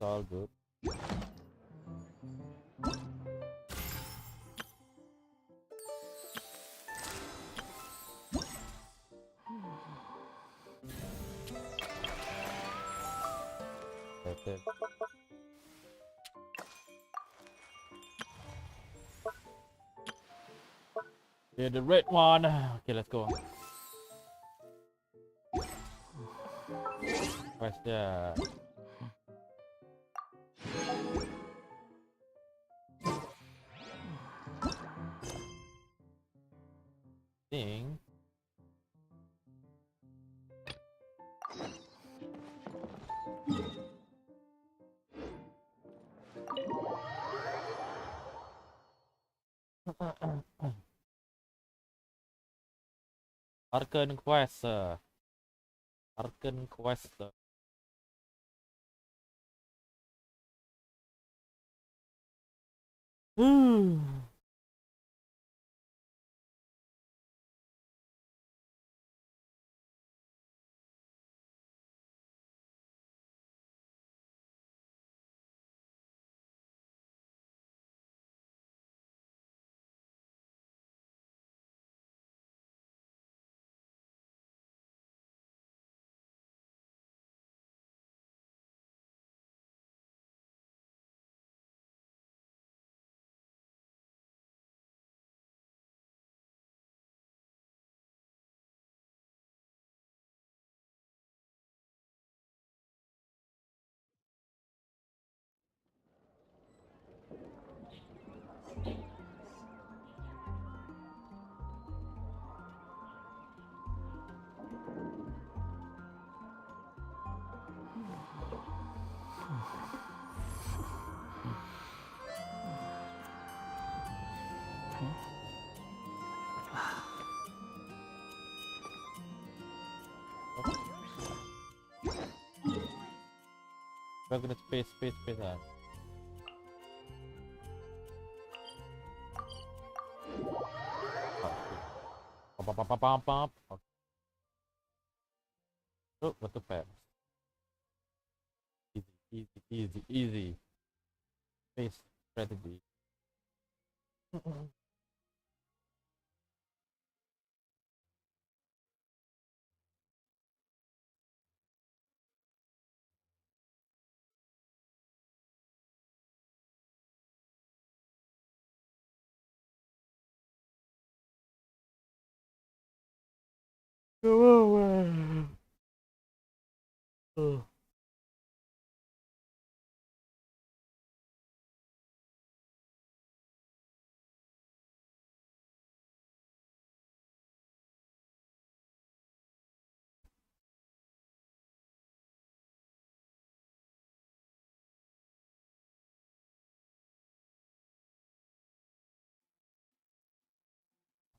all good. That's it. Yeah, the red one. Okay, let's go. Where's the thing? Archon quest. Archon quest. We're gonna space. Pop. Okay. Oh, what the fast. Easy. Space strategy. Go away. Oh.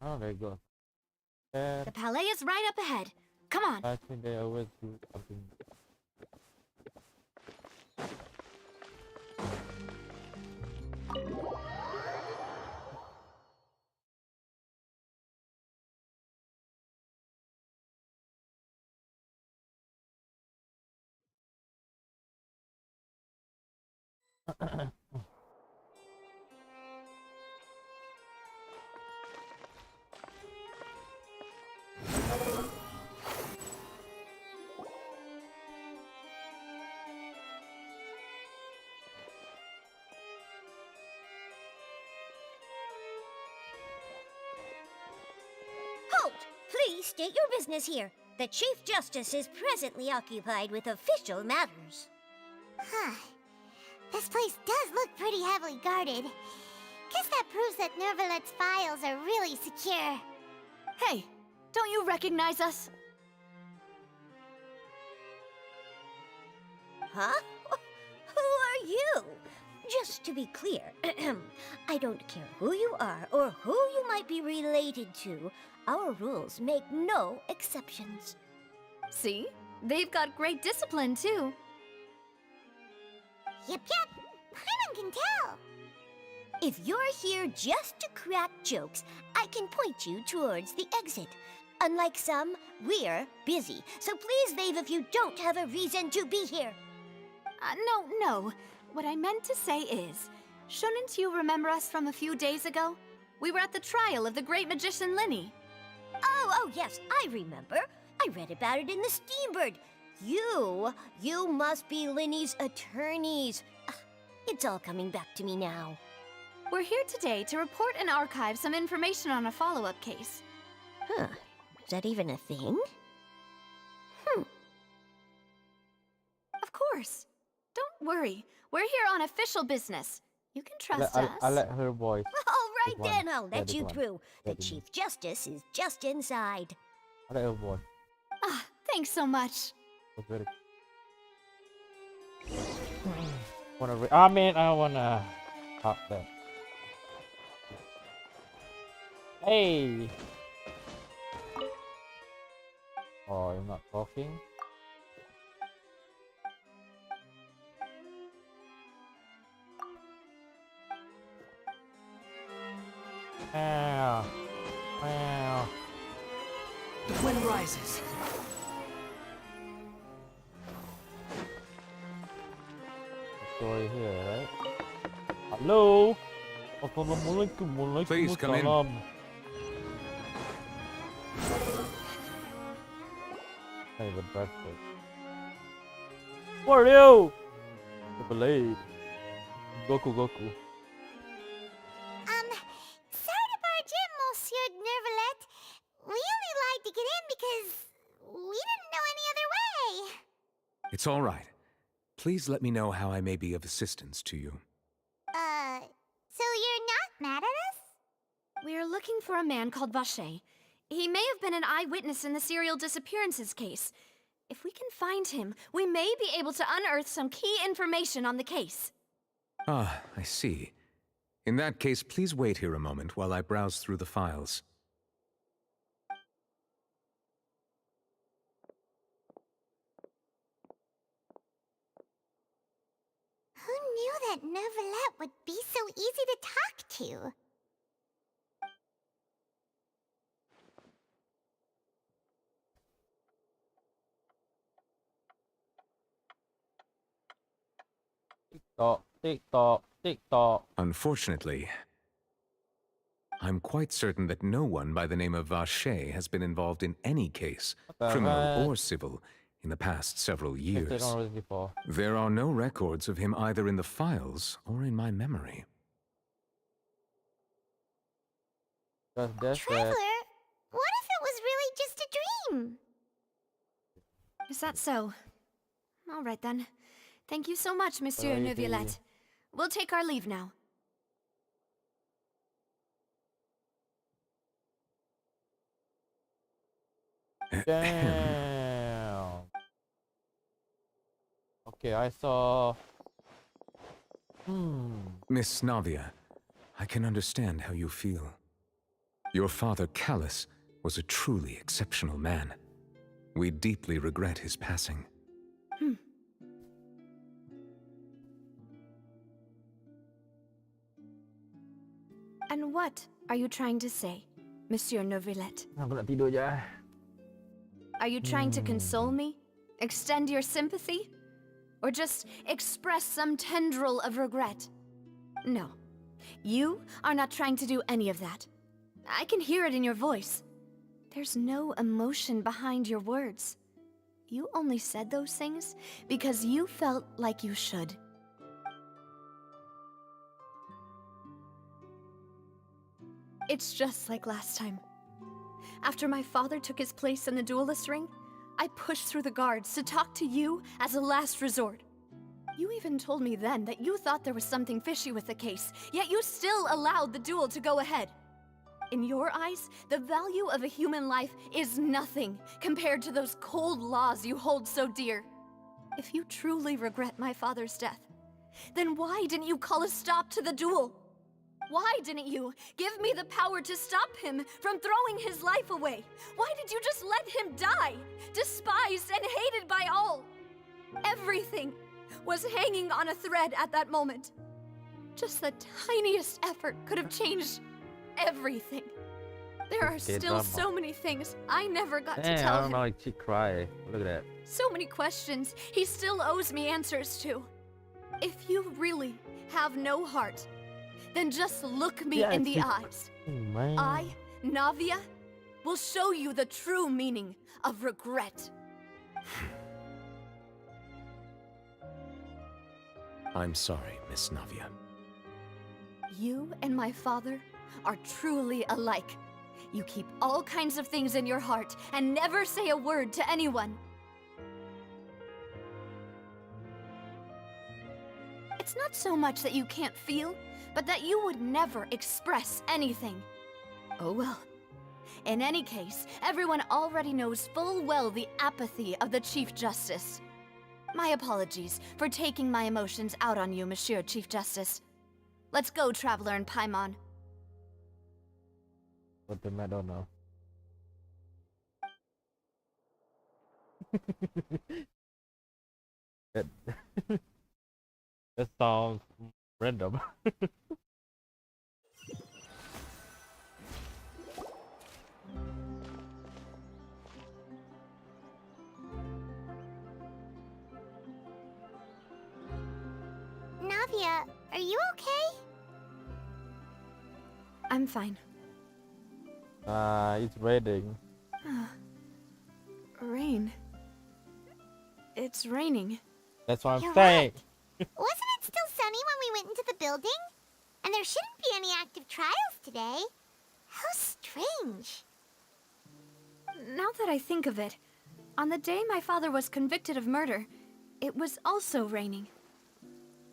Oh, there you go. The palais is right up ahead. Come on. I think they always do something. Halt! Please state your business here. The Chief Justice is presently occupied with official matters. Huh. This place does look pretty heavily guarded. Guess that proves that Nervalet's files are really secure. Hey, don't you recognize us? Huh? Who are you? Just to be clear, I don't care who you are or who you might be related to. Our rules make no exceptions. See? They've got great discipline, too. Yep. Paimon can tell. If you're here just to crack jokes, I can point you towards the exit. Unlike some, we're busy, so please leave if you don't have a reason to be here. No. What I meant to say is, shouldn't you remember us from a few days ago? We were at the trial of the great magician Linny. Oh, yes, I remember. I read about it in the Steambird. You must be Linny's attorneys. It's all coming back to me now. We're here today to report and archive some information on a follow-up case. Huh, is that even a thing? Of course. Don't worry. We're here on official business. You can trust us. I let her voice. All right This one. then, I'll Yeah, let this you one. through. The Yeah, this Chief Justice is just inside. I let her voice. Thanks so much. It was very. I wanna talk that. Hey. Oh, you're not talking. Wow. The wind rises. Story here, right? Hello. Assalamualaikum. Please come in. Waalaikumsalam. Hey, the breakfast. Where are you? The blade. Goku. Sorry to barge in, Monsieur Nervalet. We only lied to get in because we didn't know any other way. It's all right. Please let me know how I may be of assistance to you. So you're not mad at us? We're looking for a man called Vache. He may have been an eyewitness in the serial disappearances case. If we can find him, we may be able to unearth some key information on the case. Ah, I see. In that case, please wait here a moment while I browse through the files. Who knew that Nervalet would be so easy to talk to? Tick-tock. Unfortunately, I'm quite certain that no one by the name of Vache has been involved in any case, the criminal heck? or civil, in the past several I've years. played on this before. There are no records of him either in the files or in my memory. That's Trevor, what if it was really just a dream? Is that so? All right then. Thank you so much, Monsieur Alrighty. Neuvillette. We'll take our leave now. Damn. Okay, I saw. Miss Navia, I can understand how you feel. Your father, Callus, was a truly exceptional man. We deeply regret his passing. And what are you trying to say, Monsieur Neuvillette? Aku nak tidur je. Are you trying to console me? Extend your sympathy? Or just express some tendril of regret? No. You are not trying to do any of that. I can hear it in your voice. There's no emotion behind your words. You only said those things because you felt like you should. It's just like last time. After my father took his place in the duelist ring, I pushed through the guards to talk to you as a last resort. You even told me then that you thought there was something fishy with the case, yet you still allowed the duel to go ahead. In your eyes, the value of a human life is nothing compared to those cold laws you hold so dear. If you truly regret my father's death, then why didn't you call a stop to the duel? Why didn't you give me the power to stop him from throwing his life away? Why did you just let him die, despised and hated by all? Everything was hanging on a thread at that moment. Just the tiniest effort could have changed everything. There are It's still drama. so many things I never got to Damn, I tell don't him. know. Like she cry. Look at that. So many questions he still owes me answers to. If you really have no heart, then just look me Yeah, in the she- eyes. Man. I, Navia, will show you the true meaning of regret. I'm sorry, Miss Navia. You and my father are truly alike. You keep all kinds of things in your heart and never say a word to anyone. It's not so much that you can't feel, but that you would never express anything. Oh well. In any case, everyone already knows full well the apathy of the Chief Justice. My apologies for taking my emotions out on you, Monsieur Chief Justice. Let's go, Traveler and Paimon. What the I don't know. that, that sounds random. Navia, are you okay? I'm fine. It's raining. Rain. It's raining. That's what I'm You're saying. Wasn't it still sunny when we went into the building? And there shouldn't be any active trials today. How strange. Now that I think of it, on the day my father was convicted of murder, it was also raining.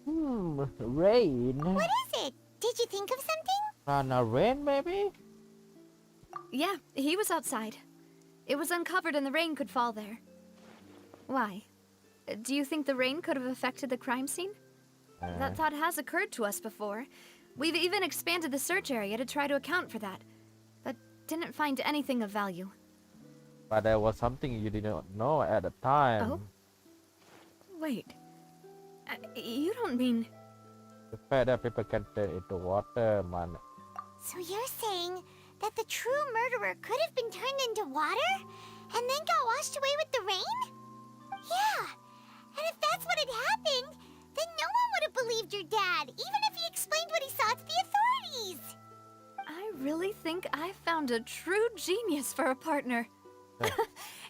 Rain. What is it? Did you think of something? Rain maybe? Yeah, he was outside. It was uncovered and the rain could fall there. Why? Do you think the rain could have affected the crime scene? That thought has occurred to us before. We've even expanded the search area to try to account for that, but didn't find anything of value. But there was something you didn't know at the time. Oh? Wait. You don't mean... The fact that people can turn into water, man. So you're saying that the true murderer could have been turned into water and then got washed away with the rain? Yeah. And if that's what had happened, then no one would have believed your dad, even if he explained what he saw to the authorities. I really think I found a true genius for a partner.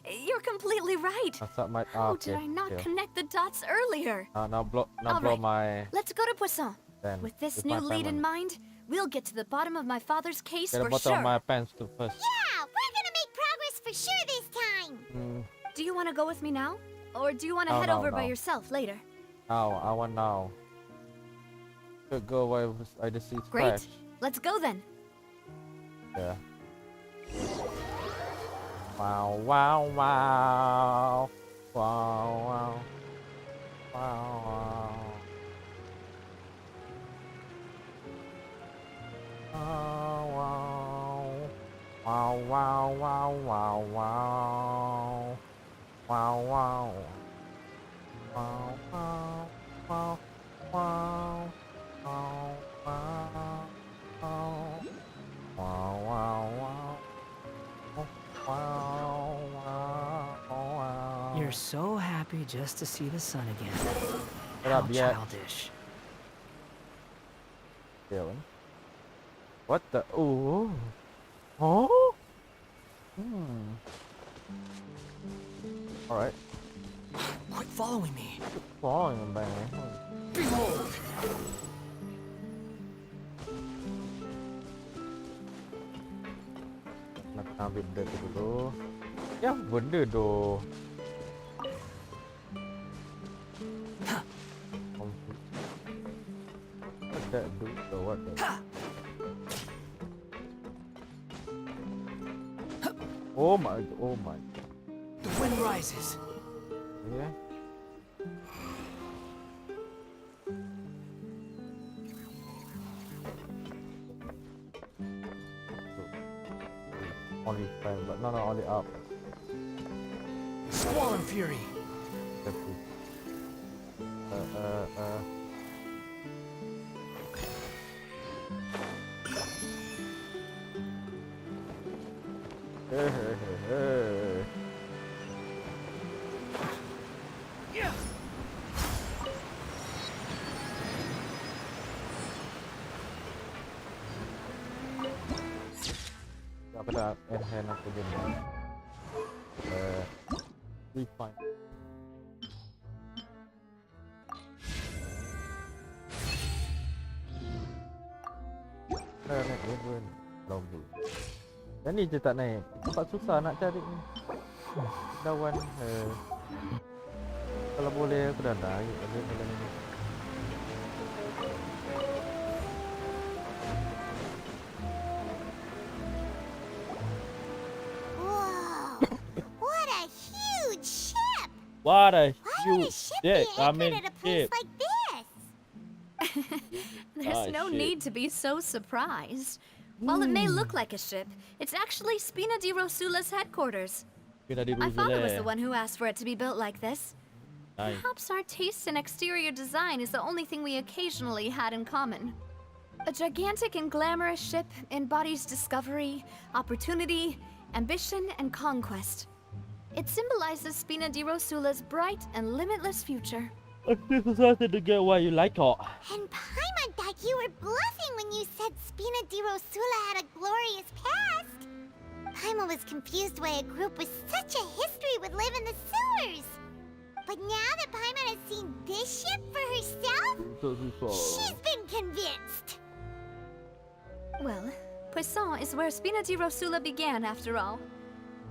You're completely right. That's not my. How Okay. did I not okay. connect the dots earlier? Now blow All right. my. Let's go to Poisson. Then With this with new my lead in family. mind, we'll get to the bottom of my father's case Get the for bottom sure. of my pants too first. Yeah, we're gonna make progress for sure this time. Do you want to go with me now? Or do you want to No, head no, over by no. yourself later? Now, I want now. Could go away with I just see Great. scratch. Let's go then. Yeah. Wow, wow, wow. Wow, wow. Wow, wow. Wow, wow. Wow, wow, wow, wow, wow. Wow, wow. Wow, wow, wow, wow. Wow, wow, wow. Wow, wow, wow. Wow, wow, wow. You're so happy just to see the sun again. Shut How up, yeah. childish. Dylan. What the? Ooh. Oh? Alright. Quit following me. Following him, man. Behold! Nak ambil benda tu dulu. Yang benda tu. What that do? What that? Oh my, oh my. The wind rises. Yeah. Only fan, but no, only up. Squall and fury. Careful. Aku dah enhance aku dengan refine. Naik level lomba. Dan ni je tak naik. Nampak susah nak cari ni. Lawan kalau boleh aku dah naik level ni. Whoa! What a huge ship! What a Why would a huge ship ship. be anchored at a place like this? There's no shit. need to be so surprised. While it may look like a ship, it's actually Spina di Rosula's headquarters. My father was the one who asked for it to be built like this. Nice. Perhaps our taste in exterior design is the only thing we occasionally had in common. A gigantic and glamorous ship embodies discovery, opportunity, ambition, and conquest. It symbolizes Spina di Rosula's bright and limitless future. I'm still starting to get why you like it. And Paimon thought you were bluffing when you said Spina di Rosula had a glorious past. Paimon was confused why a group with such a history would live in the sewers. But now that Paimon has seen this ship for herself, she's been convinced. Well, Poisson is where Spina di Rosula began, after all.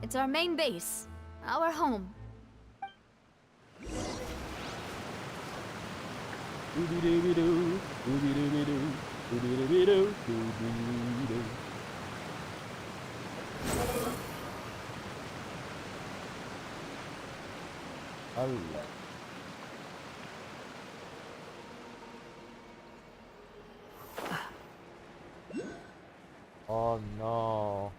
It's our main base, our home. Allah. Oh no.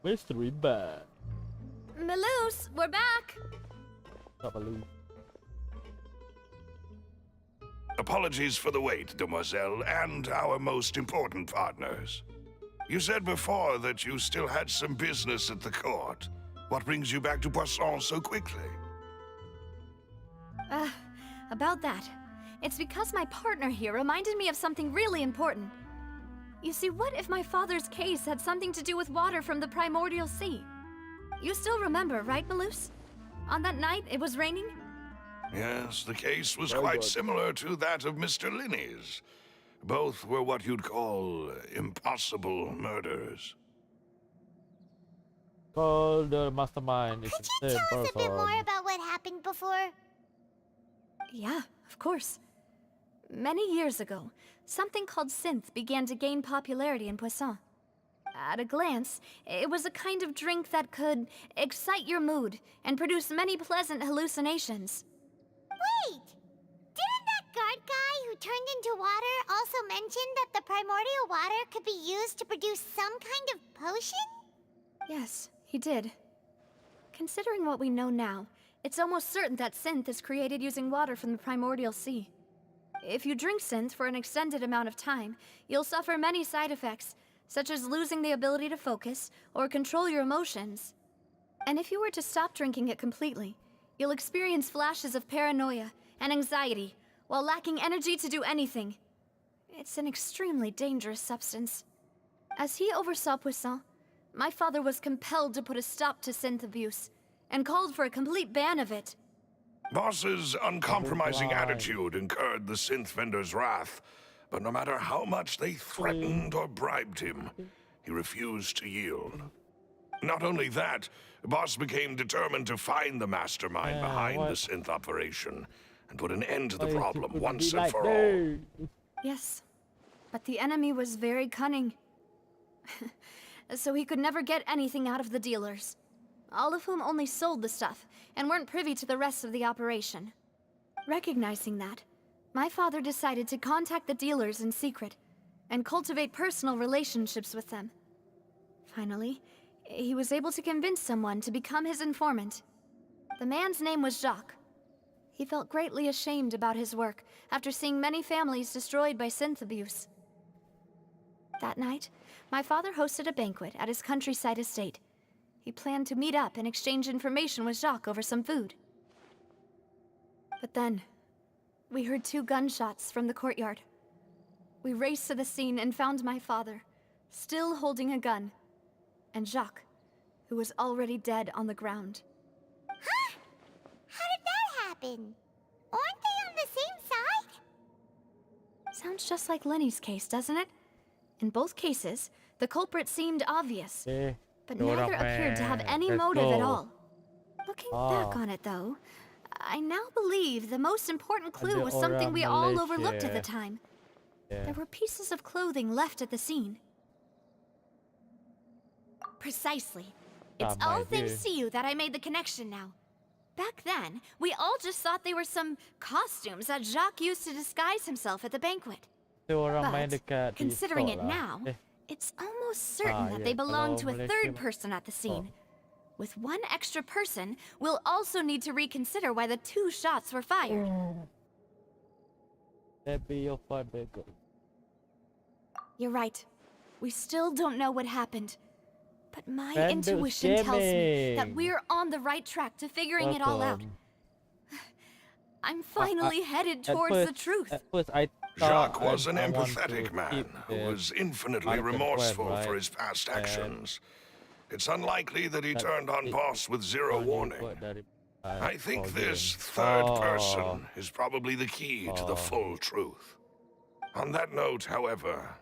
Mystery bag. Maloose, we're back! Not Baloo. Apologies for the wait, demoiselle, and our most important partners. You said before that you still had some business at the court. What brings you back to Poisson so quickly? About that. It's because my partner here reminded me of something really important. You see, what if my father's case had something to do with water from the primordial sea? You still remember, right, Maloose? On that night, it was raining? Yes, the case was Very quite good. similar to that of Mr. Linney's. Both were what you'd call impossible murders. Call the mastermind. It's Could the you same tell us a bit person. more about what happened before? Yeah, of course. Many years ago, something called synth began to gain popularity in Poisson. At a glance, it was a kind of drink that could excite your mood and produce many pleasant hallucinations. Wait! Didn't that guard guy who turned into water also mention that the primordial water could be used to produce some kind of potion? Yes, he did. Considering what we know now, it's almost certain that synth is created using water from the primordial sea. If you drink synth for an extended amount of time, you'll suffer many side effects, such as losing the ability to focus or control your emotions. And if you were to stop drinking it completely, you'll experience flashes of paranoia and anxiety while lacking energy to do anything. It's an extremely dangerous substance. As he oversaw Poisson, my father was compelled to put a stop to synth abuse and called for a complete ban of it. Boss's uncompromising Why? attitude incurred the synth vendor's wrath, but no matter how much they threatened or bribed him, he refused to yield. Not only that, Boss became determined to find the mastermind Yeah, behind what? the synth operation and put an end to the Why is it problem gonna once be and like for all. this? Yes, but the enemy was very cunning. So he could never get anything out of the dealers, all of whom only sold the stuff and weren't privy to the rest of the operation. Recognizing that, My father decided to contact the dealers in secret and cultivate personal relationships with them. Finally, he was able to convince someone to become his informant. The man's name was Jacques. He felt greatly ashamed about his work after seeing many families destroyed by synth abuse. That night, my father hosted a banquet at his countryside estate. He planned to meet up and exchange information with Jacques over some food. But then, we heard 2 gunshots from the courtyard. We raced to the scene and found my father, still holding a gun, and Jacques, who was already dead on the ground. Huh? How did that happen? Aren't they on the same side? Sounds just like Lenny's case, doesn't it? In both cases, the culprit seemed obvious, Okay. but Dorang neither appeared to have main. any Let's motive at go. all. Looking back Ah. on it, though, I now believe the most important clue Ada was something orang we all overlooked at the Malaysia. time. Yeah. There were pieces of clothing left at the scene. Precisely. It's Sama all je. thanks to you that I made the connection now. Back then, we all just thought they were some costumes that Jacques used to disguise himself at the banquet. Kita orang main But, dekat considering TikTok it lah. now, it's almost certain that they yeah, belong kalau to a Malaysia third mah- person at the scene. With one extra person, we'll also need to reconsider why the 2 shots were fired. That be your father. You're right. We still don't know what happened. But my Random intuition tells me that scamming. we're on the right track to figuring it all out. Welcome. I'm finally headed towards the truth. At first, I thought Jacques was an I want to empathetic man keep who the was infinitely archon remorseful right? for his past And actions. It's unlikely that he that turned on it- Boss with zero on warning. buat dari- I think oh, this yeah. third Oh. person is probably the key to the Oh. full truth. On that note, however,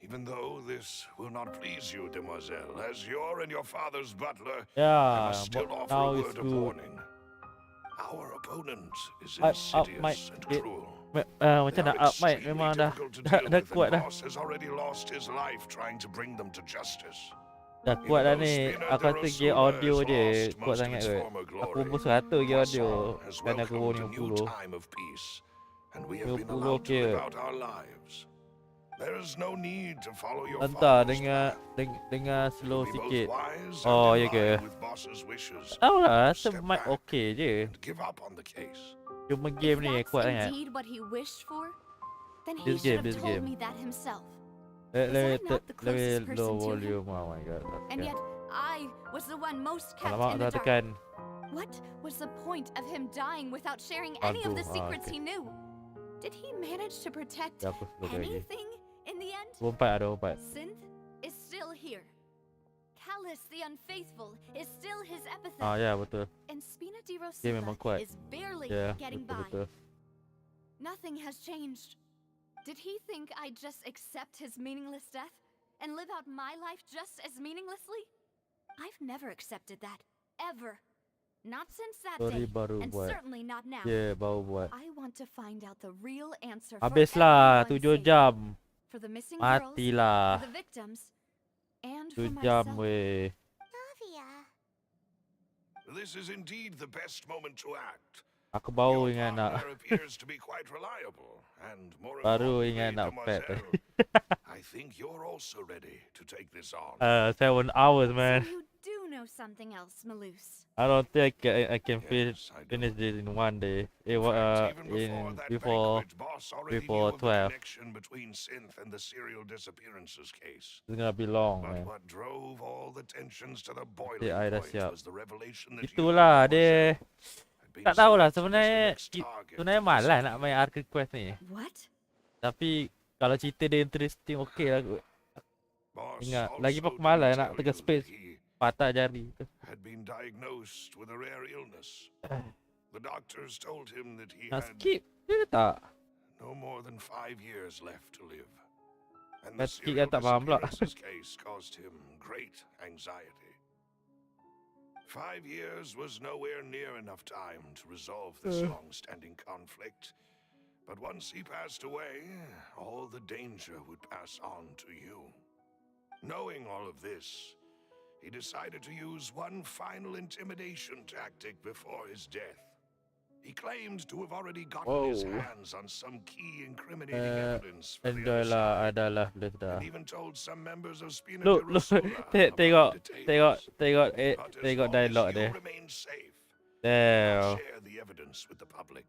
even though this will not please you, demoiselle, as you're and your father's butler, I Yeah, must still but offer now a it's word of good. warning. Our opponent is Up, insidious mic. and It- cruel. Macam They nak are up mic extremely memang dah difficult to dah, deal dah with, kuat and dah. Boss has already lost his life trying to bring them to justice. Dah kuat dah ni. Aku rasa gear audio je kuat sangat kot. Aku pun 100 gear audio. has Kan aku bawa welcomed a new 50. time of peace, and we have been 50 allowed to okey. live out our lives. There is no need to follow your Entah father's dengar path. dengar You'll slow be both sikit. wise and Oh, in ya ke? line with boss's wishes. Tahu lah, rasa Step mic back okey je. and give up on the case. Cuma If game ni that's kuat sangat. indeed what he wished for, then he This should game, have this told game. me that himself. Let Was I me not the closest low person to him? volume. Oh my god. And yet, I was the one most kept Alamak, in the dah dark. tekan. What was the point of him dying without sharing any of the Aduh, secrets okay. he knew? Did he manage to protect Ya, aku slow lagi. anything in the end? 24 ada 4. Synth is still here. Callus the Unfaithful is still his epithet. Ah ya, betul. And Spina di Dia memang kuat. is barely Ya, getting betul by. betul. Nothing has changed. Did he think I'd just accept his meaningless death and live out my life just as meaninglessly? I've never accepted that. Ever. Not since that Story day. baru And buat. certainly not now. Ya, baru buat. I want to find out the real answer for Habislah everyone's 7 sake. jam. For the missing girls, Matilah. for the victims, and 7 for jam myself. weh. Navia. This is indeed the best moment to act. Aku baru Your ingat nak partner appears to be quite reliable, and more baru importantly, ingat nak pet. demoiselle, I think you're also ready to take this on. 7 hours So man. you do know something else, Malus. I don't think I can Yes, I do. finish this in one day. In fact, even In that before banquet, Boss already before knew of 12. the connection between Synth and the serial disappearances case. it's gonna be long But man. what drove all the tensions to the boiling Okay, I dah point siap. was the revelation that Itulah you, dia. had been Tak tahulah selected as the sebenarnya next target sebenarnya for malas Synth. nak main Arc Quest ni. What? Tapi kalau cerita dia interesting okey lah kot. Boss Ingat, also lagi didn't aku malas tell nak you tekan that space. he Patah jari tu. had been diagnosed with a rare illness. The doctors told him that he Nak had skip dia ke tak? no more than 5 years left to live. And Dah the skip serial kan tak faham pula. disappearances case caused him great anxiety. 5 years was nowhere near enough time to resolve this long-standing conflict. But once he passed away, all the danger would pass on to you. Knowing all of this, he decided to use one final intimidation tactic before his death. He claimed to have already gotten Wow. his hands on some key incriminating evidence for the Enjoy other lah, side, ada lah, boleh dah. and even told some members of Spina Look, de Rosula about tengok, the details. tengok, But as tengok long as dialog you dia. remain safe, Damn, share the evidence with the public.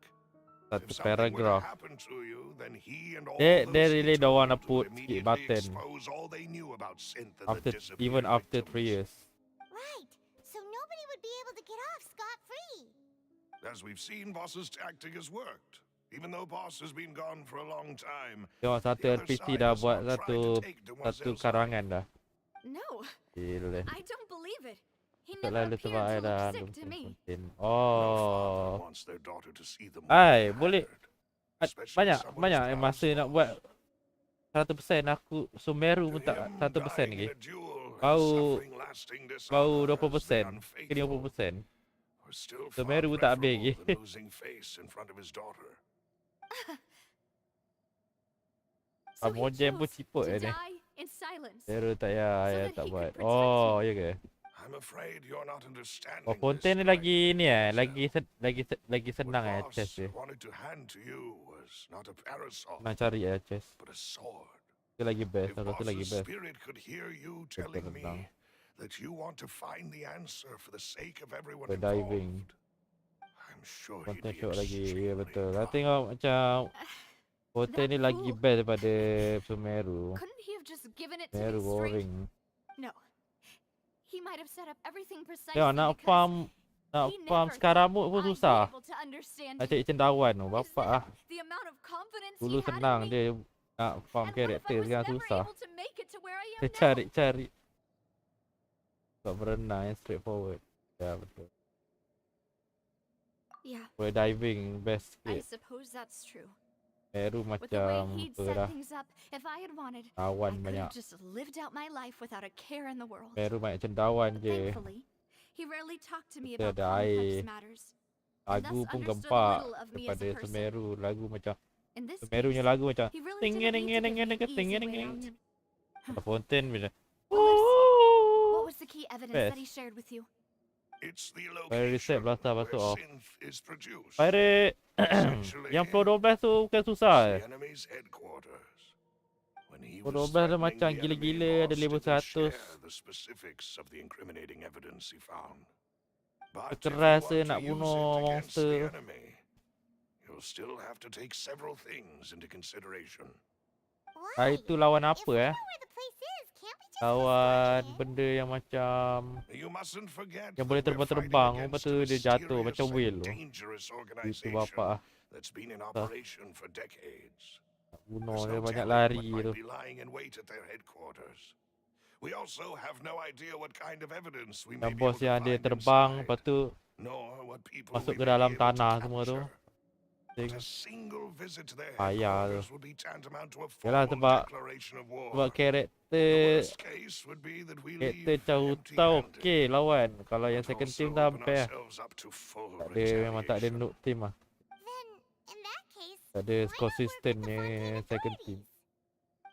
satu If something were to paragraph. happen to you, then he and all They those he really don't wanna told put would skip immediately button. expose all they knew about Synth and After, the even disappeared after 3 victims. years. Right. So nobody would be able to get off scot-free. As we've seen, Boss's tactic has worked. Even though Boss has been gone for a long time, Tengok satu the other NPC side dah has buat not tried to take satu Demoiselle's karangan life. dah. No, Gila. I don't believe it. He Tak never lalu appeared sebab I to dah look sick to me. penting. No father Oh. wants their daughter to see them Ai, haggard, boleh especially someone banyak as yang proud masa as nak Boss. buat 100% aku Sumeru pun To tak him, 100% dying lagi. in a duel and Baru suffering lasting baru dishonor as the 20%, ke unfaithful 50%. were still far Sumeru pun tak habis lagi. preferable than losing face in front of his daughter. So he Mojem pun chose ciput to ni. die in silence. Sumeru tak payah, So ayah that tak he buat. could protect Oh, me. ya ke? I'm afraid you're not understanding Oh, this Fontaine ni right, lagi ni Mademoiselle. lagi What senang Boss chest dia. wanted to hand to you was not a parasol, Senang cari chest. but a sword. Dia lagi best, If aku rasa lagi Boss's best. spirit could hear you Betul telling me tentang that you want to find the answer for the sake of everyone the diving. involved, I'm sure he'd Konten be shock lagi, ya extremely betul. Dah proud. tengok macam Fontaine ni That lagi fool. best daripada Sumeru. Couldn't he have just given it to me Sumeru straight? boring. No. He might have set up everything precisely Tengok nak because farm he farm never sekarang thought pun I'd be susah. able to understand Nak him. cari cendawan tu, Is bapak that ah. the amount of confidence Dulu he had senang in me? dia nak farm And what if I karakter, was sekarang never susah. able to make it to where I am Dia now? cari. Tak berenang yang straightforward. Ya betul. Yeah, Boleh diving best I sikit. suppose that's true. Meru With the way macam he'd apa set dah. things up, if I had wanted, I Cendawan could banyak. have just lived out my life without a care in the world. Meru banyak cendawan je. Thankfully, he rarely talked to me Kita about ada complex air. matters. Lagu thus pun understood gempak little of me as a daripada person. Semeru. Lagu macam In this Semerunya case, lagu macam he really ting didn't ting need to give me an ting easy ting way ting. out. Fontaine bila. What was the key evidence that Best. he shared with you? It's the Pirate reset location belasah where masuk off. synth is produced. Pirate yang Pro 12 tu bukan susah It's eh. the enemy's headquarters. When he Pro was 12 tu threatening macam the enemy, gila-gila ada Boss level didn't 100. share the specifics of the incriminating evidence he found. But if you Keras want nak to use bunuh it against monster. the enemy, you'll still have to take several things into consideration. Ah, Why? itu lawan If apa we eh? know where the place is, can't we just Lawan escort in? benda yang macam You mustn't forget yang boleh that we're terbang-terbang, fighting lepas against tu a dia jatuh mysterious macam and whale tu. dangerous Itu organization bapak ah. that's been in operation for decades. Bunuh There's dia no banyak telling lari what tu. might be lying in wait at their headquarters. We also have no idea what kind of evidence we may Yang be bos able to yang dia find terbang, inside, lepas tu nor what people masuk we ke may dalam be able to tanah semua tu. capture. But a single visit to their Payah headquarters tu. would be tantamount to a Yalah formal sebab declaration of war. sebab The karakter worst case would be that we leave Cahuta empty-handed. okey lawan. Kalau yang But second also team dah open hampir ourselves up to full tak ada, memang tak ada retaliation. noob team lah. Then, in that case, Tak ada why not work with konsisten the ni Fontaine second team. authorities?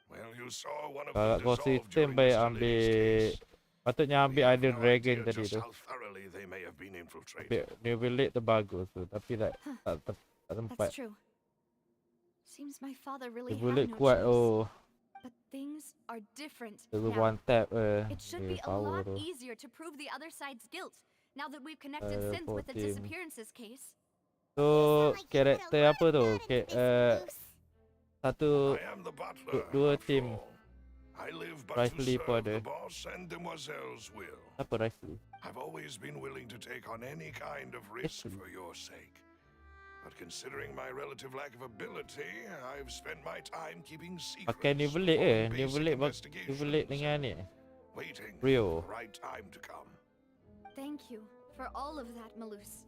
Well, you saw one of Kalau them dissolve konsisten during baik Mr. Lily's ambil case. patutnya We ambil have Idol no Dragon idea tadi just tu. how thoroughly they may have been infiltrated. Ambil New Village tu bagus tu. Tapi like tak tempat. That's true. Seems my father really New had Village no kuat choice. oh. But things are different There's now. one tap It should dia be a power lot tu. easier to prove the other side's guilt now that we've connected Synth with the 14. disappearances case. So Sound like you put a karakter lot apa of tu? thought into this, Moose. Satu I am the butler, dua after team. all. I live but to Rifley pun serve ada. the boss and Demoiselle's will. Apa Rifley? I've always been willing to take on any kind of risk Rifley. for your sake. But considering my relative lack of ability, I've spent my time keeping secrets. Pakai New Village performing New basic Village New investigations, Village dengan ni. waiting Rio. for the right time to come. Thank you for all of that, Malus.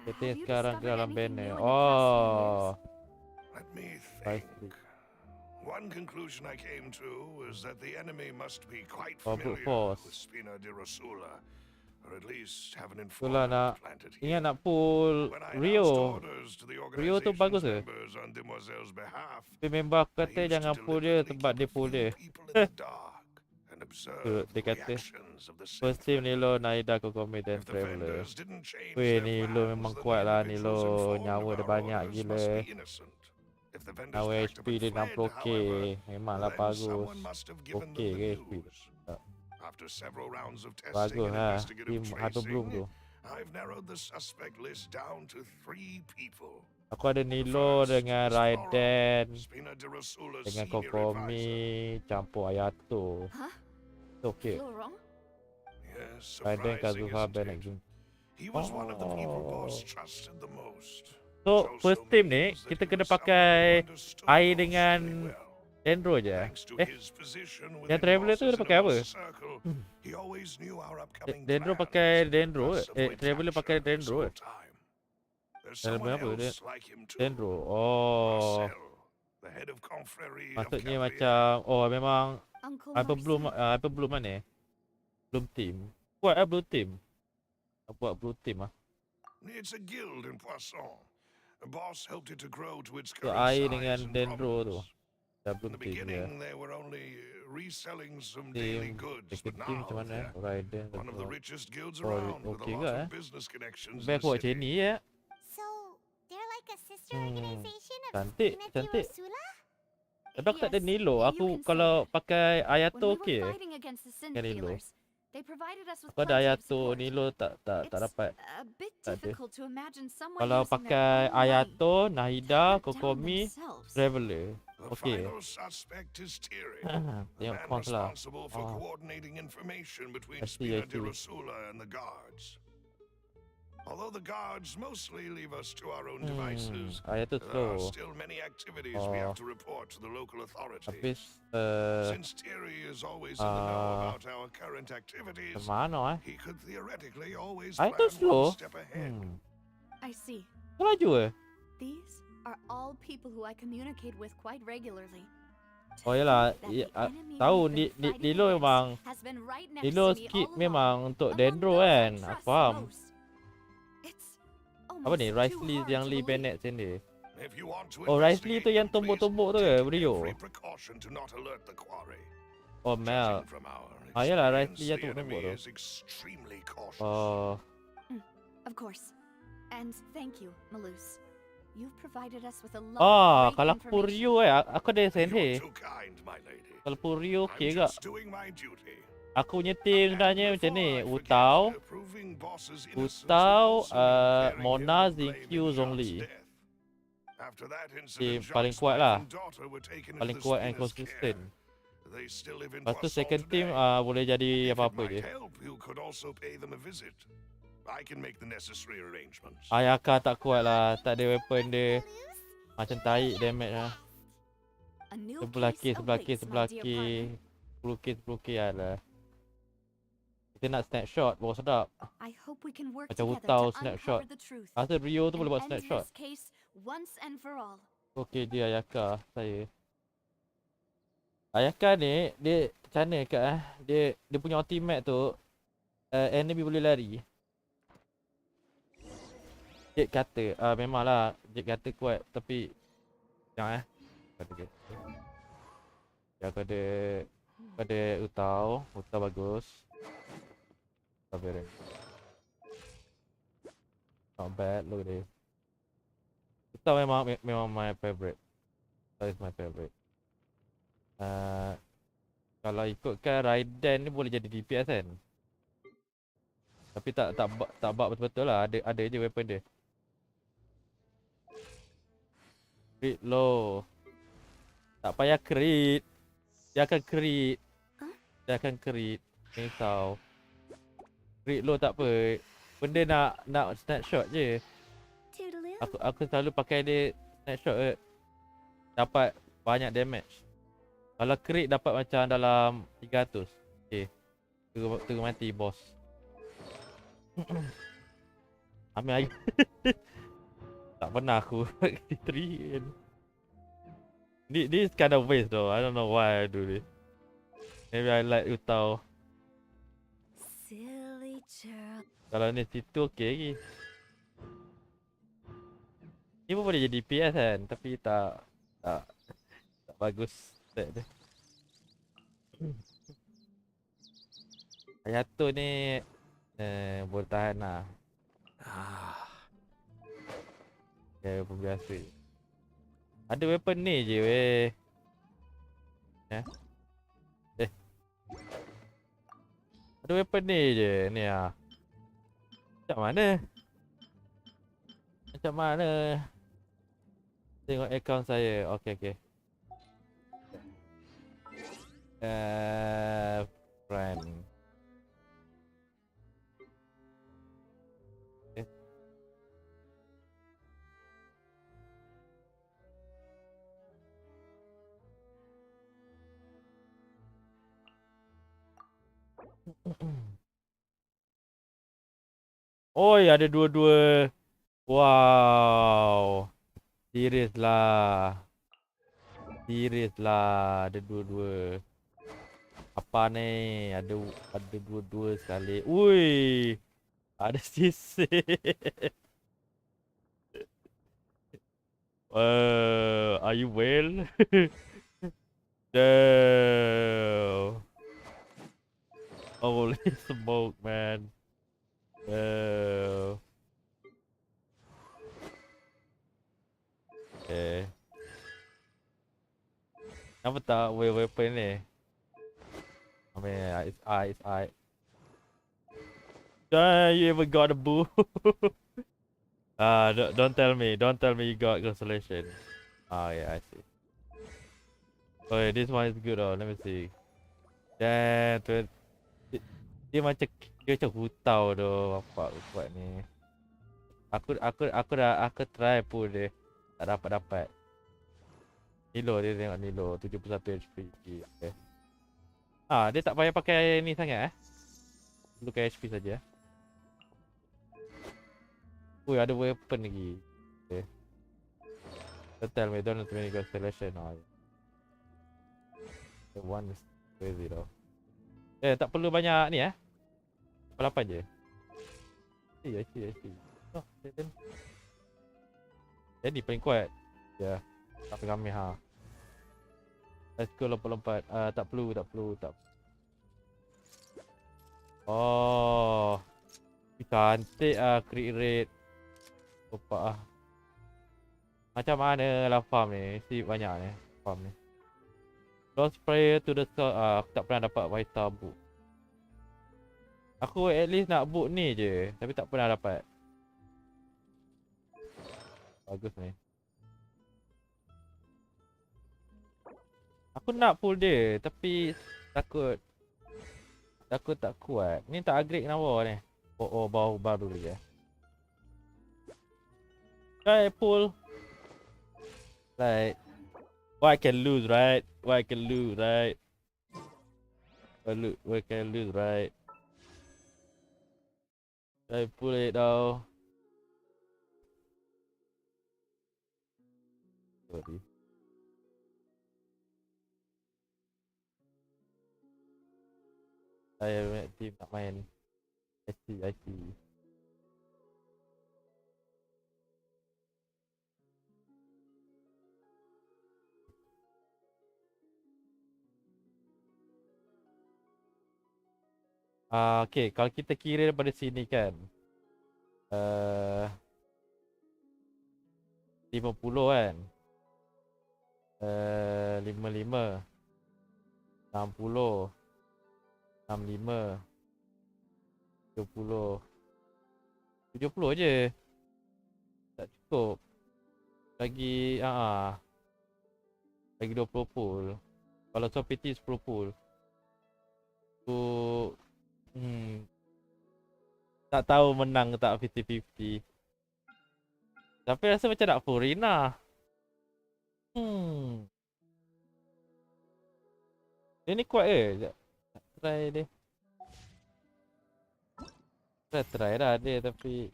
Kita Have you sekarang ke discovered dalam anything banner. new in the past few years? Oh. Let me Rifley. think. One conclusion I came to was that the enemy must be quite Oh, brute familiar force. with Spina de Rosula, or at least have an Itulah informant nak planted ingat here. nak pull When I announced Rio. orders to the Rio tu bagus ke? organization's members on Demoiselle's behalf, Tapi member aku I kata used to jangan pull dia deliberately sebab keep dia a pull few dia. people in the dark and Observe dia the kata reactions of the first synth team Nilo, vendors. Naida, Kokomi dan If the Traveler. vendors didn't change Weh, their Nilo plans, memang then kuat the lah. individuals Nilo informed nyawa of dia our banyak orders gila. must be innocent. If the vendors Nyawa packed up HP and dia fled, 60k. however, Memanglah then bagus. someone must have given Okay them the ke speed? news. After several rounds of testing Bagus and lah. investigative Team Hyper Bloom tu. tracing, I've narrowed the suspect list down to 3 people. Aku ada Nilo First, dengan Mr. Raiden, Spina de Rosula's dengan senior Kokomi, advisor. campur Ayato. Huh? It's okay. Laurent? Yes, Raiden, surprising, Kazuha, isn't Ben, it? Exum. He was one of the people boss Oh. trusted the most. So, Chose first so team many ni, that kita he kena was someone pakai who understood air boss dengan really well. Dendro je. Thanks to his position yang within Traveler tu bosses dia in pakai a apa? boss circle, he always knew our upcoming Dendro plans, pakai Dendro. thus avoid Traveler pakai capture Dendro. this whole time. There's Dalam someone apa dia? else like him too. Dendro. Oh. Marcel, the head of confrérie of Maksudnya Capriere. macam, oh memang Uncle Hyper Bloom mana? Bloom Team. Buat lah Blue Team. Buat Blue Team lah. It's a guild in Poisson. A boss helped it to grow to its So current air size dengan and Dendro tu. prominence. Dah In Bloom the Team je. beginning, they were only reselling some daily Team. goods, Second but team now macam mana? they're Raiden. one of the richest guilds Oh, around with a okay lot ke, of business connections in Baik the buat macam city. ni ya. So, they're like a sister Hmm, organization of cantik, Spina de cantik. Rosula? Tapi aku tak ada Yes, Nilo. you Aku can say kalau that. pakai When Ayato we were okey. fighting against the synth Dengan Nilo. dealers, they provided us with Aku ada plenty of Ayato, support. Nilo tak It's dapat. a bit Tak ada. difficult to imagine someone Kalau using their pakai own money Ayato, to Nahida, hunt down Kokomi, themselves. Traveler. The Okay. final suspect is Thierry, the Tengok man cons lah. responsible for Oh. coordinating information between I see, Spina I de see. Rosula and the guards. Although the guards mostly leave us to our own devices, Ayato there are slow. still many activities we Oh. have to report to the local authorities. Habis, Since Thierry is always in the know about our current activities, macam mana he could theoretically always Ayato plan slow? one step ahead. I see. Kau laju These are all people who I communicate with quite regularly. To Oh yalah, think that the enemy tahu we've been Nilo fighting against memang has been right next Nilo to me skip all memang along, untuk among Dendro those I kan. trust Aku faham. most. It's Apa almost ni? too Rice Lee hard yang to Lee believe. Bennett sendiri. If you want to Oh, Rice Lee tu investigate yang them, please tumbuk-tumbuk tu ke? take Video. every precaution to not alert the quarry. Oh Mel. Judging from our Yalah, Rice experience, Lee yang the tumbuk-tumbuk enemy tu. is extremely cautious. Oh, Of course. And thank you, Malus. You've provided us with a lot ah, of great kalau information. Purio aku ada You're Senhei. too kind, my lady. Kalau Purio I'm okey ke? just doing my duty. Aku nyetir sebenarnya And macam ni. before I forget, Utau, proving boss's innocence Utau, would also mean clearing Mona, him of blame ZQ, in Jean's Zhongli. death. After that Okay, incident, paling Jean's kuat wife lah. and daughter were taken into Paling the kuat and Spina's consistent. care. They still live in Lepas tu Poisson second team today. boleh jadi If it apa-apa might je. help, you could also pay them a visit. I can make the necessary arrangements. Ayaka tak kuat lah. Tak ada weapon dia. Malus? Macam tarik damage lah. A new Sebelah case K, sebelah K, awaits, sebelah my dear K. partner. 10K lah. Kita nak snapshot, baru sedap. I hope we can work Macam together Utau to snapshot. uncover the truth Rasa Rio tu and boleh buat end snapshot. this case once and for all. Okey, dia Ayaka, saya. Ayaka ni, dia macam mana kat dia punya ultimate tu, enemy boleh lari. Jade kata, memanglah Jade kata kuat, tapi jangan kata dia. Ya, aku ada Utau bagus. Utau very not bad, look at this. Utau memang my favorite. Utau is my favorite. Kalau ikutkan Raiden ni boleh jadi DPS kan. Tapi tak bug betul-betul lah, ada je weapon dia. Crit low. Tak payah crit. Dia akan crit. Dia akan crit. Risau. Crit low tak apa. Benda nak snapshot je. Toodaloo. Aku selalu pakai dia snapshot dapat banyak damage. Kalau crit dapat macam dalam 300. Okay. Terus mati boss. Ambil air. Tak pernah aku tree. This kind of waste though. I don't know why I do this. Maybe I like Utau. Silly chirp. Kalau ni situ okey lagi. Ni pun boleh jadi DPS kan, tapi tak bagus stat dia. Hayato ni boleh tahan lah. Okay, weapon biasa. Ada weapon ni je weh. Ada weapon ni je. Ni lah. Macam mana? Macam mana? Tengok account saya. Okay. Friend. Okay. Oi, ada dua-dua. Wow. Serius lah. Ada dua-dua. Apa ni? Ada dua-dua sekali. Ui. Ada sisir. Are you well? No. Holy smoke, man. No. Okay. Kenapa tak weapon ni? I mean, it's alright. You ever got a boo? Don't tell me you got consolation. Yeah, I see. Oh yeah, this one is good. Let me see. Damn, dia macam hutau tu. Apa buat ni? Aku try pun dia tak dapat. Nilo, dia tengok Nilo 71 HP. Okay. Dia tak payah pakai ni sangat Dulu ke HP saja. Ui, ada weapon lagi. Okay. Don't tell me, don't tell me constellation. The one is crazy though. Tak perlu banyak ni 8 je. I see. Oh, jadi paling kuat. Ya. Tak pegang meh. Let's go lompat-lompat. Tak perlu. Oh. Cantik crit rate. Opak Macam mana lah farm ni? Mesti banyak ni farm ni. Lost prayer to the soul. Aku tak pernah dapat white star book. Aku at least nak book ni je, tapi tak pernah dapat. Bagus ni. Aku nak pull dia, tapi takut tak kuat. Ni tak upgrade kenapa ni? Oh bawah baru lagi. Try pull. Like, what I can lose, right? What I can lose, right? Try pull it though. Sorry. Saya team nak main. I see. Okay, kalau kita kira daripada sini kan 50 kan 55 60 65 70 je. Tak cukup. Lagi lagi 20 pool. Kalau Sopiti 10 pool. Tak tahu menang ke tak 50-50. Tapi rasa macam nak Furina. Dia ni kuat ke? Sekejap. Try dia. Try dah dia tapi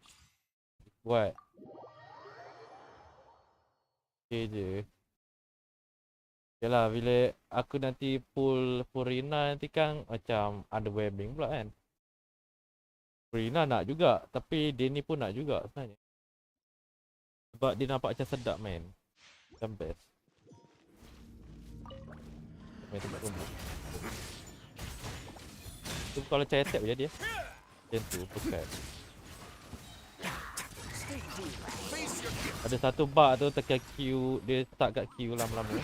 kuat. Okay je. Okay lah, bila aku nanti pull Furina nanti kan macam underwhelming pula kan. Furina nak juga, tapi dia ni pun nak juga sebenarnya. Sebab dia nampak macam sedap man. Macam best. Main tempat rumput. Tu kalau macam attack je dia. Macam tu, pekat. Ada satu bug tu tekan Q, dia start kat Q lama-lama.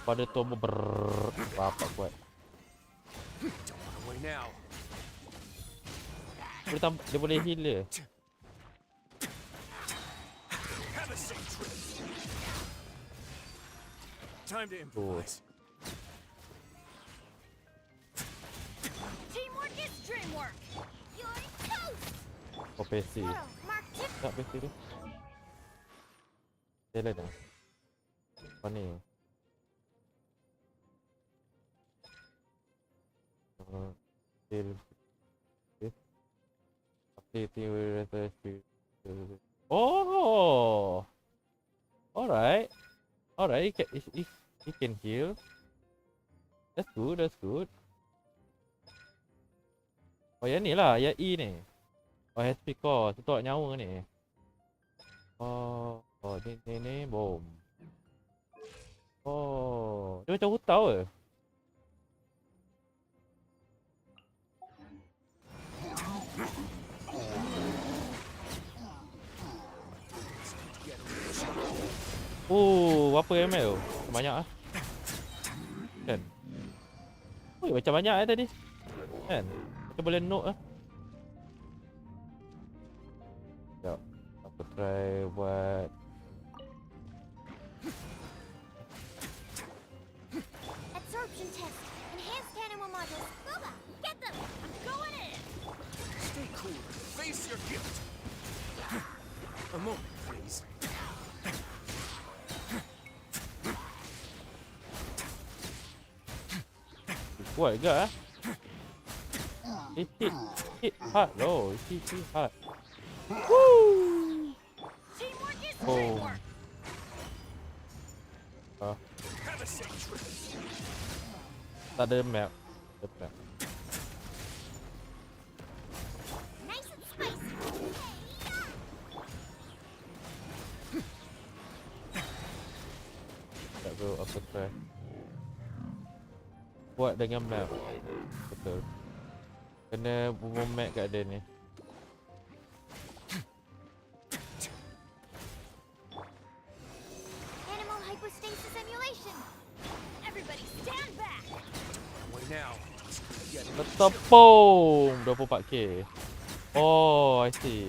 Pada turbo brrrr, rapat kuat. Dia boleh heal dia. Oh. Teamwork is dreamwork. You're toast. Oh, PC. Squirrel, mark tip. Tak PC tu. Jalan dah. Apa ni? Heal. Oh, alright, alright. He can heal. That's good, that's good. Oh, yang ni lah, yang E ni. Oh, HP core, tu tak nyawa ni. Oh, ni, boom. Oh, dia macam hutau ke? Oh, berapa ML tu? Banyak ah. Kan? Oi, macam banyak tadi. Kan? Kita boleh note ah. Sekejap. Aku try buat Absorption test. Enhanced animal modules. Boba, get them. I'm going in. Stay cool. Face your gift. A moment, please. kuat juga ah. Hit hard loh. Hit hard. Woo! Teamwork is Oh. dreamwork. Ah, Have a safe trip. tak ada map. Tak ada map. Nice and spicy. Tak tahu apa try. Buat dengan map. Betul. Kena bumbung map kat dia ni. Animal hypostasis simulation. Everybody stand back. Away now. Tepung 24k. Oh, I see.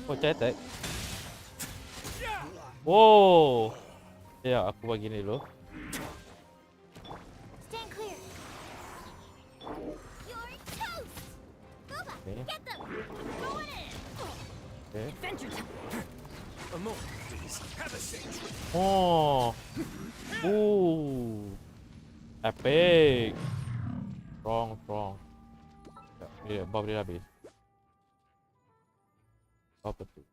Oh, cetek. Oh. Ya, aku bagi ni dulu. Stand clear. You're toast. Boba, Okay. get them. I'm going in. Okay. Adventure time. A moment, please. Have a safe trip. Oh. Ooh. Epic. Strong. Dia buff dia dah habis. Apa tu?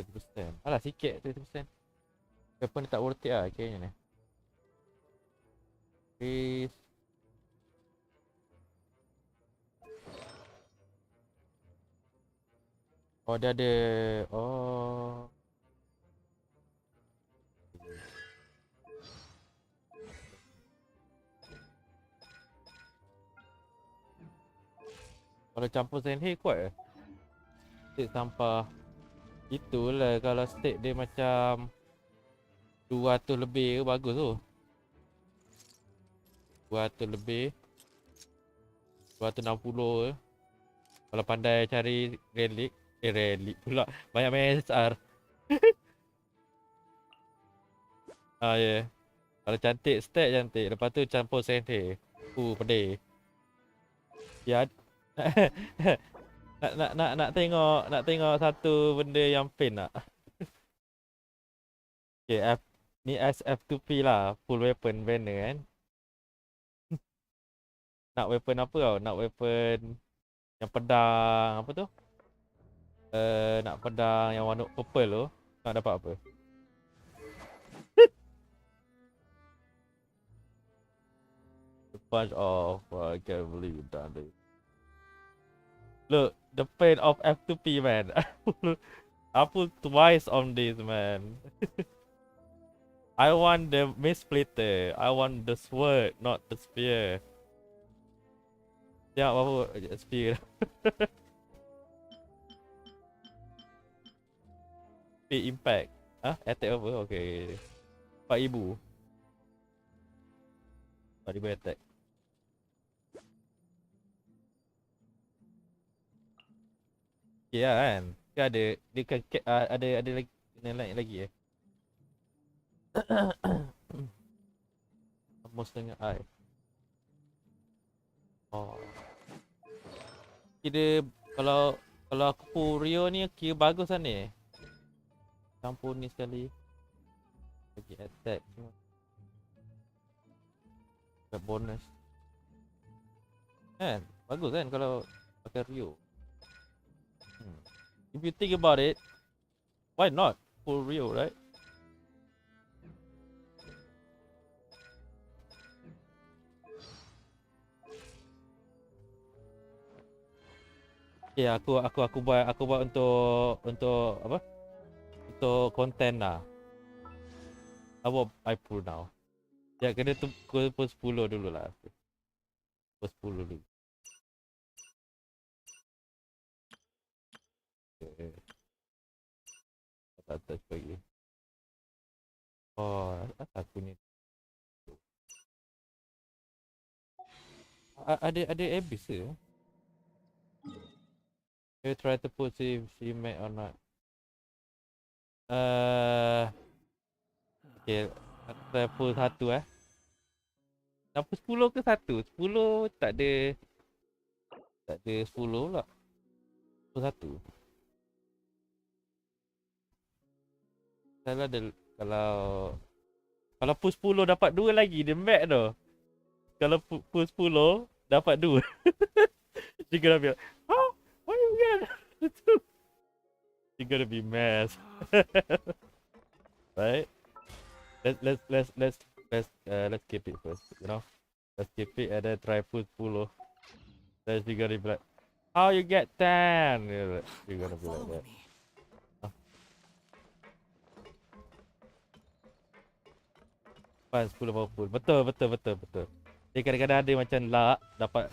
20%. Alah sikit 20%. Weapon dia tak worth it lah kayaknya ni. Please. Oh dia ada. Oh. Kalau campur sandhay kuat ke? State sampah. Itulah kalau state dia macam 200 lebih ke bagus tu. 200 lebih. 260 ke. Kalau pandai cari relic. Relic pula. Banyak main SR. Ah ya. Yeah. Kalau cantik stat cantik. Lepas tu campur sandhay. Pedih. Ya. nak tengok satu benda yang pain tak? Okay, ni SF2P lah, full weapon banner kan. Nak weapon apa tau? Nak weapon yang pedang apa tu? Nak pedang yang warna purple tu. Nak dapat apa? The bunch of... I can't believe you done this. Look, the pain of F2P, man. I pulled twice on this, man. I want the mace splitter. I want the sword, not the spear. Siap apa? Spear. Spear impact. Attack apa? Okay. 4,000. 4,000 attack. Okay lah kan. Kan ada. Dia kan ada lagi. Naik lagi Almost tengah eye. Oh. Kira kalau aku pull Rio ni kira bagus lah ni. Campur ni sekali. Bagi attack semua. Dapat bonus. Kan? Bagus kan kalau pakai Rio. If you think about it, why not pull Rio, right? Okay, aku buat untuk apa? Untuk konten lah. Apa I pull now? Ya, kena tu pukul 10 dulu lah. Pukul 10 dulu. Okay. Tak touch lagi. Oh, aku ni. Ada abyss ke? You try to put see if she made or not. Okay, aku try pull 1 Apa 10 ke 1? 10 tak ada 10 pula. Pull 1. Salah ada kalau pull 10 dapat 2 lagi dia max tu. Kalau pull 10 dapat 2. She gonna be like, oh, why you get? She gonna be mad. Right? Let's keep it first, you know. Let's keep it and then try pull 10. Then she gonna be like, how you get 10? You're gonna be like that. Pas 10 bawa pull. Betul. Dia kadang-kadang ada macam luck dapat.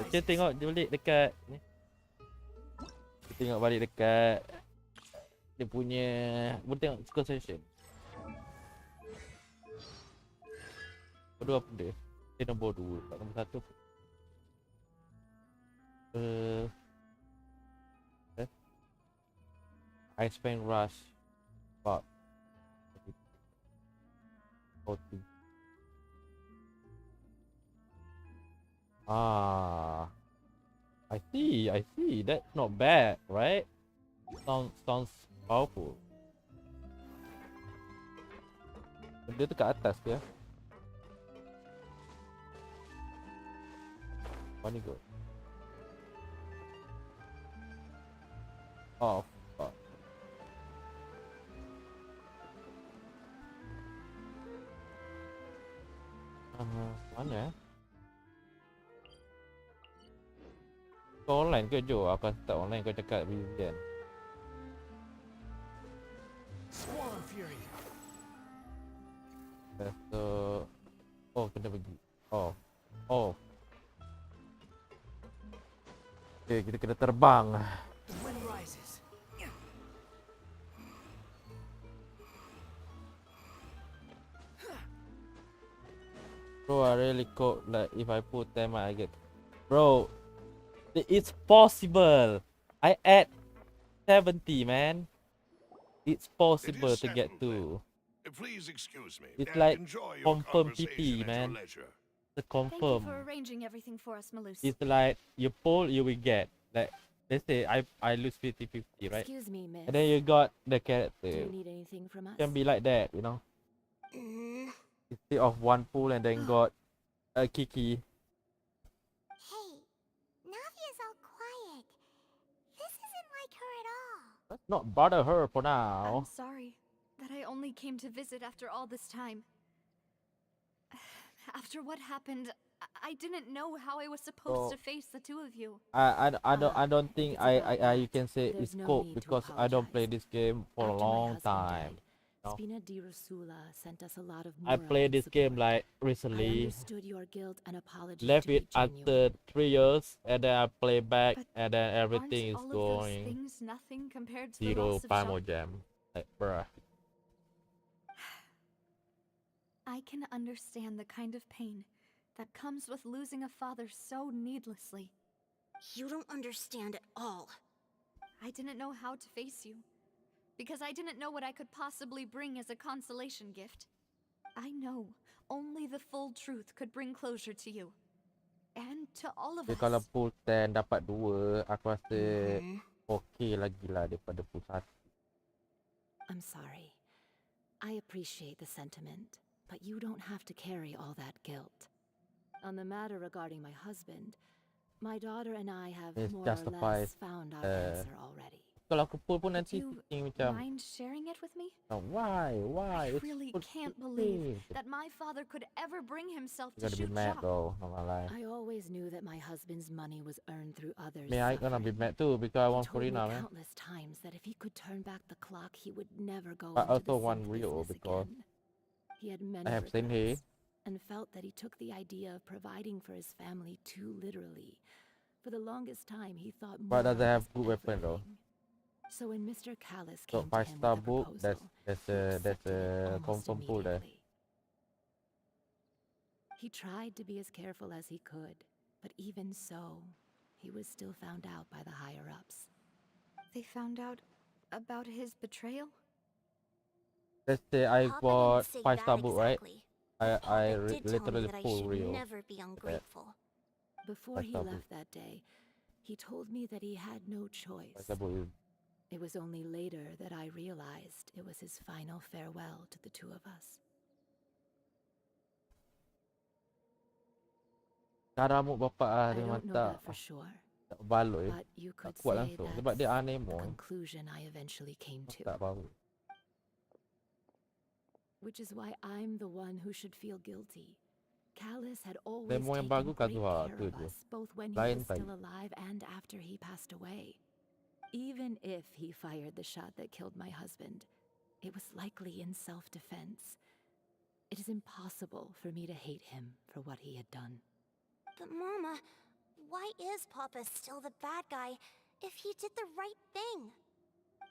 Kita tengok balik dekat ni. Kita tengok balik dekat dia punya. Boleh tengok score session. Nombor 2 apa dia? Dia nombor 2. Tak nombor 1. Ice Pain Rush. Fuck. I see. That's not bad, right? Sounds powerful. Dia tu kat atas dia. Mana go? Oh, fuck. Mana? Kau online ke Jo? Aku tak online kau cakap Vivian. Swarm Fury. So, kena pergi. Oh. Okay, kita kena terbang. The wind rises. Bro, I really cope. Like if I put 10 I get. Bro, it's possible. I add 70, man. It's possible to get to. Please excuse me. It's and like enjoy your confirm conversation PT, at man. your leisure. The Thank you confirm. for arranging everything for us, Malus. It's like you pull, you will get. Like let's say I lose 50-50, right? Excuse me, miss. And then you got the Do you character. need anything from us? Can be like that, you know. Instead of one pull and then got a Kiki. Hey, Navia's all quiet. This isn't like her at all. not bother her for I'm now. sorry that I only came to visit after all this time. After what happened, I didn't know how I was supposed So- to face the two of you. I don't If think it's about you that, can say there's it's no cope need to because I don't play apologize. this game for a After my long husband time. died, No. Spina di Rusula sent us a lot of I moral played this game support. like I recently, understood your guilt and apology left to be it after genuine. 3 years, and then I play back, But and then Aren't everything is all of those going things nothing compared to the zero loss of Primo Jean? Jam. Like, bruh. I can understand the kind of pain that comes with losing a father so needlessly. You don't understand at all. I didn't know how to face you, because I didn't know what I could possibly bring as a consolation gift. I know only the full truth could bring closure to you. And to all of Jadi kalau us. full 10 dapat 2, aku rasa okay lagi lah daripada full 1. I'm sorry. I appreciate the sentiment, but you don't have to carry all that guilt. On the matter regarding my husband, my daughter and I have It's more or justified, less found our answer already. Kalau aku full pun Would nanti you thinking macam, mind sharing it with me? oh, why? I It's really full can't 16. believe that my father could ever bring himself You're to gonna be shoot mad Jacques. though, not gonna lie. I always knew that my husband's money was earned through others' Me, I gonna be suffering. mad too because I He want told me Furina, man. countless times that if he could turn back the clock, he would never go But into also the want synth Rio business because again. He had many have seen he. regrets and felt that he took the idea of providing for his family too literally. For the longest time, he thought more But does it have was good weapon though? everything. So when Mr. Callis So came to 5-star him with a book, proposal, that's he accepted it a almost confirm pull there. immediately. He tried to be as careful as he could, but even so, he was still found out by the higher-ups. They found out about his betrayal? Let's say I Papa bought didn't say 5-star that book, right? exactly. I Papa did tell me literally that I pull should Rio. never be ungrateful. Before he Five-star book. left that day, he told me that he had no choice. 5-star book is It was only later that I realized it was his final farewell to the two of us. cara rambut bapak I dia don't know mantap. that for sure, Tak baloi. but you Tak could kuat say langsung. Sebab dia that's aneh the mo. conclusion I eventually came to. Tak baru. Which is why I'm the one who should feel guilty. Callis had always Demo yang taken bagus great Kazuha care tu of je. us, both when he Lain was tadi. still alive and after he passed away. Even if he fired the shot that killed my husband, it was likely in self-defense. It is impossible for me to hate him for what he had done. But Mama, why is Papa still the bad guy if he did the right thing?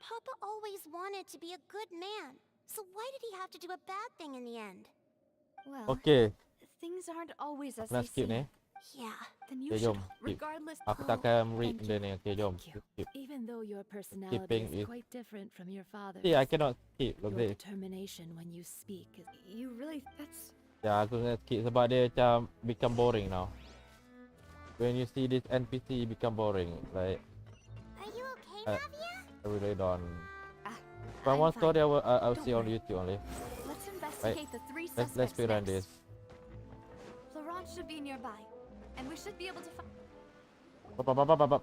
Papa always wanted to be a good man, so why did he have to do a bad thing in the end? Well, Okay, things aren't always as nak they skip ni. seem. Yeah. Then you Okay, should, jom. Skip. regardless. Aku takkan read thank dia you. ni. Okay, jom. Thank you. Skip. Even though your personality Skipping is is- quite different from your father's, See, I cannot skip. your Okay. determination when you speak is You really, that's... Ya, aku kena skip sebab dia macam become boring now. When you see this NPC become boring. Like, Are you okay, Uh, Navia? I really don't. Ah, If I I'm want fine. story, I'll Don't see on worry. YouTube only. Let's investigate the three Let's suspects speedrun next. this. Florent should be nearby, and we should be able to find...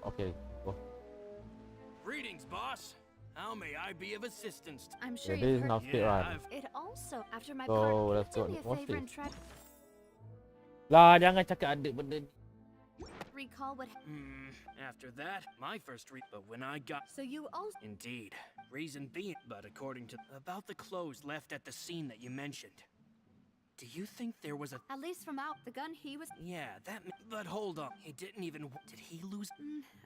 Okay, go. Greetings, boss. How may I be of assistance? I'm sure Yeah, this is you've now heard... speedrun. I've It also, after my So, part, let's do go. me a What's favor this? and try to Lah, jangan cakap ada benda ni. recall what... After that, my first but when I got... So you also... Indeed. Reason being, but according to... About the clothes left at the scene that you mentioned. Do you think there was a... At least from out the gun he was... Yeah, but hold on. He didn't even... Did he lose...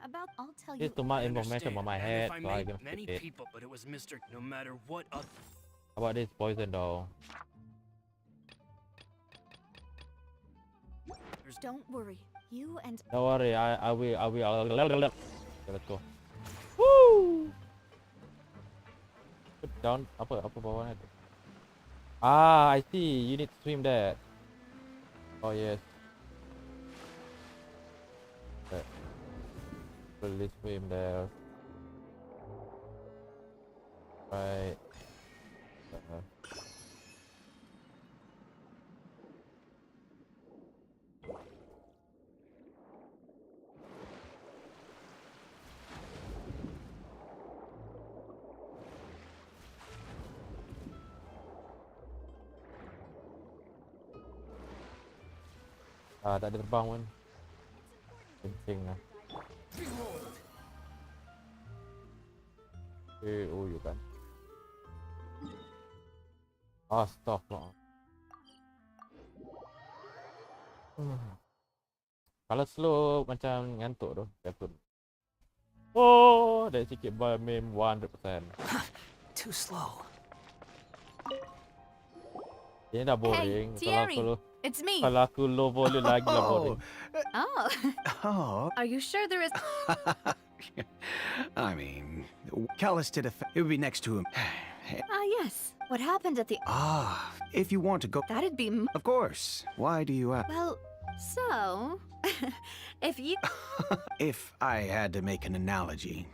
about... I'll tell It's you... too much I information understand, on my and head, if I so I may, can many skip it. people, but it was Mr. No matter what other... How about this poison though? Don't worry. You and... Don't worry, I will. Okay, let's go. Woo! Put down. Apa bawah ni? Ah, I see. You need to swim there. Oh yes. Okay. Really swim there. Right. Tak ada terbang pun. Kencing lah. Oh you kan. Astaghfirullah. Kalau slow macam ngantuk tu, betul. Oh, dah sikit meme 100%. Too slow. Ini dah boring. Thierry. It's me. Kalau aku low volume lagi lah boring. Oh, Oh, are you sure there is? I mean, Callus did it would be next to him. Ah, yes. What happened at the? Ah, if you want to go, That'd be. of course. Why do you ask? Well, so, if you. If I had to make an analogy,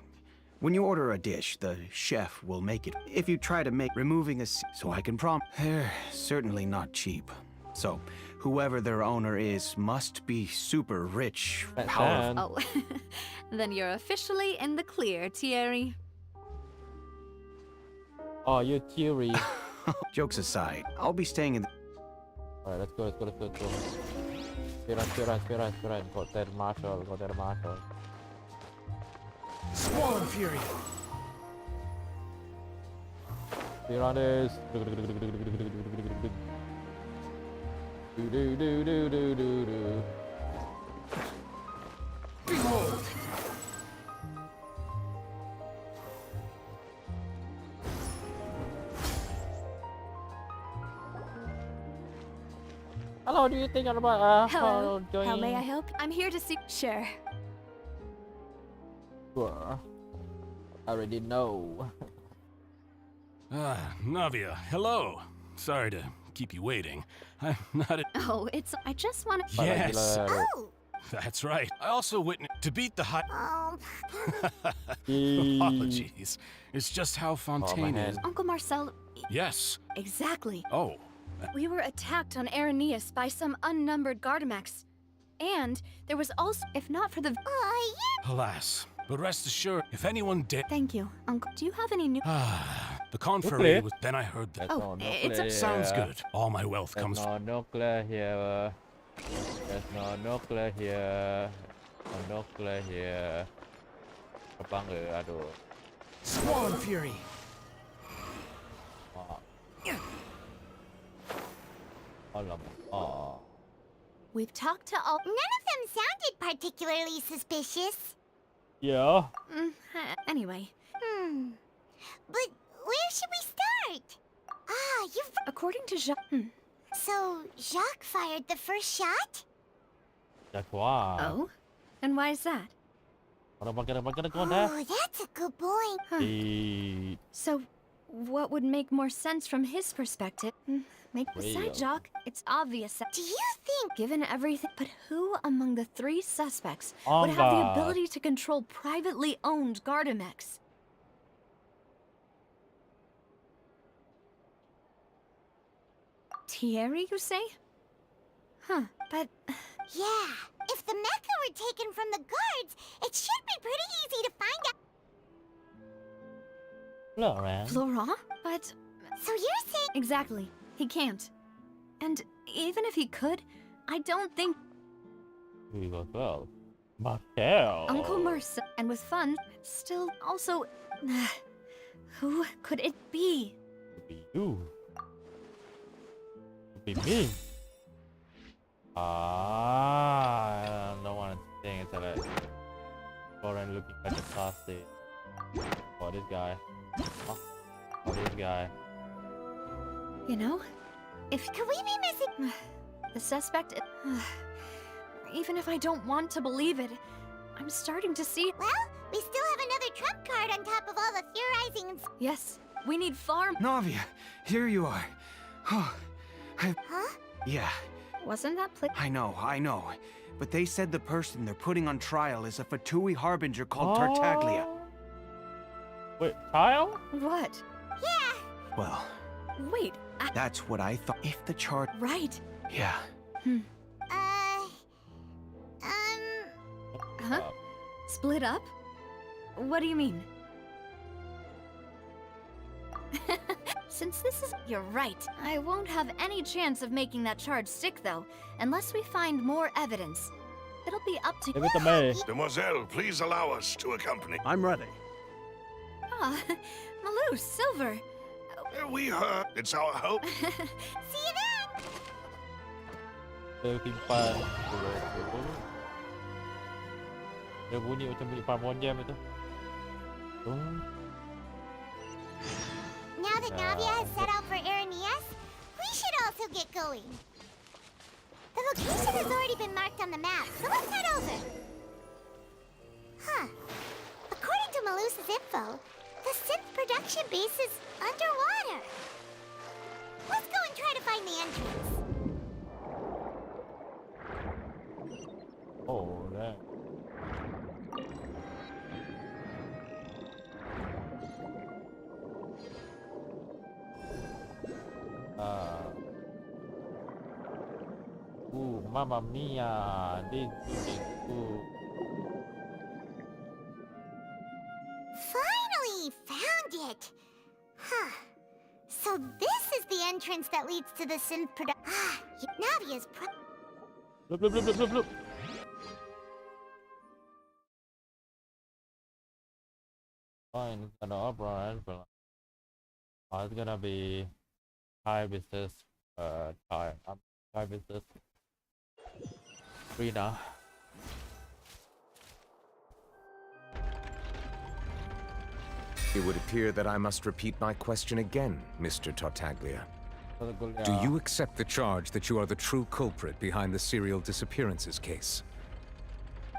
when you order a dish, the chef will make it. If you try to make removing so I can they're certainly not cheap. So, whoever their owner is must be super rich, That's powerful. Oh, then you're officially in the clear, Thierry. Oh, you Theory. Jokes aside, I'll be staying in. Alright, let's go. Speedrun. Got their marshal. Swan Fury. Speedrunners. Do. Behold. Hello, do you think about Hello. joining? How may I help? I'm here to see. Sure. Sure. I already know. Navia, hello. Sorry to keep you waiting. I'm not a... Oh, it's. I just want to. Yes, Oh, that's right. I also witnessed... To beat the high... oh, Apologies. It's just how Fontaine is... Uncle Marcel. Yes. Exactly. Oh. We were attacked on Araneus by some unnumbered Gardamex. And there was also, if not for the. Alas. But rest assured, if anyone dare... Thank you, Uncle. Do you have any new? The confray was... Then I heard that... That's Oh, no it's nuclear a- Sounds here. good. All my wealth There's comes no nuclear here. There's no nuclear here. No nuclear here. Terbang ke? Aduh. Swan Fury. Alamak. Oh. We've talked to all. none of them sounded particularly suspicious. Yeah. Anyway, But where should we start? Ah, you've... according to So, Jacques fired the first shot? Dah kuat. Oh, and why is that? Orang makan kau dah. Oh, that's a good point. Di. So, what would make more sense from his perspective? Besides Jacques, it's obvious that Do you think... given everything, but who among the three suspects would have the Amba. ability to control privately owned Gardamex? Thierry, you say? Huh, but Yeah, if the mecha were taken from the guards, it should be pretty easy to find out. Florent. Florent? But So you're saying... exactly, he can't. And even if he could, I don't think We got well. Martel. Uncle Marcel, and with fun, still also. Who could it be? Could be you. Could be me. I don't want to think it's like Florent looking kind of classy. Oh, this guy. Oh, this guy. You know, if Could we be missing... the suspect. Even if I don't want to believe it, I'm starting to see. Well, we still have another trump card on top of all the theorizing and... Yes, we need far. Navia, here you are. Oh, Huh? yeah, Wasn't that I know. But they said the person they're putting on trial is a Fatui harbinger called Tartaglia. Wait, child? What? Yeah, Well, Wait, that's what I thought. If the chart... right. Yeah. Huh? Split up? What do you mean? Since this is... You're right. I won't have any chance of making that charge stick, though, unless we find more evidence. It'll be up to... Dewi Teme. Demoiselle, please allow us to accompany. I'm ready. Ah, Malou, Silver. We heard. It's our hope. See you then! Simpan. Dia bunyi macam bunyi Pamon Jam itu. Now that Navia has set out for Aranias, we should also get going. The location has already been marked on the map, so let's head over. Huh. According to Malus's info, the synth production base is underwater. Let's go and try to find the entrance. Oh, that. Mamma mia, this is cool. Finally found it! Huh. So this is the entrance that leads to the synth production. Ah, Navia's Look, look, look, look, look, look. Fine, it's gonna operate, but it's gonna be high business time. High business. Rina. It would appear that I must repeat my question again, Mr. Tartaglia. Do you accept the charge that you are the true culprit behind the serial disappearances case?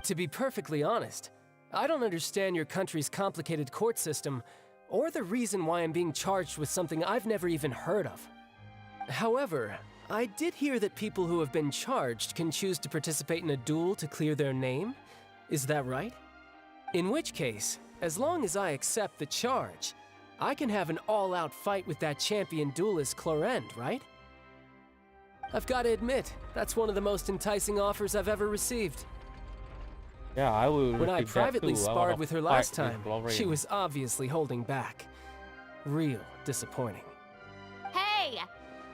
To be perfectly honest, I don't understand your country's complicated court system, or the reason why I'm being charged with something I've never even heard of. However, I did hear that people who have been charged can choose to participate in a duel to clear their name. Is that right? In which case, as long as I accept the charge, I can have an all-out fight with that champion duelist Clorend, right? I've got to admit, that's one of the most enticing offers I've ever received. Yeah, I will. When I repeat that privately too. I sparred wanna with her fight last with time, Lorraine. she was obviously holding back. Real disappointing. Hey!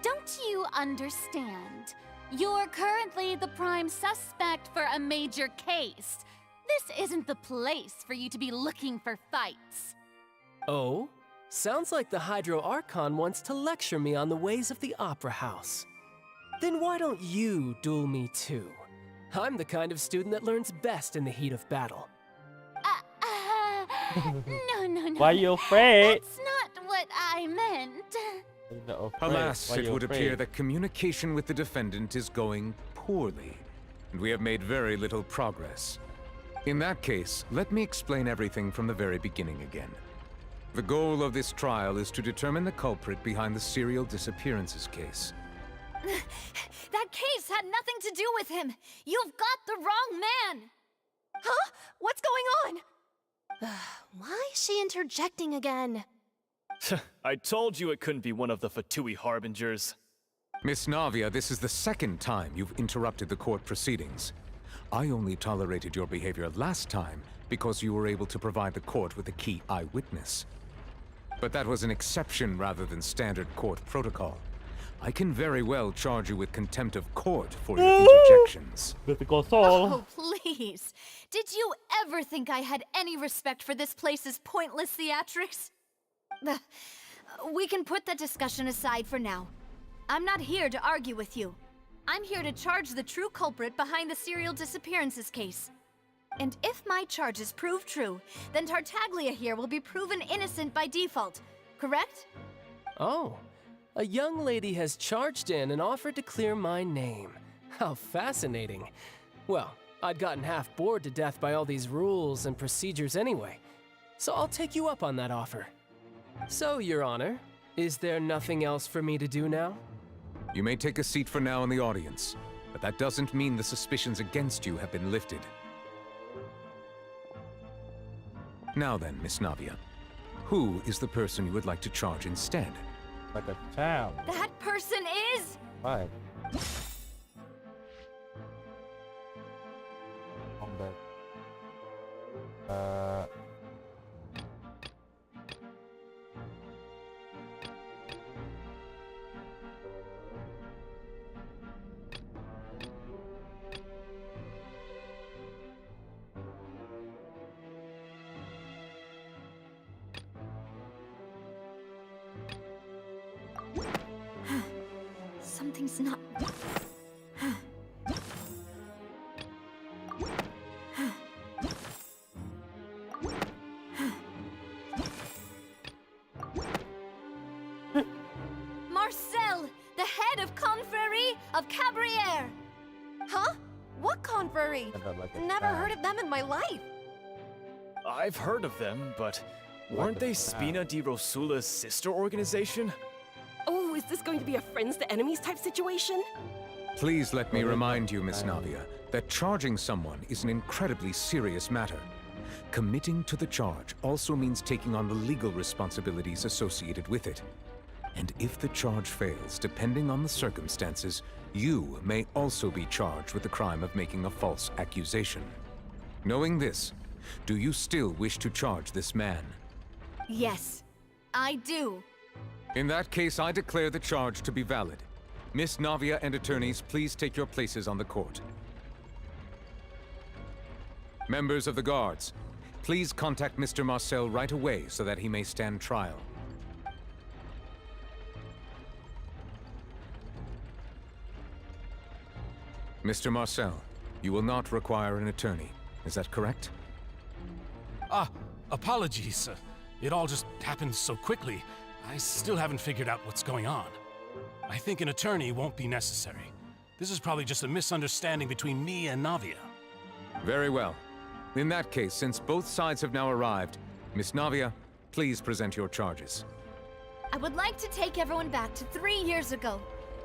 Don't you understand? You're currently the prime suspect for a major case. This isn't the place for you to be looking for fights. Oh? Sounds like the Hydro Archon wants to lecture me on the ways of the Opera House. Then why don't you duel me too? I'm the kind of student that learns best in the heat of battle. No. Why you afraid? That's not what I meant. Alas, it would appear that communication with the defendant is going poorly, and we have made very little progress. In that case, let me explain everything from the very beginning again. The goal of this trial is to determine the culprit behind the serial disappearances case. That case had nothing to do with him. You've got the wrong man. Huh? What's going on? Why is she interjecting again? I told you it couldn't be one of the Fatui Harbingers. Miss Navia, this is the second time you've interrupted the court proceedings. I only tolerated your behavior last time because you were able to provide the court with a key eyewitness. But that was an exception rather than standard court protocol. I can very well charge you with contempt of court for your interjections. Oh, please. Did you ever think I had any respect for this place's pointless theatrics? We can put that discussion aside for now. I'm not here to argue with you. I'm here to charge the true culprit behind the serial disappearances case. And if my charges prove true, then Tartaglia here will be proven innocent by default, correct? Oh, a young lady has charged in and offered to clear my name. How fascinating. Well, I'd gotten half bored to death by all these rules and procedures anyway, so I'll take you up on that offer. So, Your Honor, is there nothing else for me to do now? You may take a seat for now in the audience, but that doesn't mean the suspicions against you have been lifted. Now then, Miss Navia, who is the person you would like to charge instead? Like a child. That person is... Right. Something's not. Marcel, the head of Confrérie of Cabriere! Huh? What confrérie? Never heard of them in my life. I've heard of them, but weren't they Spina di Rosula's sister organization? Oh, is this going to be a friends to enemies type situation? Please let me remind you, Miss Navia, that charging someone is an incredibly serious matter. Committing to the charge also means taking on the legal responsibilities associated with it. And if the charge fails, depending on the circumstances, you may also be charged with the crime of making a false accusation. Knowing this, do you still wish to charge this man? Yes, I do. In that case, I declare the charge to be valid. Miss Navia and attorneys, please take your places on the court. Members of the guards, please contact Mr. Marcel right away so that he may stand trial. Mr. Marcel, you will not require an attorney. Is that correct? Apologies. It all just happened so quickly. I still haven't figured out what's going on. I think an attorney won't be necessary. This is probably just a misunderstanding between me and Navia. Very well. In that case, since both sides have now arrived, Miss Navia, please present your charges. I would like to take everyone back to 3 years ago,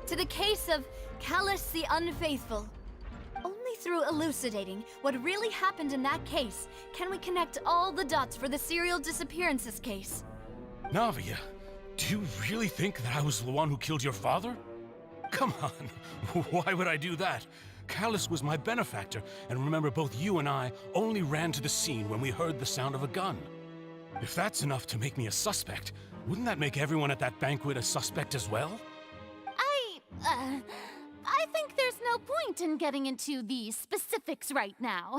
to the case of Callus the Unfaithful. Only through elucidating what really happened in that case can we connect all the dots for the serial disappearances case. Navia, do you really think that I was the one who killed your father? Come on, why would I do that? Callus was my benefactor, and remember, both you and I only ran to the scene when we heard the sound of a gun. If that's enough to make me a suspect, wouldn't that make everyone at that banquet a suspect as well? I think there's no point in getting into the specifics right now.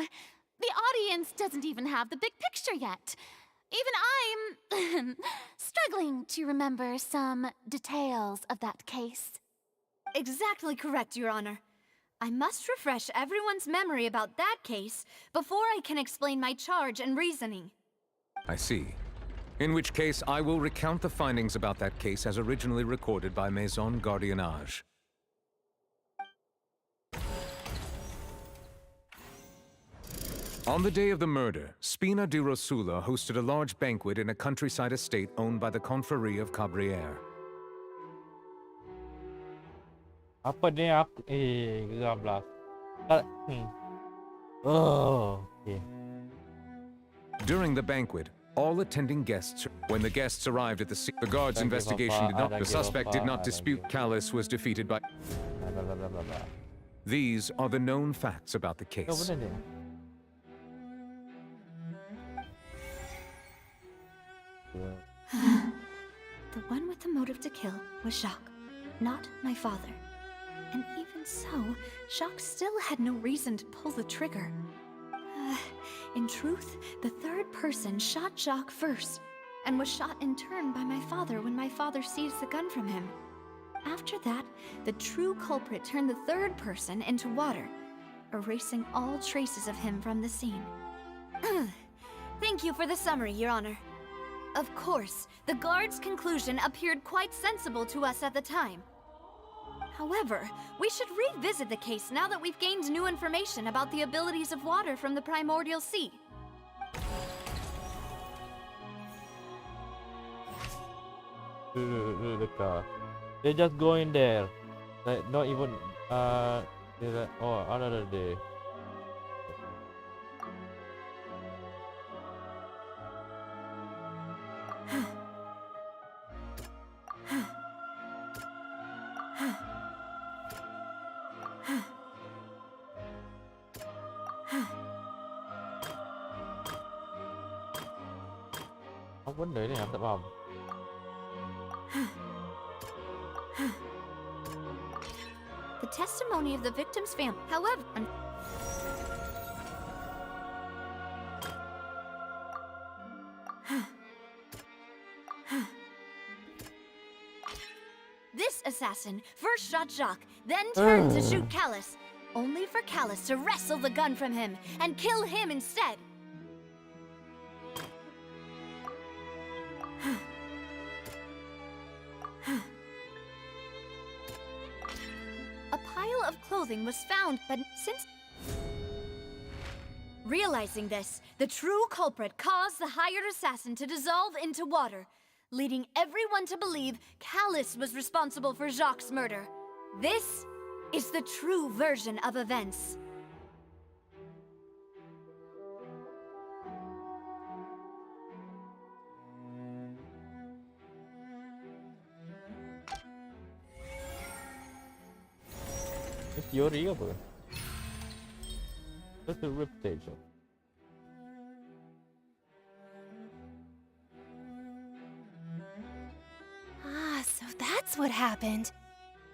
The audience doesn't even have the big picture yet. Even I'm struggling to remember some details of that case. Exactly correct, Your Honor. I must refresh everyone's memory about that case before I can explain my charge and reasoning. I see. In which case, I will recount the findings about that case as originally recorded by Maison Gardiennage. On the day of the murder, Spina di Rosula hosted a large banquet in a countryside estate owned by the Confrérie of Cabriere. Apa ni aku? Geram lah. Oh, okay. During the banquet, all attending guests, when the guests arrived at the scene, the guards' investigation did not. The suspect did not dispute Callus was defeated by. These are the known facts about the case. The one with the motive to kill was Jacques, not my father. And even so, Jacques still had no reason to pull the trigger. In truth, the third person shot Jacques first, and was shot in turn by my father when my father seized the gun from him. After that, the true culprit turned the third person into water, erasing all traces of him from the scene. Thank you for the summary, Your Honor. Of course, the guard's conclusion appeared quite sensible to us at the time. However, we should revisit the case now that we've gained new information about the abilities of water from the primordial sea. The car. They just go in there. Like, not even, they're like, oh, another day. Không vấn đề này em tập phòng. The testimony of the victim's family, however... This assassin first shot Jacques, then turned to shoot Callus, only for Callus to wrestle the gun from him and kill him instead. A pile of clothing was found, but since... Realizing this, the true culprit caused the hired assassin to dissolve into water, leading everyone to believe Callus was responsible for Jacques' murder. This is the true version of events. Teori apa? Total reputation. Ah, so that's what happened.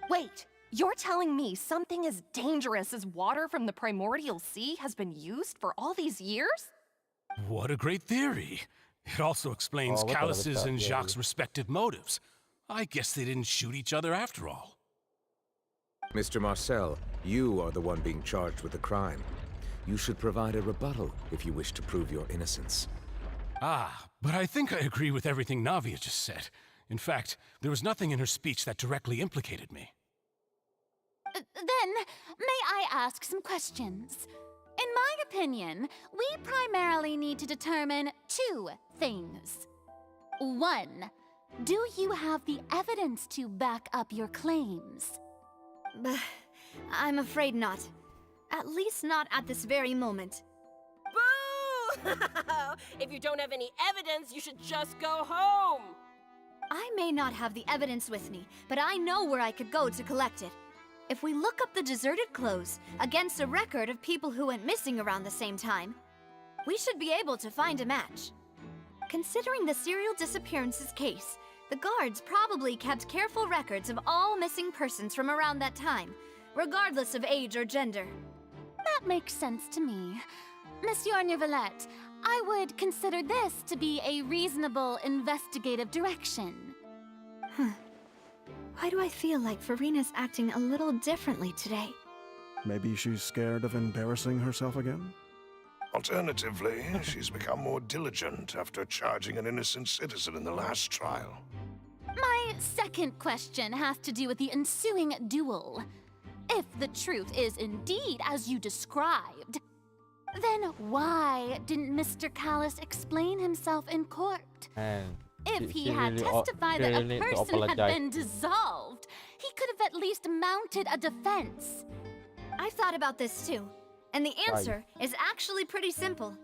Wait, you're telling me something as dangerous as water from the primordial sea has been used for all these years? What a great theory. It also explains Oh, what kind of a Callus's and theory? Jacques' respective motives. I guess they didn't shoot each other after all. Mr. Marcel, you are the one being charged with the crime. You should provide a rebuttal if you wish to prove your innocence. Ah, but I think I agree with everything Navia just said. In fact, there was nothing in her speech that directly implicated me. Then, may I ask some questions? In my opinion, we primarily need to determine two things. One, do you have the evidence to back up your claims? I'm afraid not. At least not at this very moment. Boo! If you don't have any evidence, you should just go home! I may not have the evidence with me, but I know where I could go to collect it. If we look up the deserted clothes against a record of people who went missing around the same time, we should be able to find a match. Considering the serial disappearances case, the guards probably kept careful records of all missing persons from around that time, regardless of age or gender. That makes sense to me. Monsieur Neuvillette, I would consider this to be a reasonable investigative direction. Why do I feel like Farina's acting a little differently today? Maybe she's scared of embarrassing herself again? Alternatively, she's become more diligent after charging an innocent citizen in the last trial. My second question has to do with the ensuing duel. If the truth is indeed as you described, then why didn't Mr. Callus explain himself in court? And If she he had really testified really that a need to person had apologize. been dissolved, he could have at least mounted a defense. I've thought about this too, and the answer is actually pretty simple.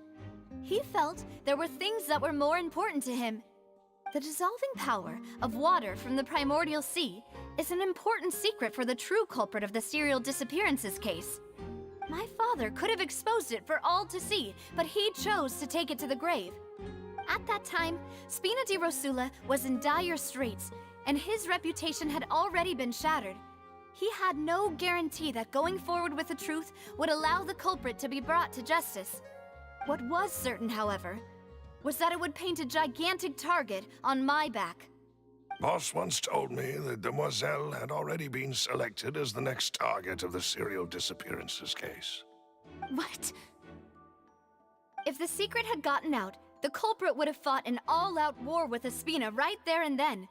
He felt there were things that were more important to him. The dissolving power of water from the primordial sea is an important secret for the true culprit of the serial disappearances case. My father could have exposed it for all to see, but he chose to take it to the grave. At that time, Spina di Rosula was in dire straits, and his reputation had already been shattered. He had no guarantee that going forward with the truth would allow the culprit to be brought to justice. What was certain, however, was that it would paint a gigantic target on my back. Boss once told me that Demoiselle had already been selected as the next target of the serial disappearances case. What? If the secret had gotten out, the culprit would have fought an all-out war with Espina right there and then.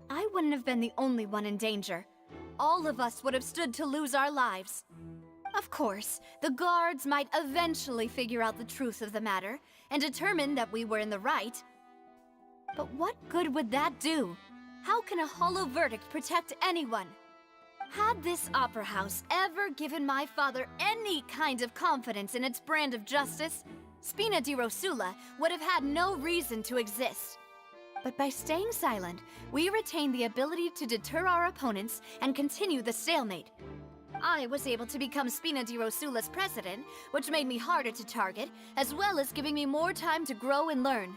I wouldn't have been the only one in danger. All of us would have stood to lose our lives. Of course, the guards might eventually figure out the truth of the matter and determine that we were in the right. But what good would that do? How can a hollow verdict protect anyone? Had this opera house ever given my father any kind of confidence in its brand of justice, Spina di Rosula would have had no reason to exist. But by staying silent, we retained the ability to deter our opponents and continue the stalemate. I was able to become Spina di Rosula's president, which made me harder to target, as well as giving me more time to grow and learn.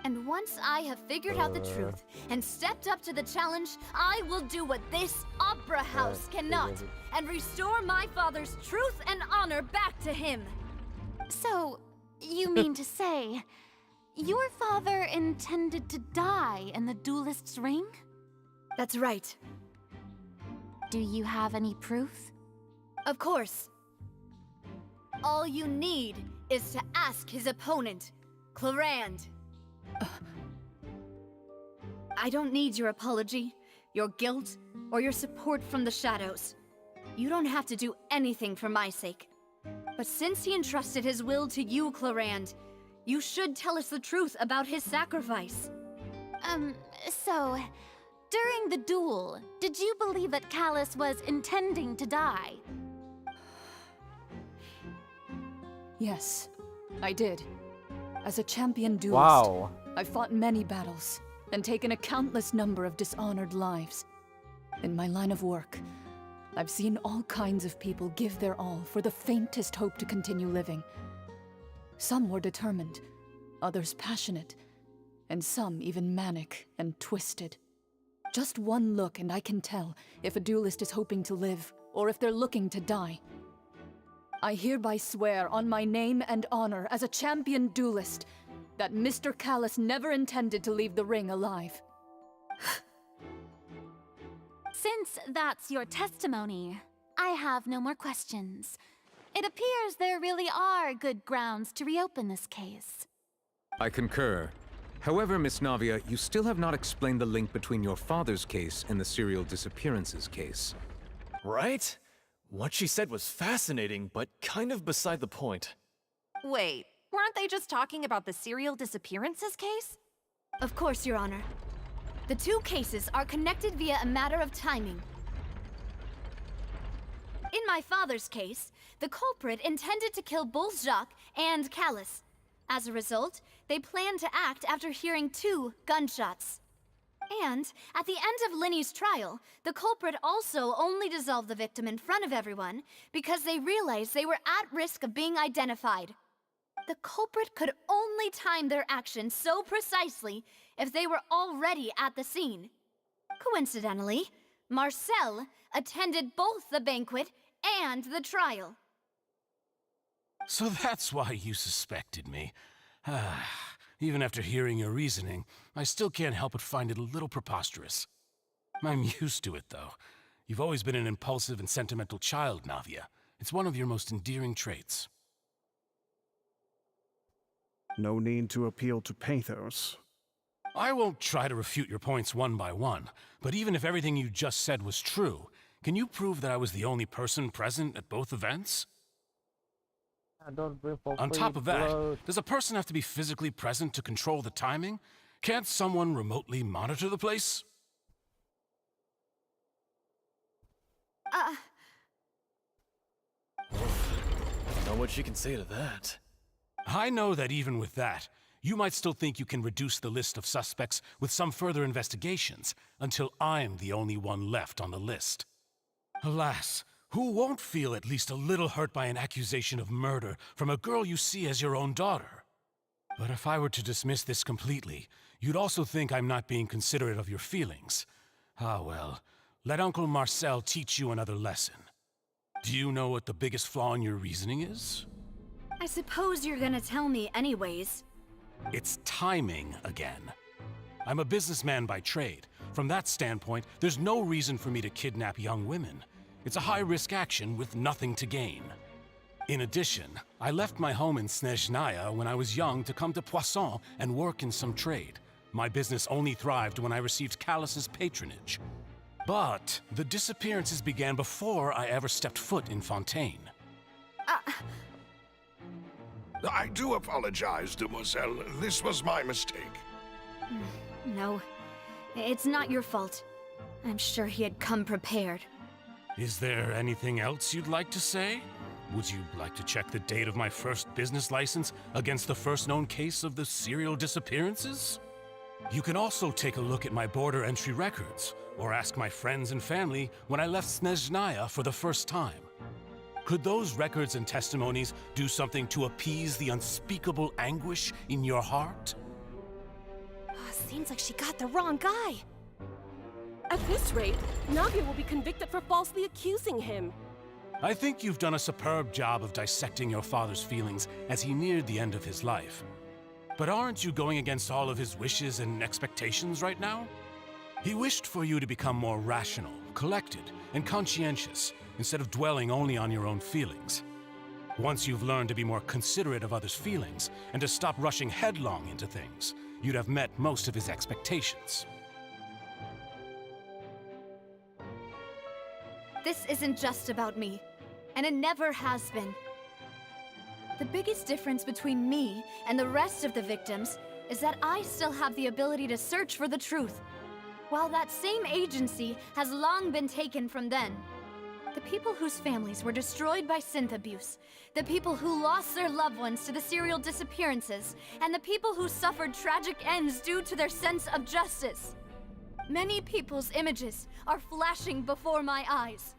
And once I have figured out the truth and stepped up to the challenge, I will do what this opera house cannot, and restore my father's truth and honor back to him. So, you mean to say, your father intended to die in the duelist's ring? That's right. Do you have any proof? Of course. All you need is to ask his opponent, Clarand. I don't need your apology, your guilt, or your support from the shadows. You don't have to do anything for my sake. But since he entrusted his will to you, Clarand, you should tell us the truth about his sacrifice. So, during the duel, did you believe that Callus was intending to die? Yes, I did. As a champion duelist, Wow. I've fought many battles and taken a countless number of dishonored lives. In my line of work, I've seen all kinds of people give their all for the faintest hope to continue living. Some were determined, others passionate, and some even manic and twisted. Just one look and I can tell if a duelist is hoping to live or if they're looking to die. I hereby swear on my name and honor as a champion duelist that Mr. Callus never intended to leave the ring alive. Since that's your testimony, I have no more questions. It appears there really are good grounds to reopen this case. I concur. However, Miss Navia, you still have not explained the link between your father's case and the serial disappearances case. Right? What she said was fascinating, but kind of beside the point. Wait, weren't they just talking about the serial disappearances case? Of course, Your Honor. The two cases are connected via a matter of timing. In my father's case, the culprit intended to kill both Jacques and Callus. As a result, they planned to act after hearing 2 gunshots. And at the end of Linny's trial, the culprit also only dissolved the victim in front of everyone because they realized they were at risk of being identified. The culprit could only time their actions so precisely if they were already at the scene. Coincidentally, Marcel attended both the banquet and the trial. So that's why you suspected me. Even after hearing your reasoning, I still can't help but find it a little preposterous. I'm used to it, though. You've always been an impulsive and sentimental child, Navia. It's one of your most endearing traits. No need to appeal to pathos. I won't try to refute your points one by one, but even if everything you just said was true, can you prove that I was the only person present at both events? On top of that, does a person have to be physically present to control the timing? Can't someone remotely monitor the place? Don't know what she can say to that. I know that even with that, you might still think you can reduce the list of suspects with some further investigations, until I'm the only one left on the list. Alas, who won't feel at least a little hurt by an accusation of murder from a girl you see as your own daughter? But if I were to dismiss this completely, you'd also think I'm not being considerate of your feelings. Ah well, let Uncle Marcel teach you another lesson. Do you know what the biggest flaw in your reasoning is? I suppose you're gonna tell me anyways. It's timing again. I'm a businessman by trade. From that standpoint, there's no reason for me to kidnap young women. It's a high-risk action with nothing to gain. In addition, I left my home in Snezhnaya when I was young to come to Poisson and work in some trade. My business only thrived when I received Callus's patronage. But the disappearances began before I ever stepped foot in Fontaine. I do apologize, Demoiselle. This was my mistake. No, it's not your fault. I'm sure he had come prepared. Is there anything else you'd like to say? Would you like to check the date of my first business license against the first known case of the serial disappearances? You can also take a look at my border entry records, or ask my friends and family when I left Snezhnaya for the first time. Could those records and testimonies do something to appease the unspeakable anguish in your heart? Seems like she got the wrong guy. At this rate, Navia will be convicted for falsely accusing him. I think you've done a superb job of dissecting your father's feelings as he neared the end of his life. But aren't you going against all of his wishes and expectations right now? He wished for you to become more rational, collected, and conscientious, instead of dwelling only on your own feelings. Once you've learned to be more considerate of others' feelings, and to stop rushing headlong into things, you'd have met most of his expectations. This isn't just about me, and it never has been. The biggest difference between me and the rest of the victims is that I still have the ability to search for the truth, while that same agency has long been taken from them. The people whose families were destroyed by synth abuse, the people who lost their loved ones to the serial disappearances, and the people who suffered tragic ends due to their sense of justice. Many people's images are flashing before my eyes.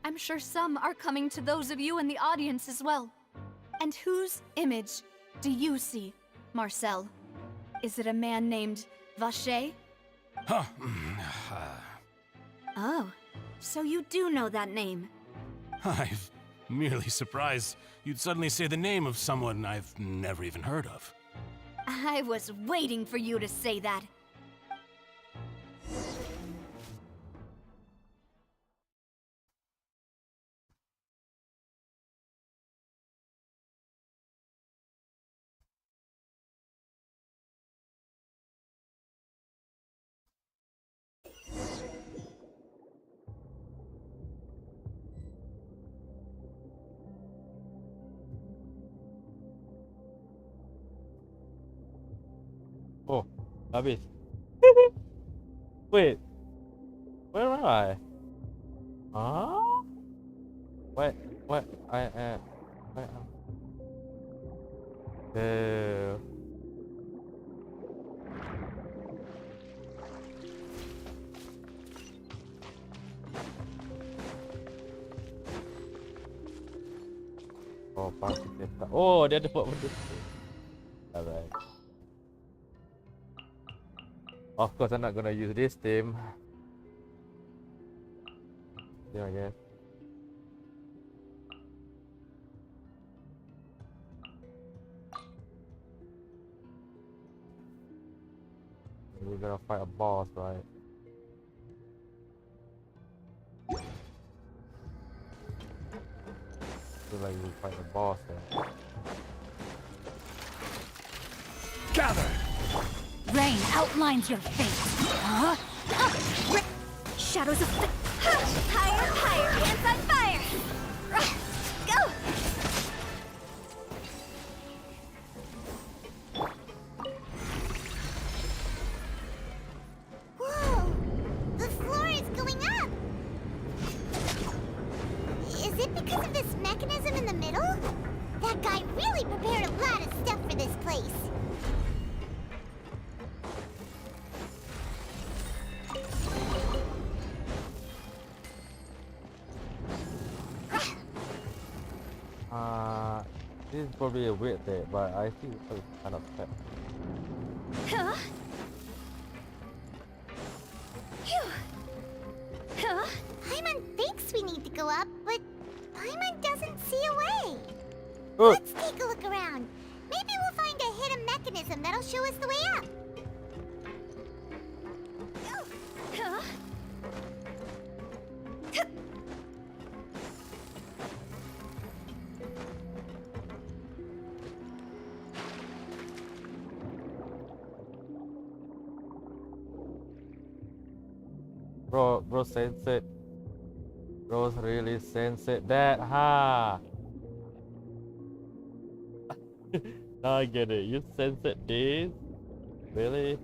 I'm sure some are coming to those of you in the audience as well. And whose image do you see, Marcel? Is it a man named Vacher? Huh. Oh, so you do know that name. I'm merely surprised you'd suddenly say the name of someone I've never even heard of. I was waiting for you to say that. Oh, habis. Wait, where am I? Huh? What? I am. Where am I? Oh, party setup. Oh, dia ada buat benda. Alright. Of course, I'm not gonna use this team. Yeah, I guess. We're gonna fight a boss, right? Feel like we fight a boss there. Gather! Rain outlines your fate. Huh? Shadows of higher, higher, hands on fire! Go! Whoa! The floor is going up! Is it because of this mechanism in the middle? That guy really prepared a lot of stuff for this place. This is probably a weird thing, but I think it's kind of fair. Huh? Phew. Huh? Paimon thinks we need to go up, but Paimon doesn't see a way. Oh. Let's take a look around. Maybe we'll find a hidden mechanism that'll show us the way up. Huh? Bro sense it. Bro's really sense it that, ha. Now I get it. You sense it, this? Really?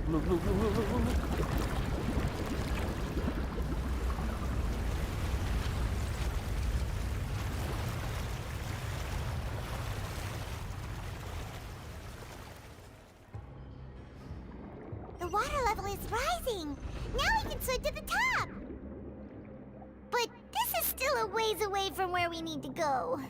Look. water level is rising. Now we can swim to the top. But this is still a ways away from where we need to go.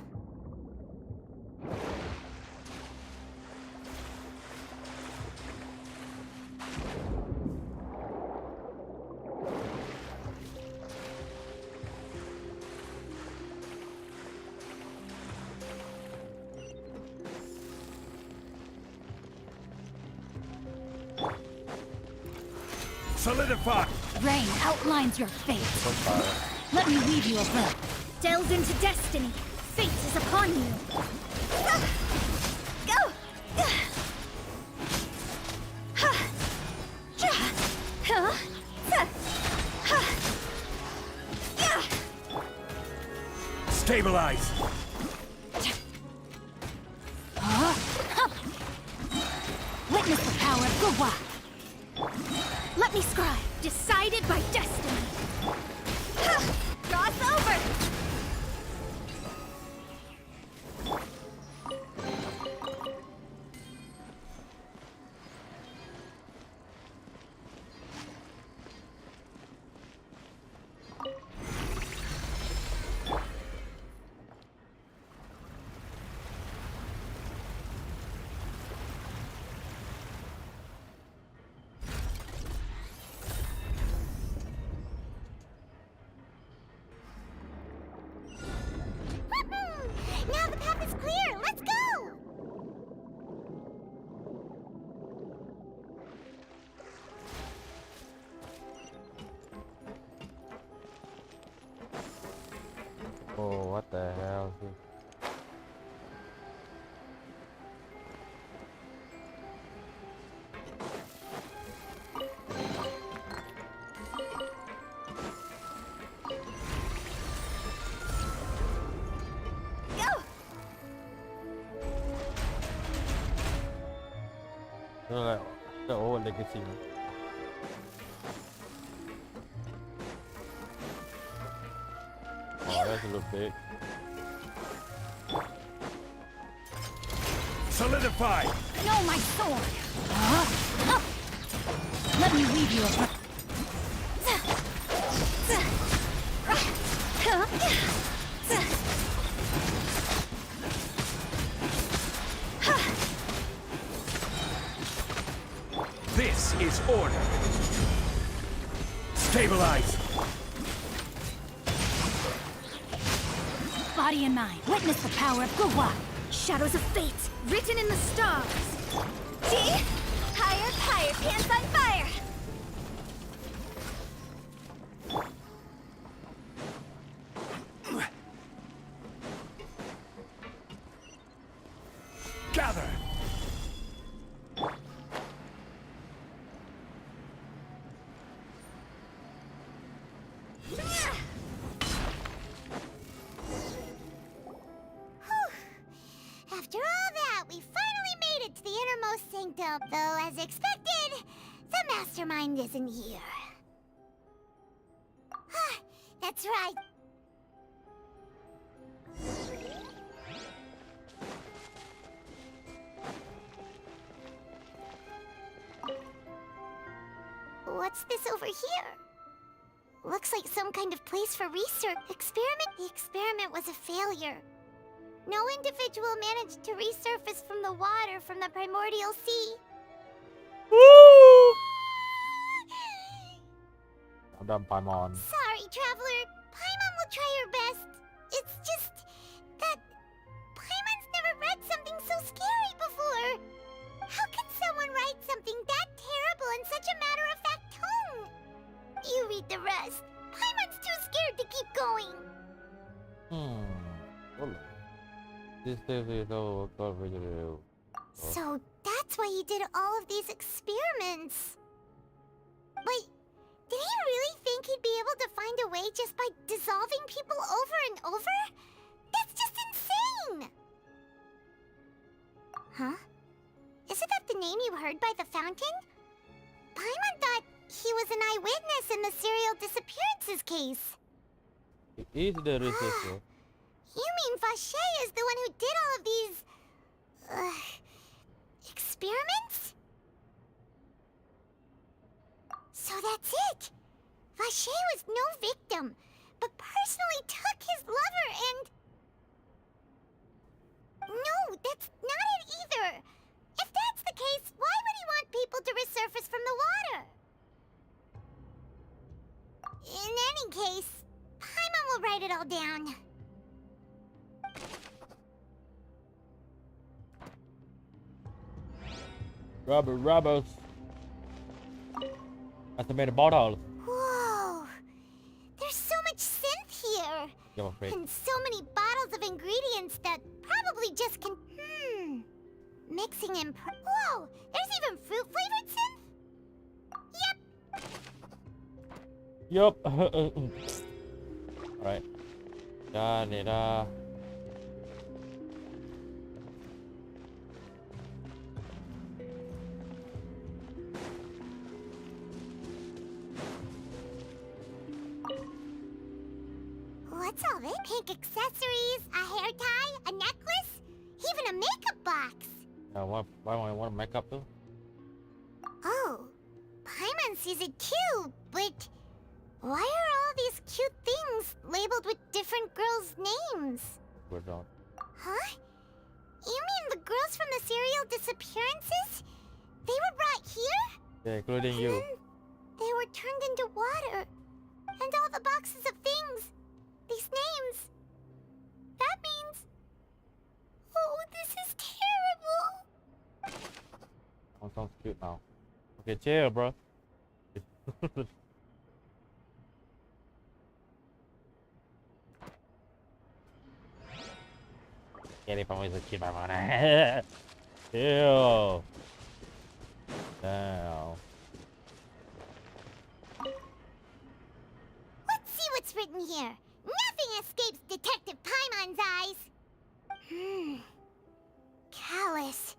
Solidify! Rain outlines your fate. Let me weave you a web. Delve into destiny. Fate is upon you. Go! Stabilize! Witness the power of Gua. Let me scribe. Decided by destiny. Cross over! Now the path is clear! Let's go! Oh, what the hell? The old legacy. Oh, that's a little big. Solidify! Know my sword. Let me weave you a This is order. Stabilize. body and mind. Witness the power of Gua. Shadows of fate, written in the stars. See? Higher, pants on fire! Gather. After all that, we finally made it to the innermost sanctum. Though, as expected, the mastermind isn't here. That's right. What's this over here? Looks like some kind of place for research. Experiment? The experiment was a failure. No individual managed to resurface from the water from the primordial sea. Done Paimon. Sorry, traveler. Paimon will try her best. It's just that Paimon's never read something so scary before. How can someone write something that terrible in such a matter-of-fact tone? You read the rest. Paimon's too scared to keep going. This is all covered. So that's why he did all of these experiments. But did he really think he'd be able to find a way just by dissolving people over and over? That's just insane! Huh? Isn't that the name you heard by the fountain? Paimon thought he was an eyewitness in the serial disappearances case. He is the researcher. You mean Vache is the one who did all of these... experiments? So that's it. Vache was no victim, but personally took his lover and... No, that's not it either. If that's the case, why would he want people to resurface from the water? In any case, Paimon will write it all down. Robbers. Automated bottle. Whoa! There's so much synth here! I'm afraid. And so many bottles of ingredients that probably just can... Mixing in... Whoa! There's even fruit-flavored synth? Yup. Alright. Da. What's all this? Pink accessories, a hair tie, a necklace, even a makeup box. Why do I want makeup too? Oh, Paimon sees it too, but why are all these cute things labeled with different girls' names? We're done. Huh? You mean the girls from the serial disappearances? They were brought here? Yeah, including you. They were turned into water. And all the boxes of things. These names. That means... Oh, this is terrible. Oh, sounds cute now. Okay, chill, bro. Get it from the kid, my man. Chill. Down. Let's see what's written here. Nothing escapes Detective Paimon's eyes. Callus.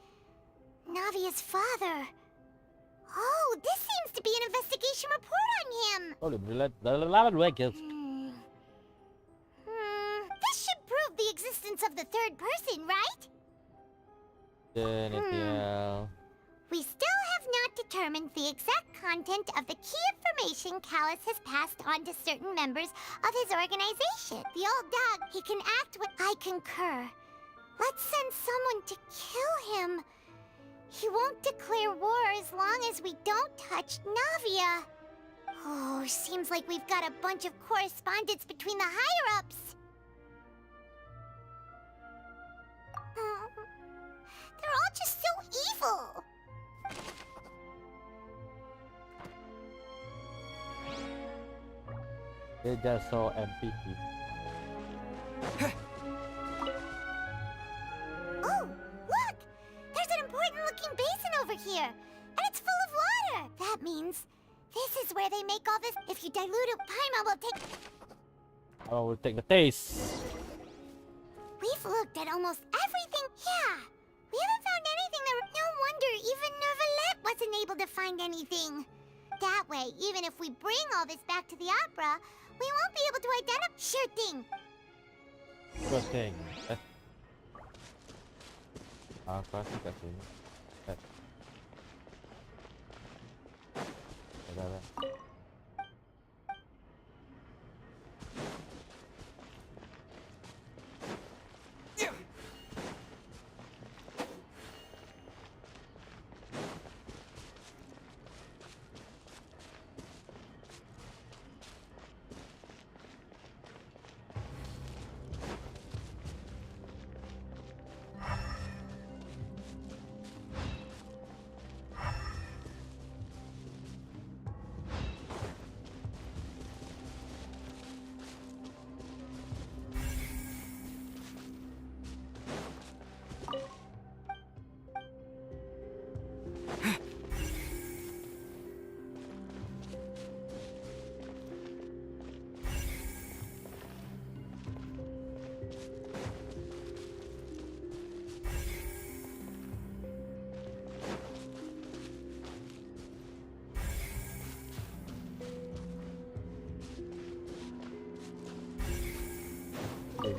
Navia's father. Oh, this seems to be an investigation report on him. This should prove the existence of the third person, right? We still have not determined the exact content of the key information Callus has passed on to certain members of his organization. The old dog, he can act with... I concur. Let's send someone to kill him. He won't declare war as long as we don't touch Navia. Oh, seems like we've got a bunch of correspondence between the higher-ups. They're all just so evil. They're just so empty. Oh, look! There's an important-looking basin over here, and it's full of water. That means this is where they make all this. If you dilute it, Paimon will take... I will take the taste. We've looked at almost everything. Yeah, we haven't found anything that... No wonder even Nervalette wasn't able to find anything. That way, even if we bring all this back to the opera, we won't be able to identify... Sure thing. Good thing. Pasti kat sini. Ada.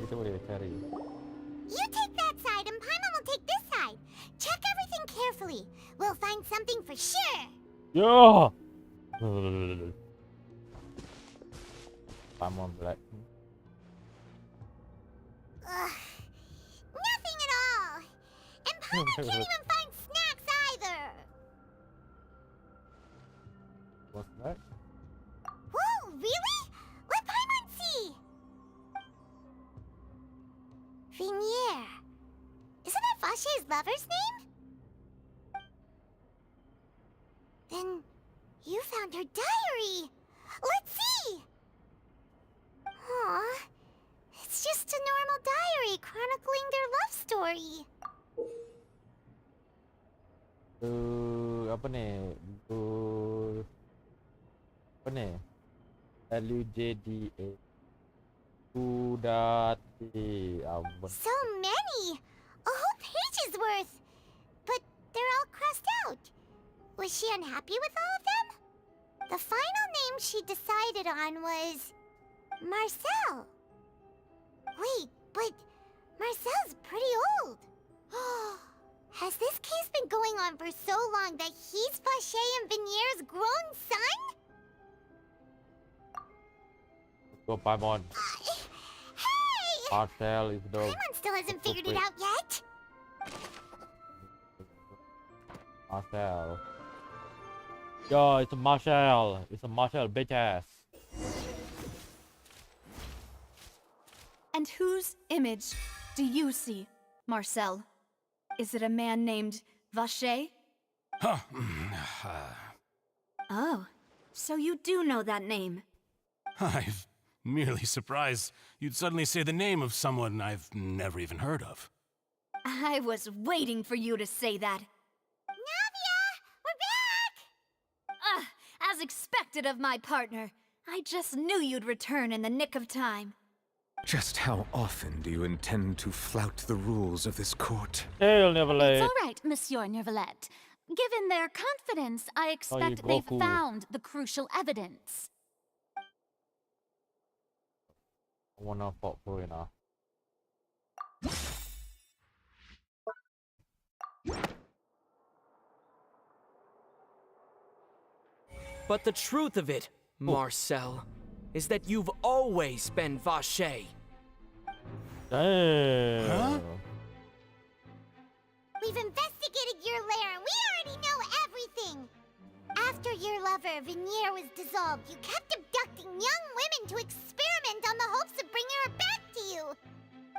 Kita boleh cari. You take that side and Paimon will take this side. Check everything carefully. We'll find something for sure. Yo. Paimon Black. Ugh. Nothing at all. And Paimon can't even find snacks either. What's that? Whoa, really? Let Paimon see. Vinier. Isn't that Vache's lover's name? Then you found her diary. Let's see. Aw. It's just a normal diary chronicling their love story. Apa ni? Apa ni? LUJDA. Udati. So many! A whole page's worth! But they're all crossed out. Was she unhappy with all of them? The final name she decided on was... Marcel. Wait, but Marcel's pretty old. Has this case been going on for so long that he's Vache and Vinier's grown son? Go Paimon. Hey! Marcel is the... Paimon still hasn't figured it out yet. Marcel. Yo, it's a Marcel. It's a Marcel, bitch ass. And whose image do you see, Marcel? Is it a man named Vache? Huh. Oh, so you do know that name. I'm merely surprised you'd suddenly say the name of someone I've never even heard of. I was waiting for you to say that. Navia! We're back! As expected of my partner. I just knew you'd return in the nick of time. Just how often do you intend to flout the rules of this court? Hail, Neverland. It's all right, Monsieur Nervalette. Given their confidence, I expect you they've Goku. found the crucial evidence. I wanna pop for you now. But the truth of it, Marcel, is that you've always been Vache. Damn. Huh? We've investigated your lair and we already know everything! After your lover, Vinier, was dissolved, you kept abducting young women to experiment on the hopes of bringing her back to you!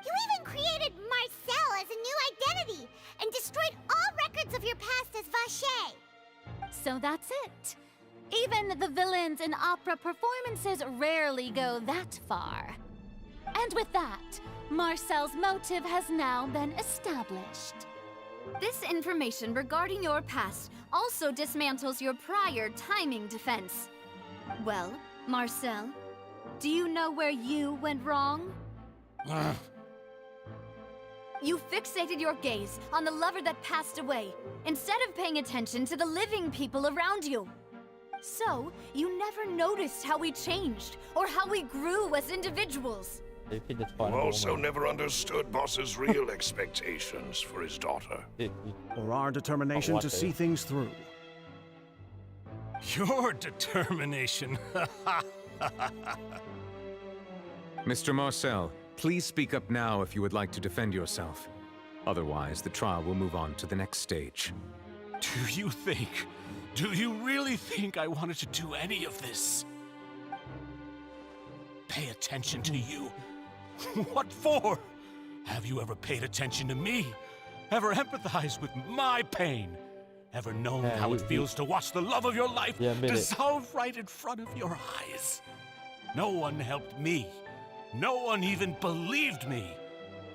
You even created Marcel as a new identity and destroyed all records of your past as Vache! So that's it. Even the villains in opera performances rarely go that far. And with that, Marcel's motive has now been established. This information regarding your past also dismantles your prior timing defense. Well, Marcel, do you know where you went wrong? You fixated your gaze on the lover that passed away, instead of paying attention to the living people around you. So, you never noticed how we changed, or how we grew as individuals. You also never understood Boss's real expectations for his daughter. Or our determination to see things through. Your determination. Mr. Marcel, please speak up now if you would like to defend yourself. Otherwise, the trial will move on to the next stage. Do you really think I wanted to do any of this? Pay attention to you? What for? Have you ever paid attention to me? Ever empathized with my pain? Ever known how it feels to watch the love of your life dissolve right in front of your eyes? No one helped me. No one even believed me.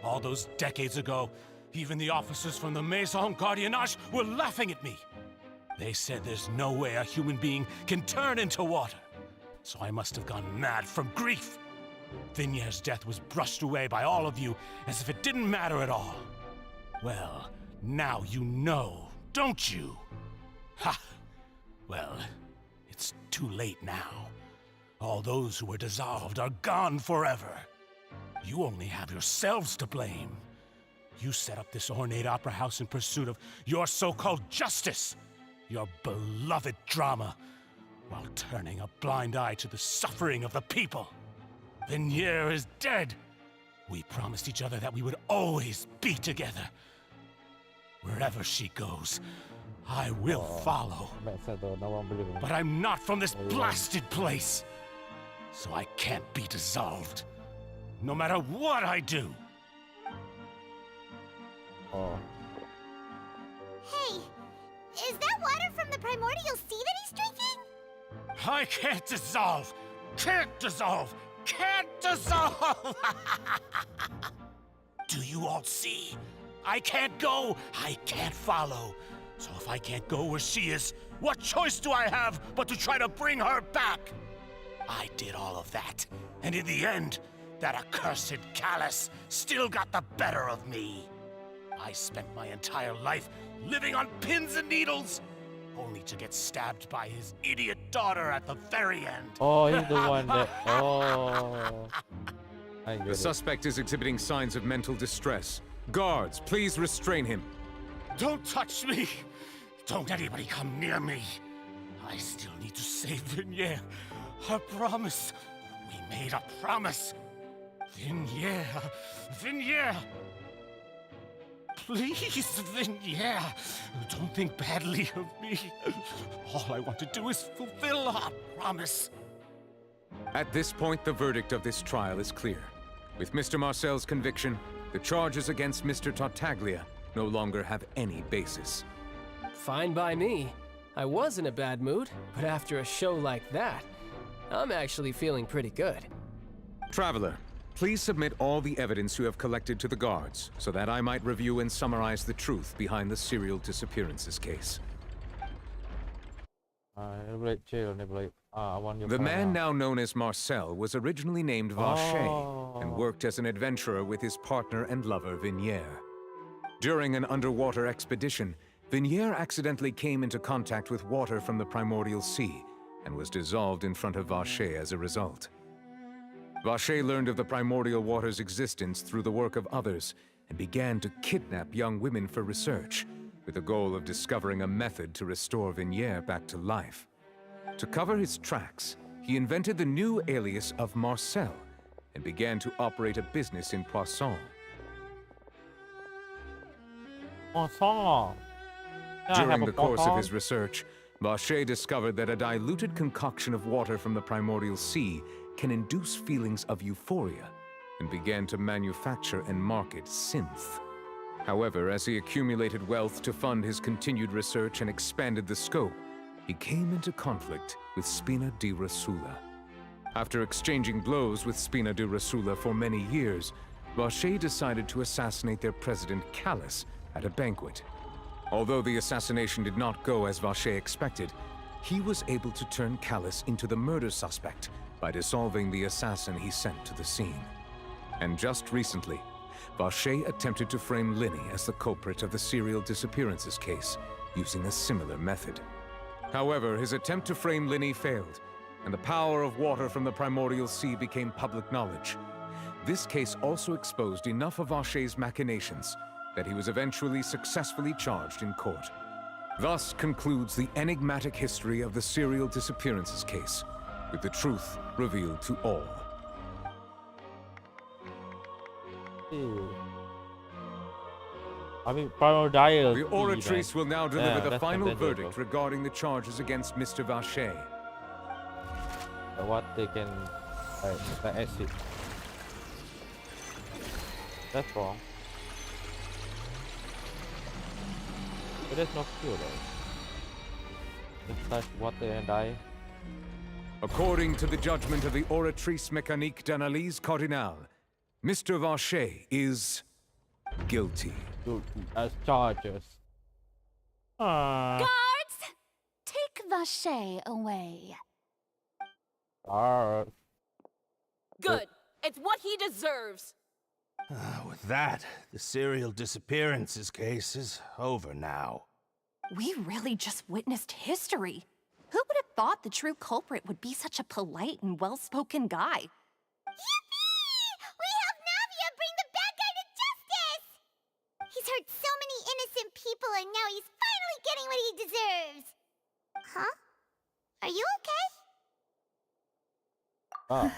All those decades ago, even the officers from the Maison Gardiennage were laughing at me. They said there's no way a human being can turn into water. So I must have gone mad from grief. Vinier's death was brushed away by all of you as if it didn't matter at all. Well, now you know, don't you? Ha! Well, it's too late now. All those who were dissolved are gone forever. You only have yourselves to blame. You set up this ornate opera house in pursuit of your so-called justice. Your beloved drama. while turning a blind eye to the suffering of the people. Vignier is dead. We promised each other that we would always be together. Wherever she goes, I will follow. But I'm not from this blasted place, so I can't be dissolved, no matter what I do. Hey, is that water from the primordial sea that he's drinking? I can't dissolve! Can't dissolve! Can't dissolve! Do you all see? I can't go, I can't follow. So if I can't go where she is, what choice do I have but to try to bring her back? I did all of that, and in the end, that accursed Callus still got the better of me. I spent my entire life living on pins and needles, only to get stabbed by his idiot daughter at the very end. Oh, he's the one that... Oh. The suspect is exhibiting signs of mental distress. Guards, please restrain him. Don't touch me! Don't anybody come near me! I still need to save Vignier. A promise. We made a promise. Vignier. Vignier. Please, Vignier. Don't think badly of me. All I want to do is fulfill our promise. At this point, the verdict of this trial is clear. With Mr. Marcel's conviction, the charges against Mr. Tartaglia no longer have any basis. Fine by me. I was in a bad mood, but after a show like that, I'm actually feeling pretty good. Traveler, please submit all the evidence you have collected to the guards, so that I might review and summarize the truth behind the serial disappearances case. The man now known as Marcel was originally named Vacher and worked as an adventurer with his partner and lover Vignier. During an underwater expedition, Vignier accidentally came into contact with water from the primordial sea and was dissolved in front of Vacher as a result. Vacher learned of the primordial water's existence through the work of others and began to kidnap young women for research, with the goal of discovering a method to restore Vignier back to life. To cover his tracks, he invented the new alias of Marcel and began to operate a business in Poisson. During the course of his research, Vacher discovered that a diluted concoction of water from the primordial sea can induce feelings of euphoria, and began to manufacture and market synth. However, as he accumulated wealth to fund his continued research and expanded the scope, he came into conflict with Spina di Rosula. After exchanging blows with Spina di Rosula for many years, Vacher decided to assassinate their president Callus at a banquet. Although the assassination did not go as Vacher expected, he was able to turn Callus into the murder suspect by dissolving the assassin he sent to the scene. And just recently, Vacher attempted to frame Linny as the culprit of the serial disappearances case, using a similar method. However, his attempt to frame Linny failed, and the power of water from the primordial sea became public knowledge. This case also exposed enough of Vacher's machinations that he was eventually successfully charged in court. Thus concludes the enigmatic history of the serial disappearances case, with the truth revealed to all. I mean, primordial. The Oratrice will now deliver the final verdict regarding the charges against Mr. Vacher. What they can like exit. That's wrong. But there's no cure though. Just touch water and die. According to the judgment of the Oratrice Mécanique d'Analyse Cardinale, Mr. Vacher is guilty. As charges. Guards! Take Vacher away. Good. It's what he deserves. With that, the serial disappearances case is over now. We really just witnessed history. Who would have thought the true culprit would be such a polite and well-spoken guy? Yippee! We helped Navia bring the bad guy to justice! He's hurt so many innocent people and now he's finally getting what he deserves. Huh? Are you okay? Ah.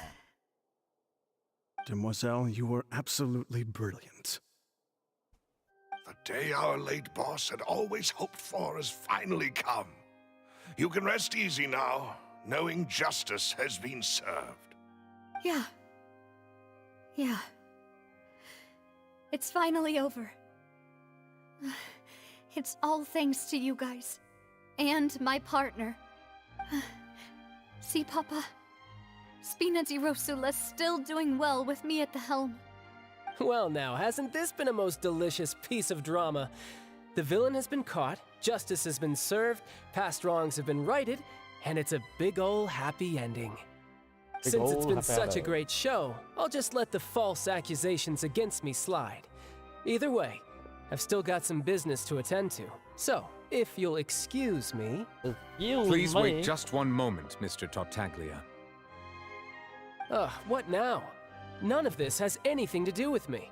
Demoiselle, you were absolutely brilliant. The day our late boss had always hoped for has finally come. You can rest easy now, knowing justice has been served. Yeah. Yeah. It's finally over. It's all thanks to you guys. And my partner. See, Papa? Spina di Rosula's still doing well with me at the helm. Well now, hasn't this been a most delicious piece of drama? The villain has been caught, justice has been served, past wrongs have been righted, and it's a big ol' happy ending. Since it's been such a great show, I'll just let the false accusations against me slide. Either way, I've still got some business to attend to. So, if you'll excuse me... Please wait just one moment, Mr. Tartaglia. Ugh, what now? None of this has anything to do with me.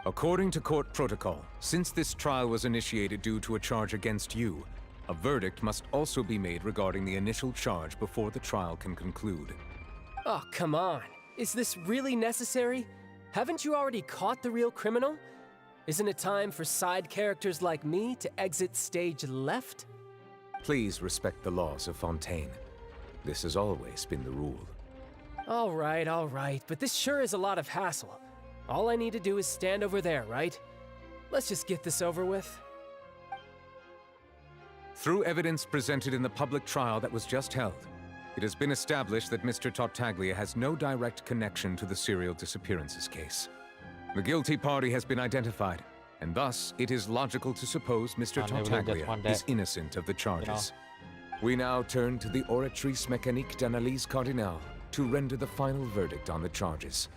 According to court protocol, since this trial was initiated due to a charge against you, a verdict must also be made regarding the initial charge before the trial can conclude. Oh, come on. Is this really necessary? Haven't you already caught the real criminal? Isn't it time for side characters like me to exit stage left? Please respect the laws of Fontaine. This has always been the rule. All right, but this sure is a lot of hassle. All I need to do is stand over there, right? Let's just get this over with. Through evidence presented in the public trial that was just held, it has been established that Mr. Tartaglia has no direct connection to the serial disappearances case. The guilty party has been identified, and thus it is logical to suppose Mr. Tartaglia is innocent of the charges. We now turn to the Oratrice Mécanique d'Analyse Cardinale to render the final verdict on the charges.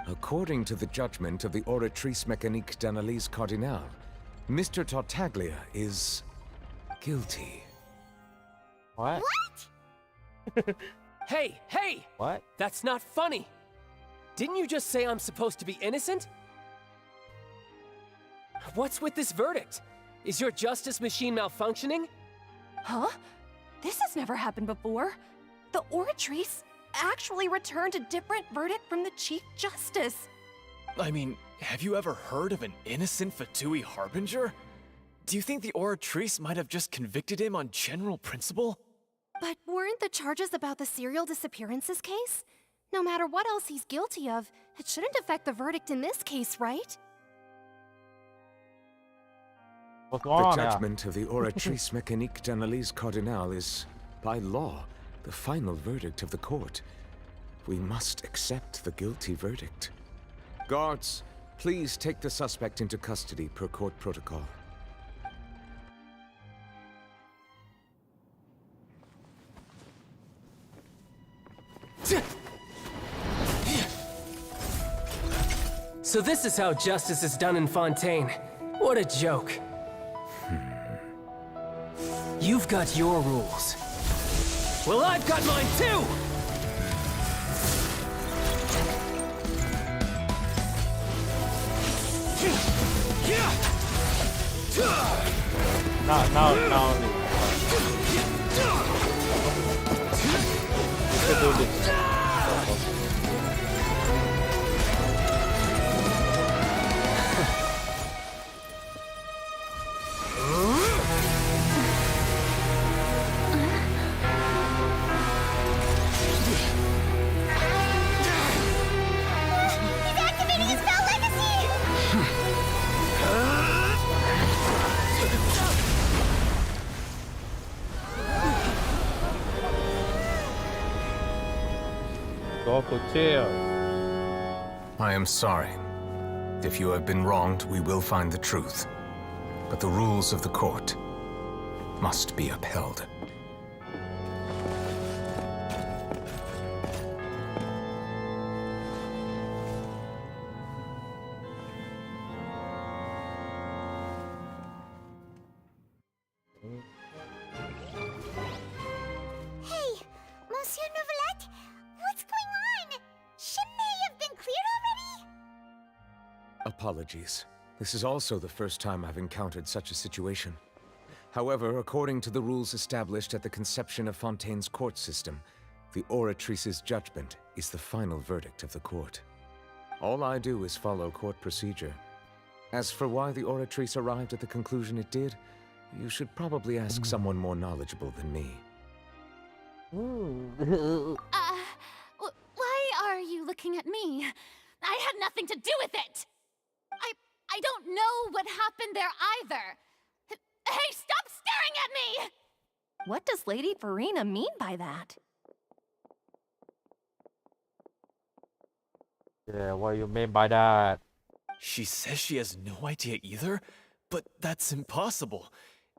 According to the judgment of the Oratrice Mécanique d'Analyse Cardinale, Mr. Tartaglia is guilty. What? Hey! What? That's not funny! Didn't you just say I'm supposed to be innocent? What's with this verdict? Is your justice machine malfunctioning? Huh? This has never happened before. The Oratrice actually returned a different verdict from the Chief Justice. I mean, have you ever heard of an innocent Fatui Harbinger? Do you think the Oratrice might have just convicted him on general principle? But weren't the charges about the serial disappearances case? No matter what else he's guilty of, it shouldn't affect the verdict in this case, right? What's going on The now? judgment of the Oratrice Mécanique d'Analyse Cardinale is, by law, the final verdict of the court. We must accept the guilty verdict. Guards, please take the suspect into custody per court protocol. So this is how justice is done in Fontaine. What a joke. You've got your rules. Well, I've got mine too! Now. We should do this. He's activating his spell legacy! Go for chill. I am sorry. If you have been wronged, we will find the truth. But the rules of the court must be upheld. Hey, Monsieur Novelette, what's going on? Shouldn't they have been cleared already? Apologies. This is also the first time I've encountered such a situation. However, according to the rules established at the conception of Fontaine's court system, the Oratrice's judgment is the final verdict of the court. All I do is follow court procedure. As for why the Oratrice arrived at the conclusion it did, you should probably ask someone more knowledgeable than me. Why are you looking at me? I had nothing to do with it! I don't know what happened there either! Hey, stop staring at me! What does Lady Verena mean by that? Yeah, what you mean by that? She says she has no idea either, but that's impossible.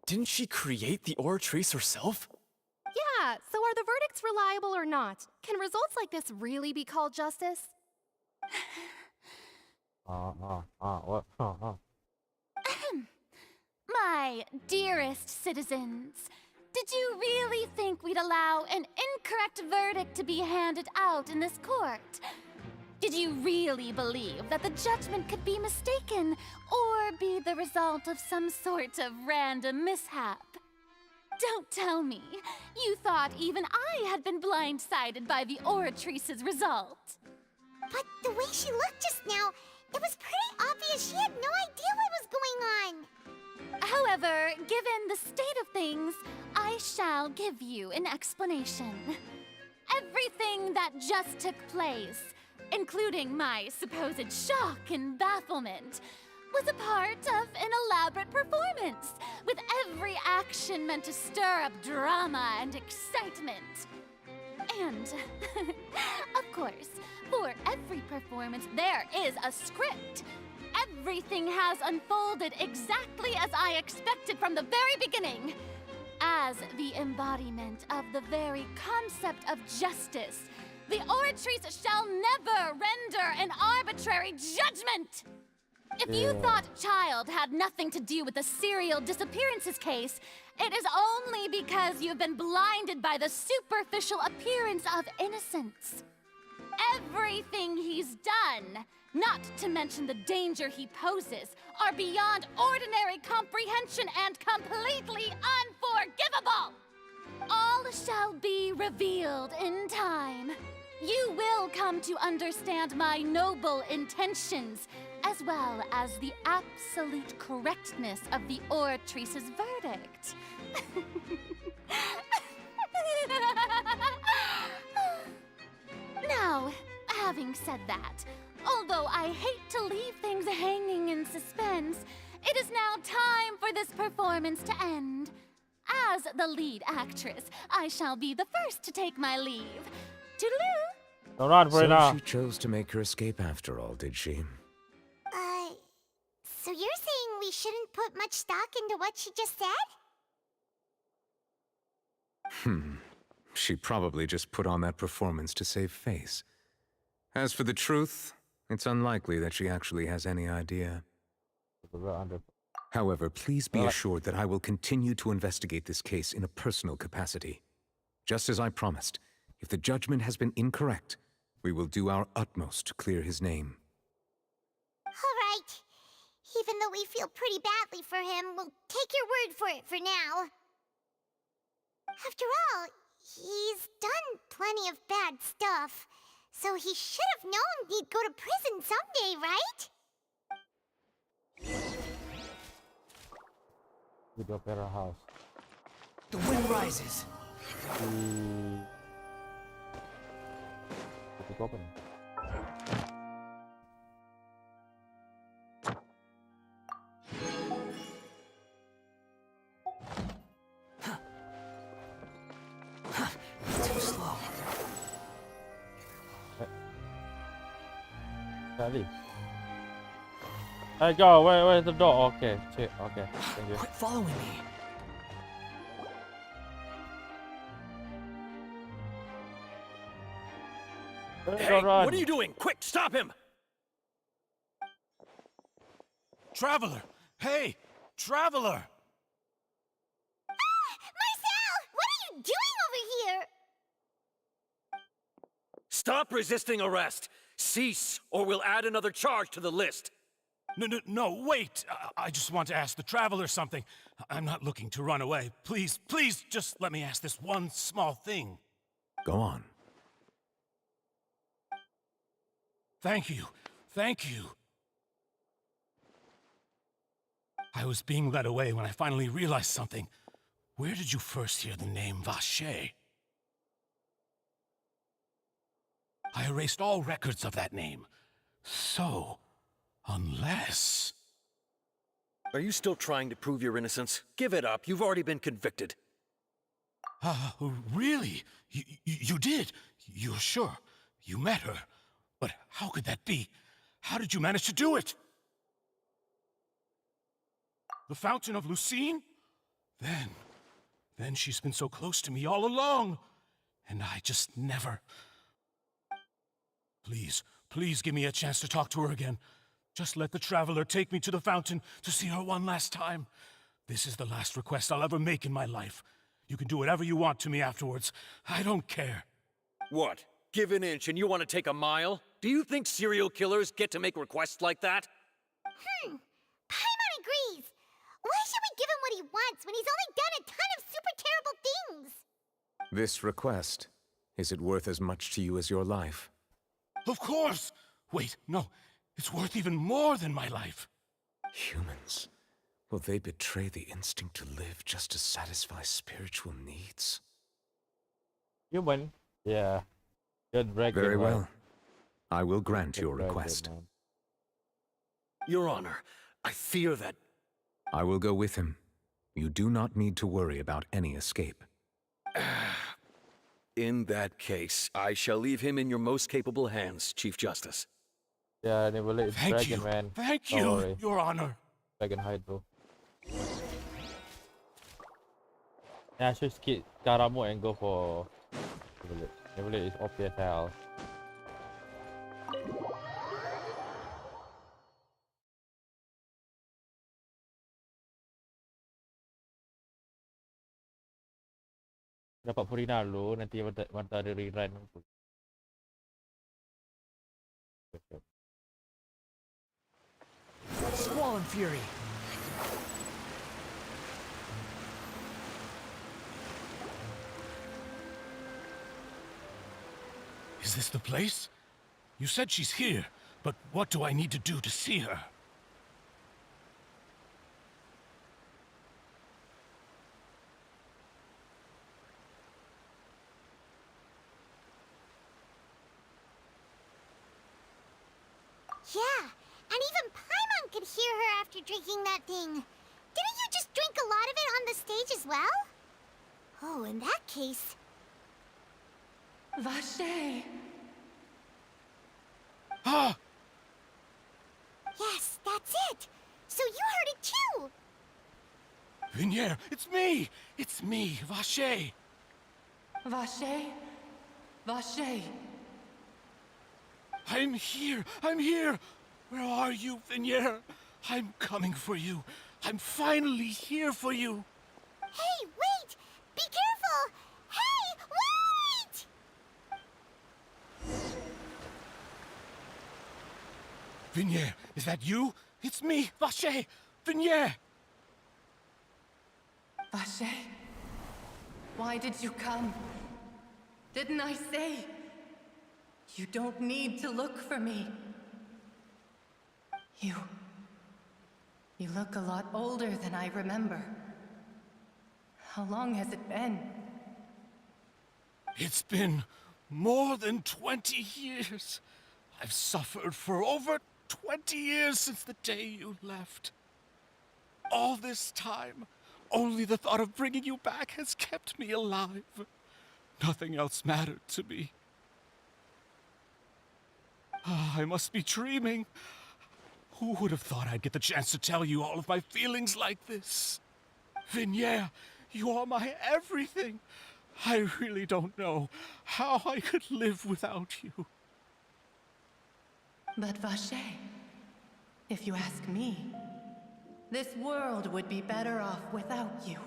Didn't she create the Oratrice herself? Yeah, so are the verdicts reliable or not? Can results like this really be called justice? What? My dearest citizens, did you really think we'd allow an incorrect verdict to be handed out in this court? Did you really believe that the judgment could be mistaken or be the result of some sort of random mishap? Don't tell me you thought even I had been blindsided by the Oratrice's result. But the way she looked just now, it was pretty obvious she had no idea what was going on. However, given the state of things, I shall give you an explanation. Everything that just took place, including my supposed shock and bafflement, was a part of an elaborate performance, with every action meant to stir up drama and excitement. And, of course, for every performance, there is a script. Everything has unfolded exactly as I expected from the very beginning. As the embodiment of the very concept of justice, the Oratrice shall never render an arbitrary judgment! If you thought Child had nothing to do with the serial disappearances case, it is only because you've been blinded by the superficial appearance of innocence. Everything he's done, not to mention the danger he poses, are beyond ordinary comprehension and completely unforgivable! All shall be revealed in time. You will come to understand my noble intentions, as well as the absolute correctness of the Oratrice's verdict. Now, having said that, although I hate to leave things hanging in suspense, it is now time for this performance to end. As the lead actress, I shall be the first to take my leave. Toodaloo! Don't run, Verena. So she chose to make her escape after all, did she? So you're saying we shouldn't put much stock into what she just said? She probably just put on that performance to save face. As for the truth, it's unlikely that she actually has any idea. However, please be assured that I will continue to investigate this case in a personal capacity. Just as I promised, if the judgment has been incorrect, we will do our utmost to clear his name. All right. Even though we feel pretty badly for him, we'll take your word for it for now. After all, he's done plenty of bad stuff, so he should have known he'd go to prison someday, right? With your better house. The wind rises. It's open. Too slow. Daddy. Hey, go. Where's the door? Okay, shit. Okay, thank you. Quit following me. Hey, what are you doing? Quick, stop him! Traveler! Hey, Traveler! Marcel! What are you doing over here? Stop resisting arrest! Cease, or we'll add another charge to the list. No, wait! I just want to ask the Traveler something. I'm not looking to run away. Please, just let me ask this one small thing. Go on. Thank you. I was being led away when I finally realized something. Where did you first hear the name Vache? I erased all records of that name. So, unless... Are you still trying to prove your innocence? Give it up. You've already been convicted. Really? You did? You're sure? You met her? But how could that be? How did you manage to do it? The Fountain of Lucine? Then she's been so close to me all along. And I just never... Please give me a chance to talk to her again. Just let the Traveler take me to the fountain to see her one last time. This is the last request I'll ever make in my life. You can do whatever you want to me afterwards. I don't care. What? Give an inch and you want to take a mile? Do you think serial killers get to make requests like that? Paimon agrees. Why should we give him what he wants when he's only done a ton of super terrible things? This request, is it worth as much to you as your life? Of course! Wait, no. It's worth even more than my life. Humans. Will they betray the instinct to live just to satisfy spiritual needs? Human? Yeah. Good bragging. Very man. well. I will grant your bragging, request. man. Your Honor, I fear that... I will go with him. You do not need to worry about any escape. In that case, I shall leave him in your most capable hands, Chief Justice. Yeah, ni boleh it's Thank dragon, you. man. Thank Don't you, worry. Your Honor. Dragon hide bro. Yeah, I should skip Karamo and go for Nebulate is OP as hell. Dapat Purina dulu, nanti mata ada rerun. Squall and Fury. Is this the place? You said she's here, but what do I need to do to see her? Yeah, and even Paimon could hear her after drinking that thing. Didn't you just drink a lot of it on the stage as well? Oh, in that case... Vache! Ah! Yes, that's it! So you heard it too! Vinier, it's me! It's me, Vache! Vache? Vache! I'm here! I'm here! Where are you, Vinier? I'm coming for you. I'm finally here for you. Hey, wait! Be careful! Hey, wait! Vinier, is that you? It's me, Vache! Vinier! Vache? Why did you come? Didn't I say? You don't need to look for me. You look a lot older than I remember. How long has it been? It's been more than 20 years. I've suffered for over 20 years since the day you left. All this time, only the thought of bringing you back has kept me alive. Nothing else mattered to me. I must be dreaming. Who would have thought I'd get the chance to tell you all of my feelings like this? Vinier, you are my everything. I really don't know how I could live without you. But Vache, if you ask me, this world would be better off without you.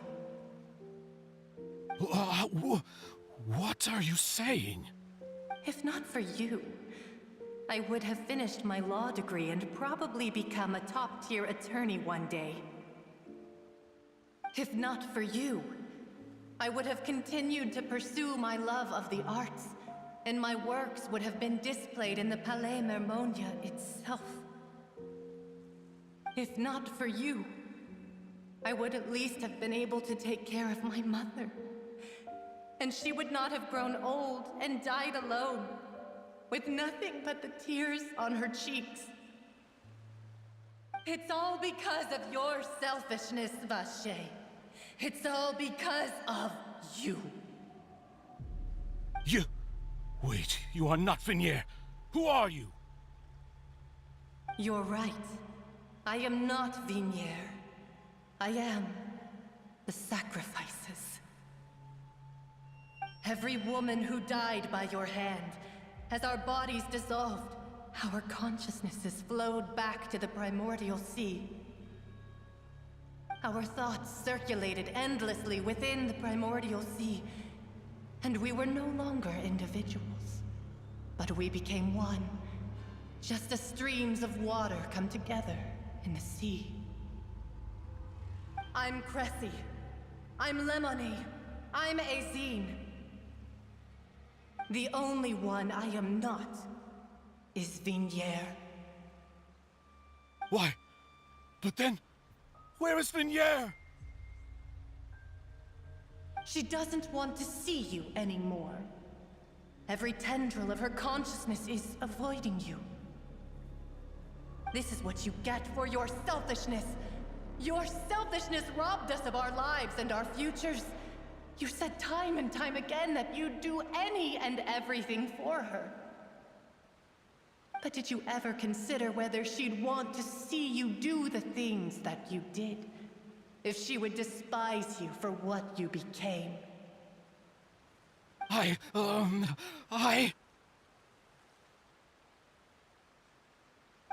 What are you saying? If not for you, I would have finished my law degree and probably become a top-tier attorney one day. If not for you, I would have continued to pursue my love of the arts, and my works would have been displayed in the Palais Mermonia itself. If not for you, I would at least have been able to take care of my mother. And she would not have grown old and died alone, with nothing but the tears on her cheeks. It's all because of your selfishness, Vache. It's all because of you. You... Wait, you are not Vignier. Who are you? You're right. I am not Vignier. I am the sacrifices. Every woman who died by your hand, as our bodies dissolved, our consciousnesses flowed back to the primordial sea. Our thoughts circulated endlessly within the primordial sea, and we were no longer individuals, but we became one, just as streams of water come together in the sea. I'm Cressy. I'm Lemonade. I'm Azine. The only one I am not is Vignier. Why? But then, where is Vignier? She doesn't want to see you anymore. Every tendril of her consciousness is avoiding you. This is what you get for your selfishness. Your selfishness robbed us of our lives and our futures. You said time and time again that you'd do any and everything for her. But did you ever consider whether she'd want to see you do the things that you did? If she would despise you for what you became?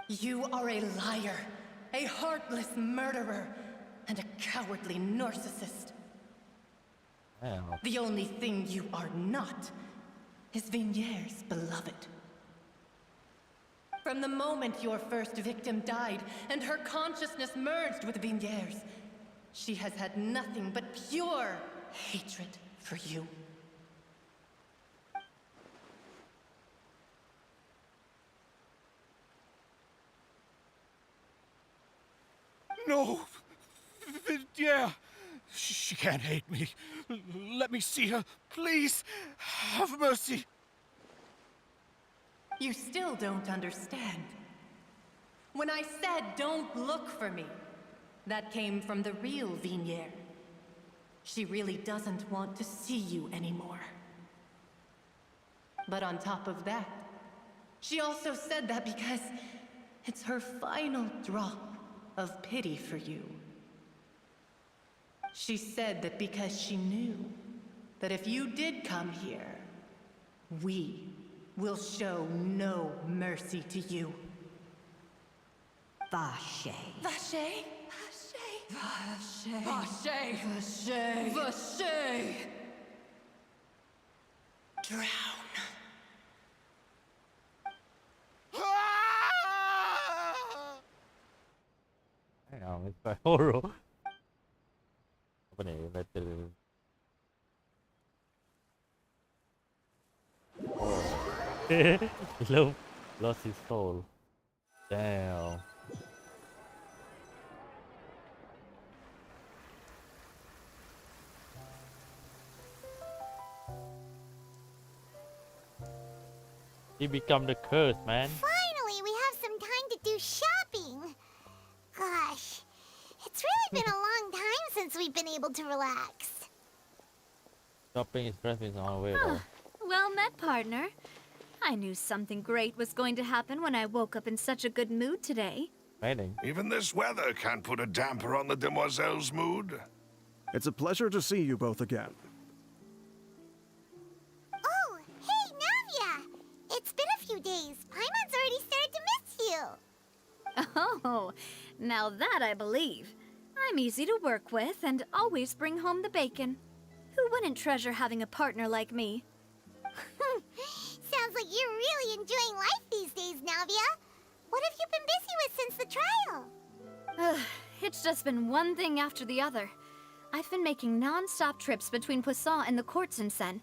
You are a liar, a heartless murderer, and a cowardly narcissist. Wow. The only thing you are not is Vignier's beloved. From the moment your first victim died and her consciousness merged with Vignier's, she has had nothing but pure hatred for you. No! Vignier! She can't hate me. Let me see her, please. Have mercy. You still don't understand. When I said don't look for me, that came from the real Vignier. She really doesn't want to see you anymore. But on top of that, she also said that because it's her final drop of pity for you. She said that because she knew that if you did come here, we will show no mercy to you. Vache. Vache? Vache. Vache. Vache. Vache. Drown. Hang on, it's by horror. Apa ni? Battle. Oh. Lost his soul. Damn. He become the curse, man. Finally, we have some time to do shopping. Gosh, it's really been a long time since we've been able to relax. Shopping is stressing on the way though. Well met, partner. I knew something great was going to happen when I woke up in such a good mood today. Raining. Even this weather can't put a damper on the demoiselle's mood. It's a pleasure to see you both again. Oh, hey, Navia! It's been a few days. Paimon's already started to miss you. Oh, now that I believe. I'm easy to work with and always bring home the bacon. Who wouldn't treasure having a partner like me? Sounds like you're really enjoying life these days, Navia. What have you been busy with since the trial? It's just been one thing after the other. I've been making non-stop trips between Poisson and the court since then.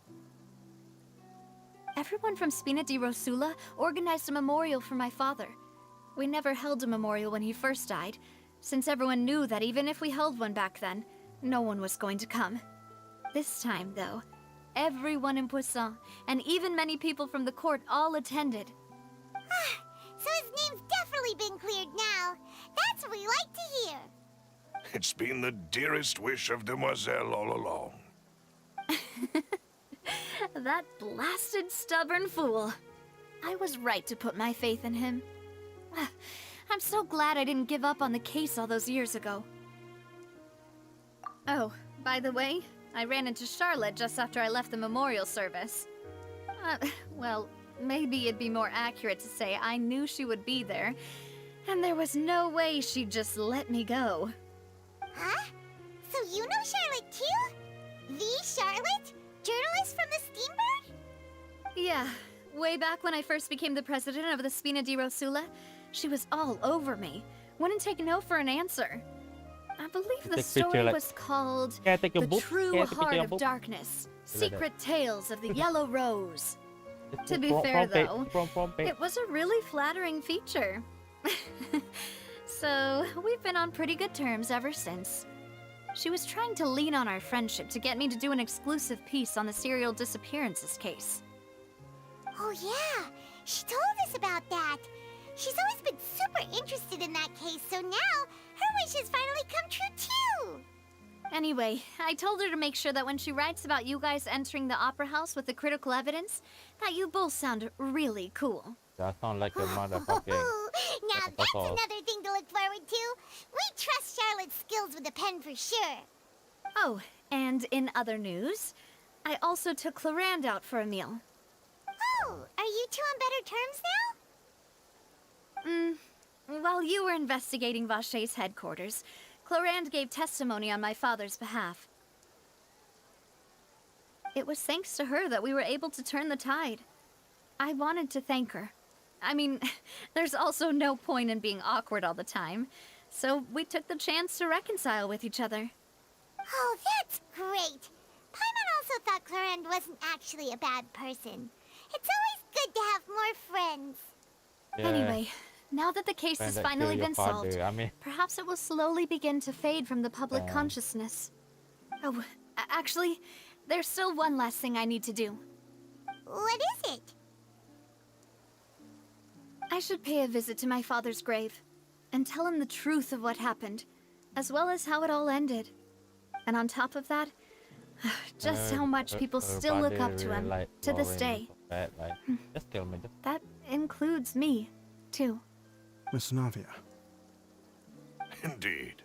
Everyone from Spina di Rosula organized a memorial for my father. We never held a memorial when he first died, since everyone knew that even if we held one back then, no one was going to come. This time, though, everyone in Poisson, and even many people from the court, all attended. So his name's definitely been cleared now. That's what we like to hear. It's been the dearest wish of Demoiselle all along. That blasted stubborn fool. I was right to put my faith in him. I'm so glad I didn't give up on the case all those years ago. Oh, by the way, I ran into Charlotte just after I left the memorial service. Well, maybe it'd be more accurate to say I knew she would be there, and there was no way she'd just let me go. Huh? So you know Charlotte too? The Charlotte? Journalist from the Steambird? Yeah, way back when I first became the president of the Spina di Rosula, she was all over me. Wouldn't take no for an answer. I believe the story was called The True Heart of Darkness, Secret Tales of the Yellow Rose. To be fair, though, it was a really flattering feature. So, we've been on pretty good terms ever since. She was trying to lean on our friendship to get me to do an exclusive piece on the serial disappearances case. Oh yeah, she told us about that. She's always been super interested in that case, so now her wish has finally come true too. Anyway, I told her to make sure that when she writes about you guys entering the opera house with the critical evidence, that you both sound really cool. That sound like a motherfucking... Now that's another thing to look forward to. We trust Charlotte's skills with a pen for sure. Oh, and in other news, I also took Clarand out for a meal. Oh, are you two on better terms now? While you were investigating Vachey's headquarters, Clarand gave testimony on my father's behalf. It was thanks to her that we were able to turn the tide. I wanted to thank her. I mean, there's also no point in being awkward all the time, so we took the chance to reconcile with each other. Oh, that's great. Paimon also thought Clarand wasn't actually a bad person. It's always good to have more friends. Yeah. Anyway, now that the case has finally been solved, perhaps it will slowly begin to fade from the public consciousness. Oh, actually, there's still one last thing I need to do. What is it? I should pay a visit to my father's grave and tell him the truth of what happened, as well as how it all ended. And on top of that, just how much people still look up to him to this day. Just tell me. That includes me, too. Miss Navia. Indeed.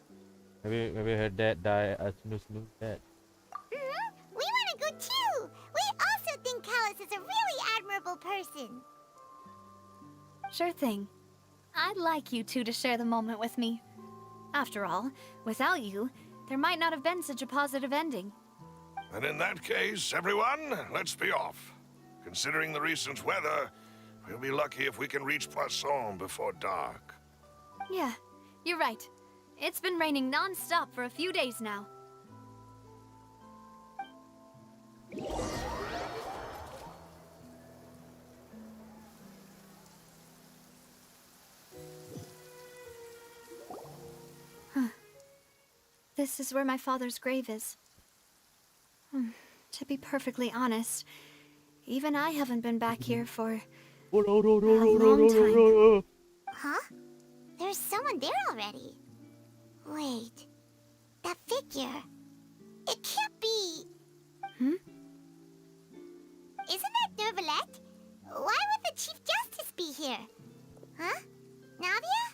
Maybe her dad died a snooze dead. We want to go too. We also think Callus is a really admirable person. Sure thing. I'd like you two to share the moment with me. After all, without you, there might not have been such a positive ending. And in that case, everyone, let's be off. Considering the recent weather, we'll be lucky if we can reach Poisson before dark. Yeah, you're right. It's been raining non-stop for a few days now. This is where my father's grave is. To be perfectly honest, even I haven't been back here for a long time. Huh? There's someone there already. Wait. That figure. It can't be... Isn't that Nervalette? Why would the Chief Justice be here? Huh? Navia?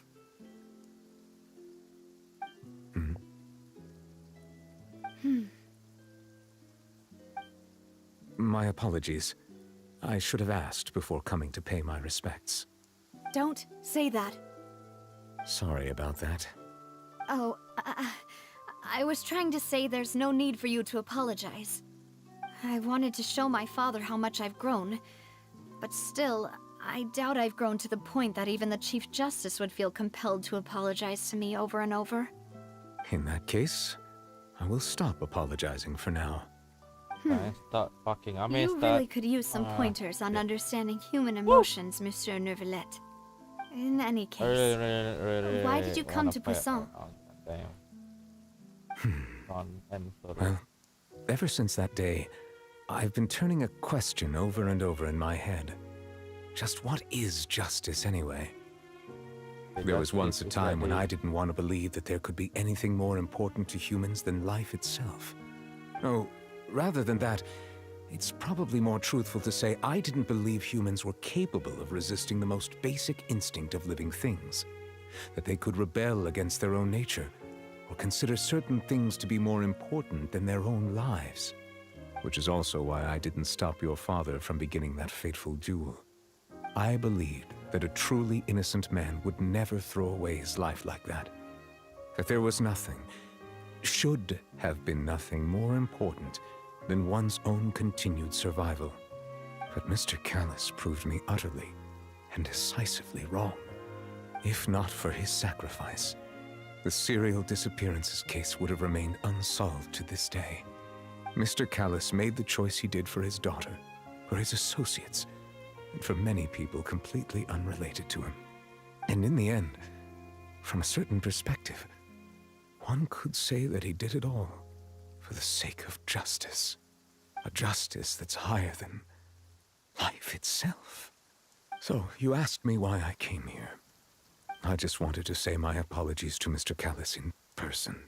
My apologies. I should have asked before coming to pay my respects. Don't say that. Sorry about that. Oh, I was trying to say there's no need for you to apologize. I wanted to show my father how much I've grown. But still, I doubt I've grown to the point that even the Chief Justice would feel compelled to apologize to me over and over. In that case, I will stop apologizing for now. Start fucking. I You really could use some pointers on understanding human emotions, Monsieur Neuvillette. In any case, why did you come to Poussin? Well, ever since that day, I've been turning a question over and over in my head. Just what is justice anyway? There was once a time when I didn't want to believe that there could be anything more important to humans than life itself. Oh, rather than that, it's probably more truthful to say I didn't believe humans were capable of resisting the most basic instinct of living things. That they could rebel against their own nature, or consider certain things to be more important than their own lives. Which is also why I didn't stop your father from beginning that fateful duel. I believed that a truly innocent man would never throw away his life like that. That there was nothing, should have been nothing more important than one's own continued survival. But Mr. Callus proved me utterly and decisively wrong. If not for his sacrifice, the serial disappearances case would have remained unsolved to this day. Mr. Callus made the choice he did for his daughter, for his associates, and for many people completely unrelated to him. And in the end, from a certain perspective, one could say that he did it all for the sake of justice. A justice that's higher than life itself. So, you asked me why I came here. I just wanted to say my apologies to Mr. Callus in person.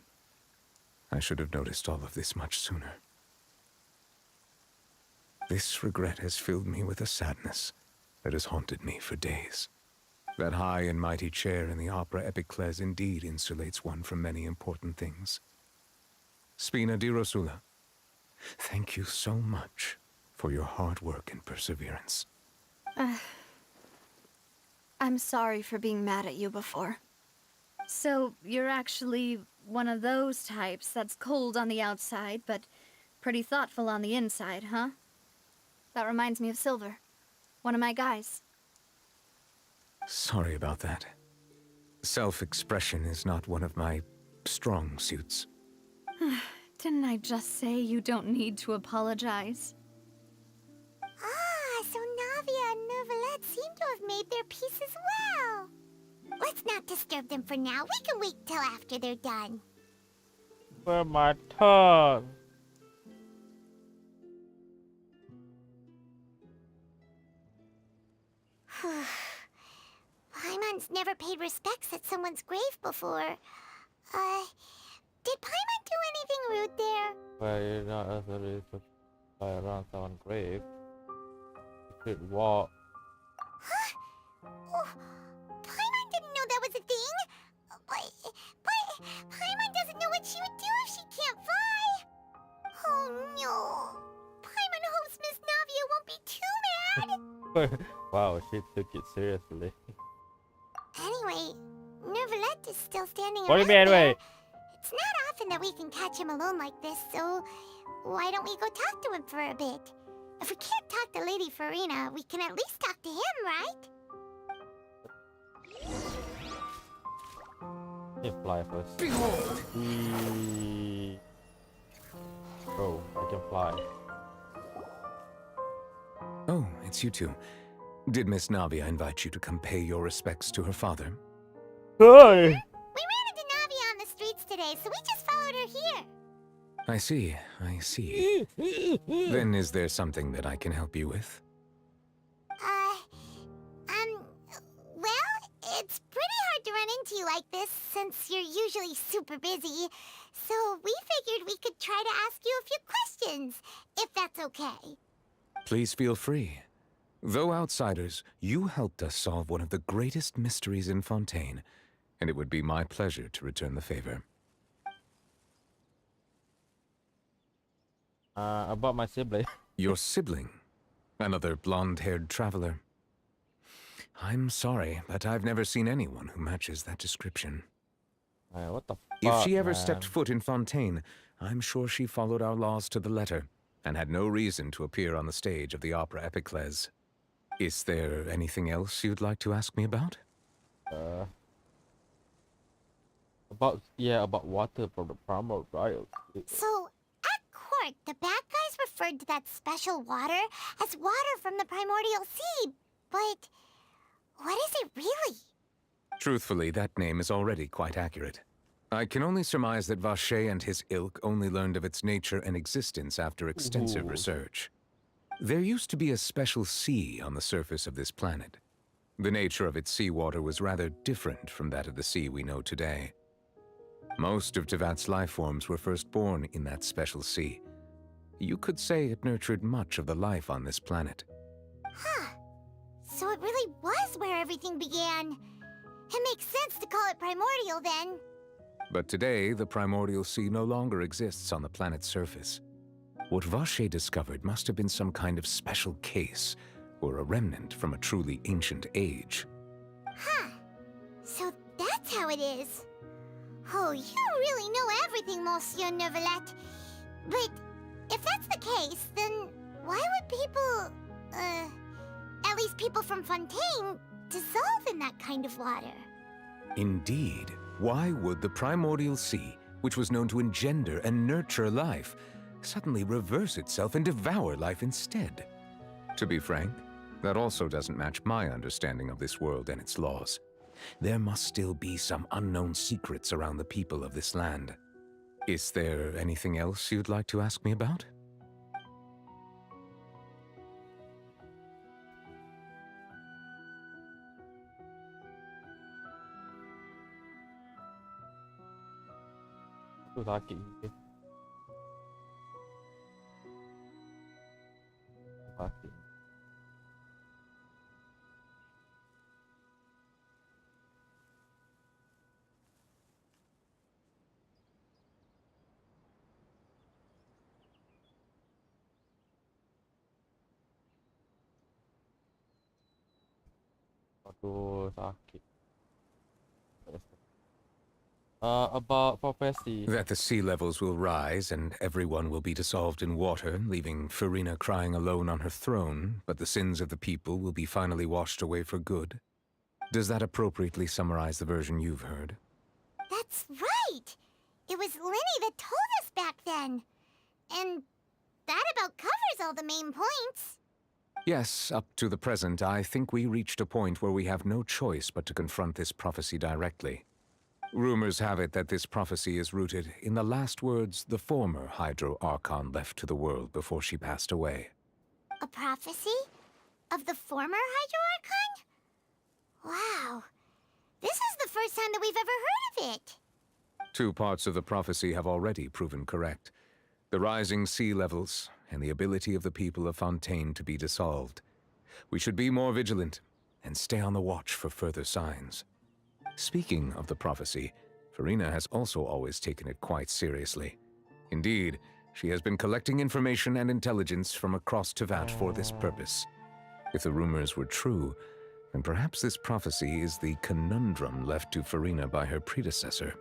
I should have noticed all of this much sooner. This regret has filled me with a sadness that has haunted me for days. That high and mighty chair in the Opera Epiclese indeed insulates one from many important things. Spina di Rosula, thank you so much for your hard work and perseverance. I'm sorry for being mad at you before. So, you're actually one of those types that's cold on the outside, but pretty thoughtful on the inside, huh? That reminds me of Silver, one of my guys. Sorry about that. Self-expression is not one of my strong suits. Didn't I just say you don't need to apologize? Ah, so Navia and Neuvillette seem to have made their peace as well. Let's not disturb them for now. We can wait till after they're done. Where my tongue? Paimon's never paid respects at someone's grave before. Did Paimon do anything rude there? Well, you're not necessarily to fly around someone's grave. You could walk. Huh? Oh, Paimon didn't know that was a thing. But Paimon doesn't know what she would do if she can't fly. Oh no. Paimon hopes Miss Navia won't be too mad. Wow, she took it seriously. Anyway, Neuvillette is still standing What do you around mean, there. wait? It's not often that we can catch him alone like this, so why don't we go talk to him for a bit? If we can't talk to Lady Farina, we can at least talk to him, right? You fly first. Behold! Oh, I can fly. Oh, it's you two. Did Miss Navia invite you to come pay your respects to her father? Hey! We ran into Navia on the streets today, so we just followed her here. I see, I see. Then is there something that I can help you with? Well, it's pretty hard to run into you like this since you're usually super busy. So we figured we could try to ask you a few questions, if that's okay. Please feel free. Though outsiders, you helped us solve one of the greatest mysteries in Fontaine, and it would be my pleasure to return the favor. About my sibling. Your sibling? Another blonde-haired traveler? I'm sorry, but I've never seen anyone who matches that description. What the fuck, If she ever man? stepped foot in Fontaine, I'm sure she followed our laws to the letter, and had no reason to appear on the stage of the Opera Epiclese. Is there anything else you'd like to ask me about? About water from the primordial. So, at court, the bad guys referred to that special water as water from the primordial sea. But what is it really? Truthfully, that name is already quite accurate. I can only surmise that Vache and his ilk only learned of its nature and existence after extensive research. There used to be a special sea on the surface of this planet. The nature of its seawater was rather different from that of the sea we know today. Most of Tevat's life forms were first born in that special sea. You could say it nurtured much of the life on this planet. Huh. So it really was where everything began. It makes sense to call it primordial then. But today, the primordial sea no longer exists on the planet's surface. What Vache discovered must have been some kind of special case, or a remnant from a truly ancient age. Huh. So that's how it is. Oh, you really know everything, Monsieur Neuvillette. But if that's the case, then why would people, at least people from Fontaine, dissolve in that kind of water? Indeed. Why would the primordial sea, which was known to engender and nurture life, suddenly reverse itself and devour life instead? To be frank, that also doesn't match my understanding of this world and its laws. There must still be some unknown secrets around the people of this land. Is there anything else you'd like to ask me about? Sakit. Aduh, sakit. About prophecy. That the sea levels will rise and everyone will be dissolved in water, leaving Farina crying alone on her throne, but the sins of the people will be finally washed away for good. Does that appropriately summarize the version you've heard? That's right! It was Linny that told us back then. And that about covers all the main points. Yes, up to the present, I think we reached a point where we have no choice but to confront this prophecy directly. Rumors have it that this prophecy is rooted in the last words the former Hydro Archon left to the world before she passed away. A prophecy? Of the former Hydro Archon? Wow. This is the first time that we've ever heard of it. 2 parts of the prophecy have already proven correct. The rising sea levels and the ability of the people of Fontaine to be dissolved. We should be more vigilant and stay on the watch for further signs. Speaking of the prophecy, Farina has also always taken it quite seriously. Indeed, she has been collecting information and intelligence from across Tevat for this purpose. If the rumors were true, then perhaps this prophecy is the conundrum left to Farina by her predecessor.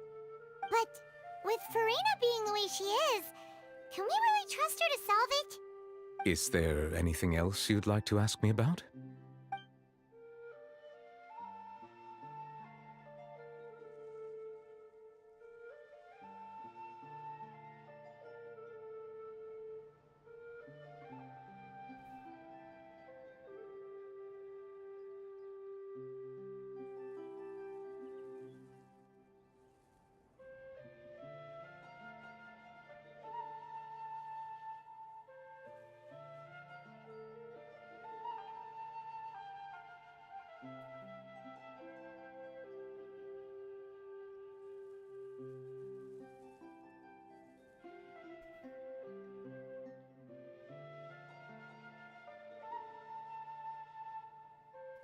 But with Farina being the way she is, can we really trust her to solve it? Is there anything else you'd like to ask me about?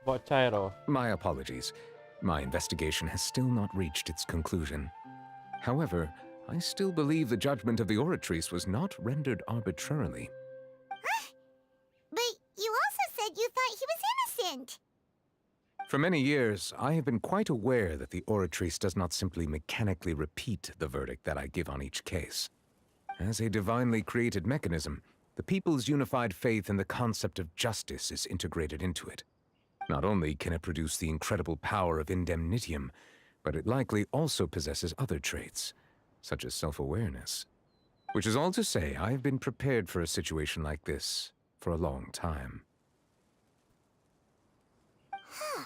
About Chairo. My apologies. My investigation has still not reached its conclusion. However, I still believe the judgment of the Oratrice was not rendered arbitrarily. But you also said you thought he was innocent. For many years, I have been quite aware that the Oratrice does not simply mechanically repeat the verdict that I give on each case. As a divinely created mechanism, The people's unified faith in the concept of justice is integrated into it. Not only can it produce the incredible power of indemnitium, but it likely also possesses other traits, such as self-awareness. Which is all to say, I've been prepared for a situation like this for a long time. Huh.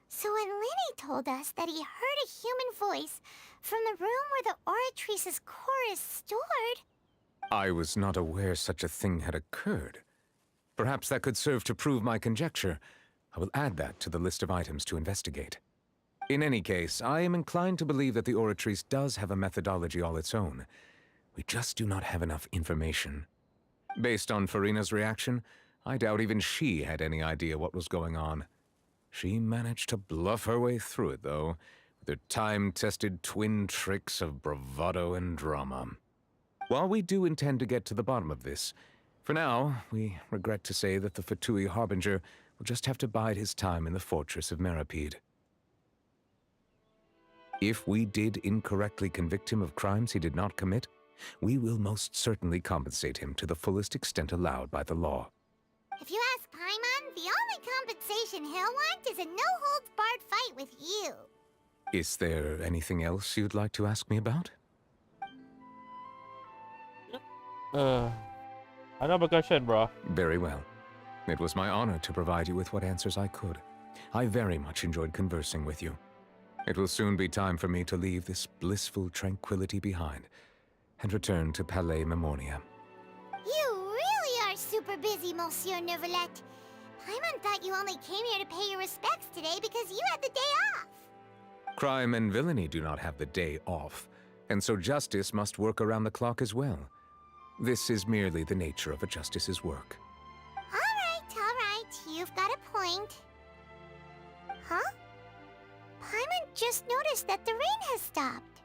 So when Lenny told us that he heard a human voice from the room where the Oratrice's core is stored... I was not aware such a thing had occurred. Perhaps that could serve to prove my conjecture. I will add that to the list of items to investigate. In any case, I am inclined to believe that the Oratrice does have a methodology all its own. We just do not have enough information. Based on Farina's reaction, I doubt even she had any idea what was going on. She managed to bluff her way through it, though, with her time-tested twin tricks of bravado and drama. While we do intend to get to the bottom of this, for now, we regret to say that the Fatui Harbinger will just have to bide his time in the fortress of Meripede. If we did incorrectly convict him of crimes he did not commit, we will most certainly compensate him to the fullest extent allowed by the law. If you ask Paimon, the only compensation he'll want is a no-holds-barred fight with you. Is there anything else you'd like to ask me about? I know my question, bro. Very well. It was my honor to provide you with what answers I could. I very much enjoyed conversing with you. It will soon be time for me to leave this blissful tranquility behind and return to Palais Memoria. You really are super busy, Monsieur Neuvillette. Paimon thought you only came here to pay your respects today because you had the day off. Crime and villainy do not have the day off, and so justice must work around the clock as well. This is merely the nature of a justice's work. All right. You've got a point. Huh? Paimon just noticed that the rain has stopped.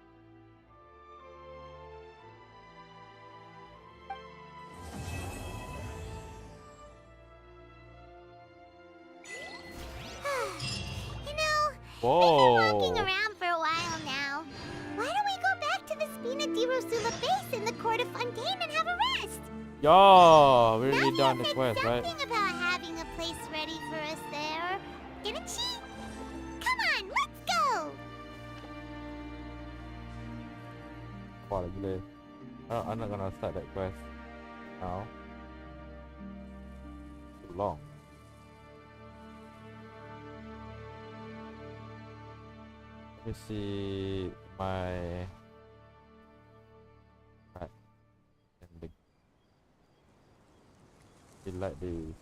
Whoa. We've been walking around for a while now. Why don't we go back to the Spina di Rosula base in the Court of Fontaine and have a rest? Yo, we really done the quest, right? Something about having a place ready for us there, didn't she? Come on, let's go! Kuat gila. I'm not gonna start that quest now. Too long. Let me see my right and the like this.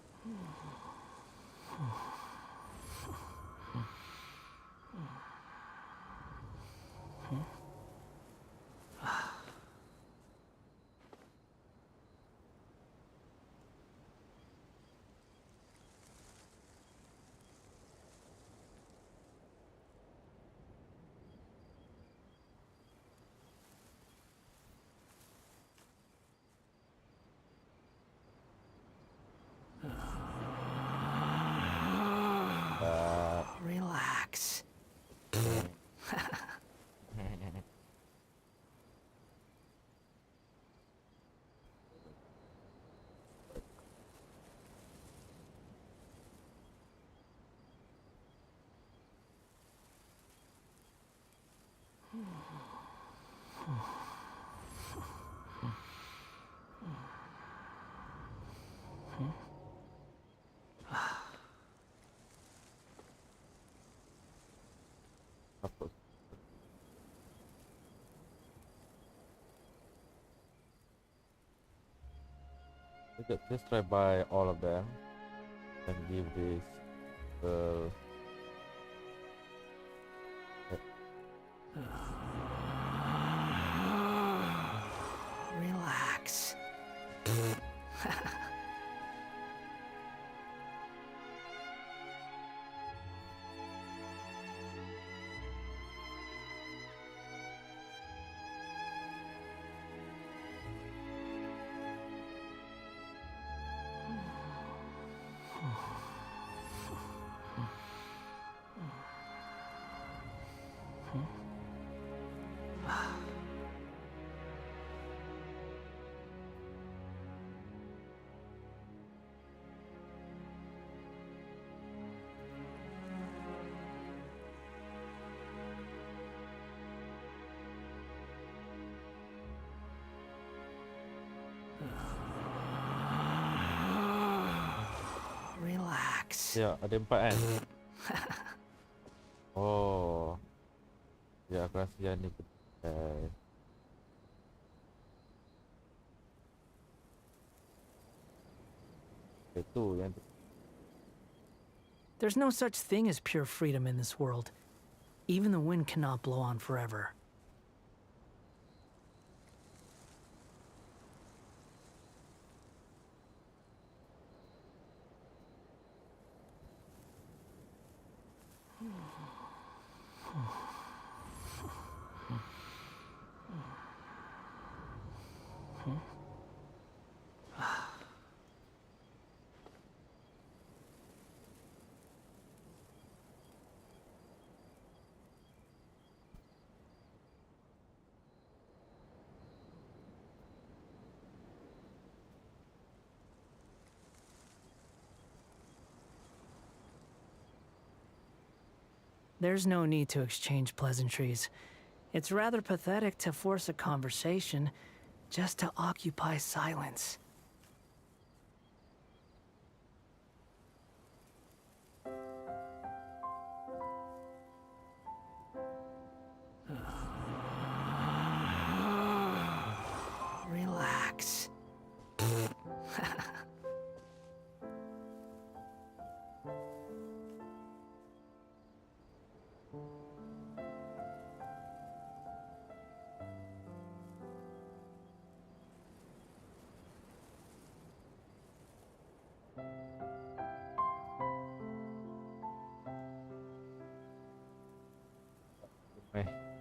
Relax. Let's try buy all of them and give this Relax. Relax. Ya, ada 4 kan? Oh. Ya, aku rasa yang ni betul. Itu yang tu. There's no such thing as pure freedom in this world. Even the wind cannot blow on forever. There's no need to exchange pleasantries. It's rather pathetic to force a conversation just to occupy silence. Relax.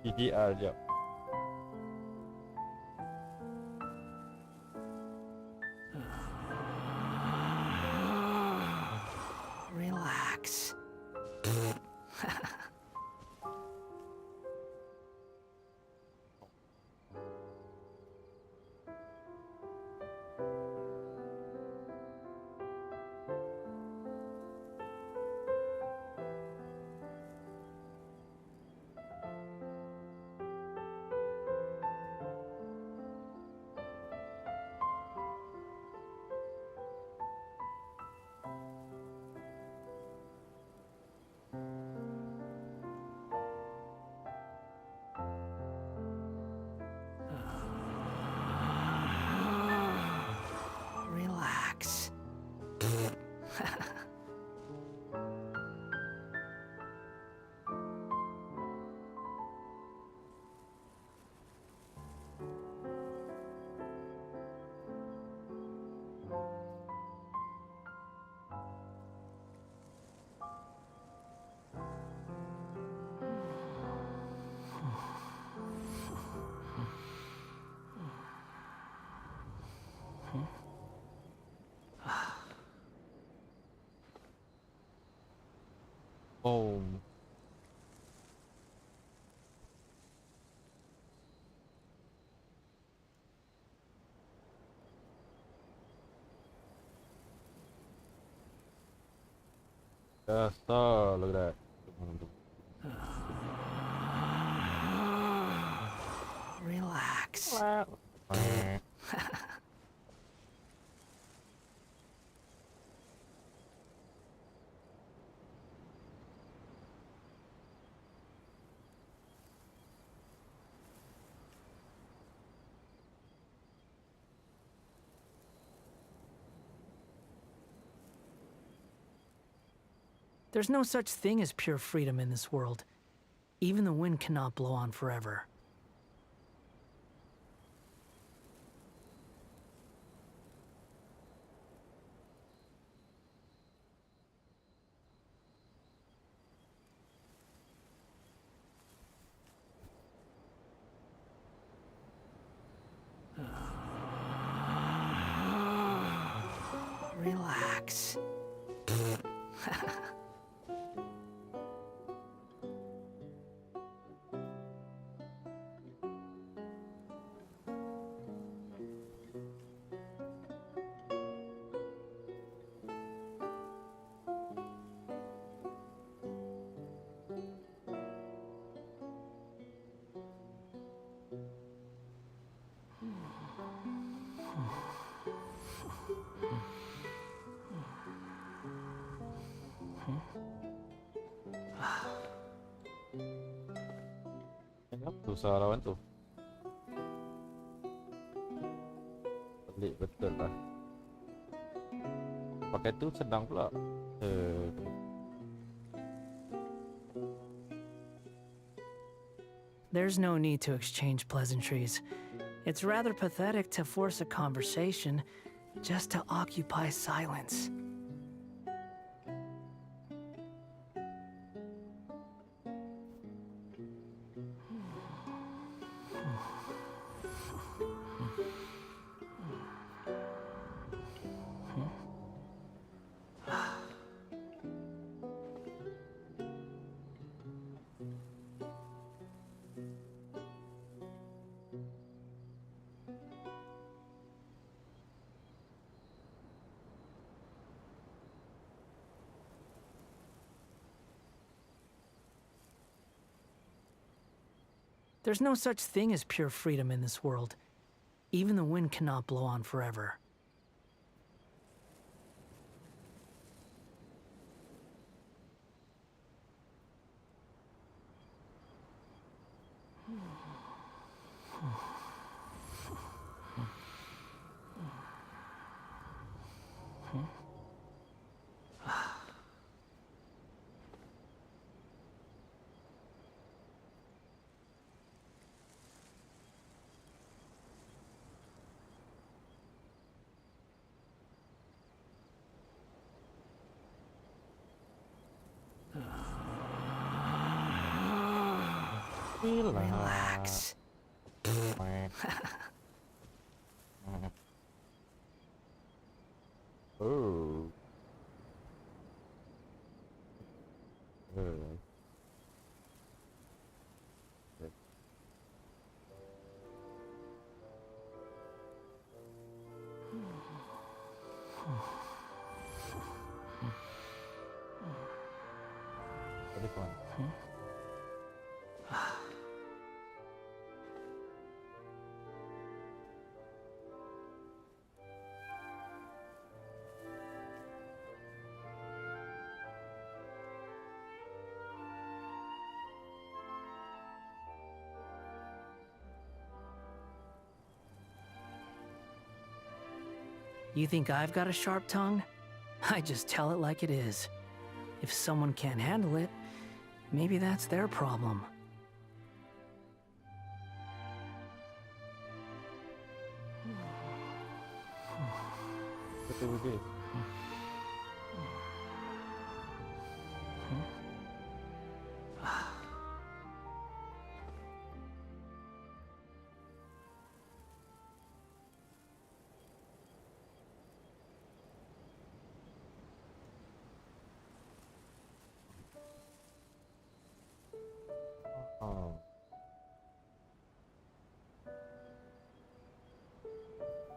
GGR jap. Relax. Relax. Oh. Just oh, look at that. Relax. There's no such thing as pure freedom in this world. Even the wind cannot blow on forever. Relax. susah lawan tu. Pelik betul lah. Pakai tu senang pula. There's no need to exchange pleasantries. It's rather pathetic to force a conversation just to occupy silence. There's no such thing as pure freedom in this world. Even the wind cannot blow on forever. Relax. Oh. You think I've got a sharp tongue? I just tell it like it is. If someone can't handle it, maybe that's their problem.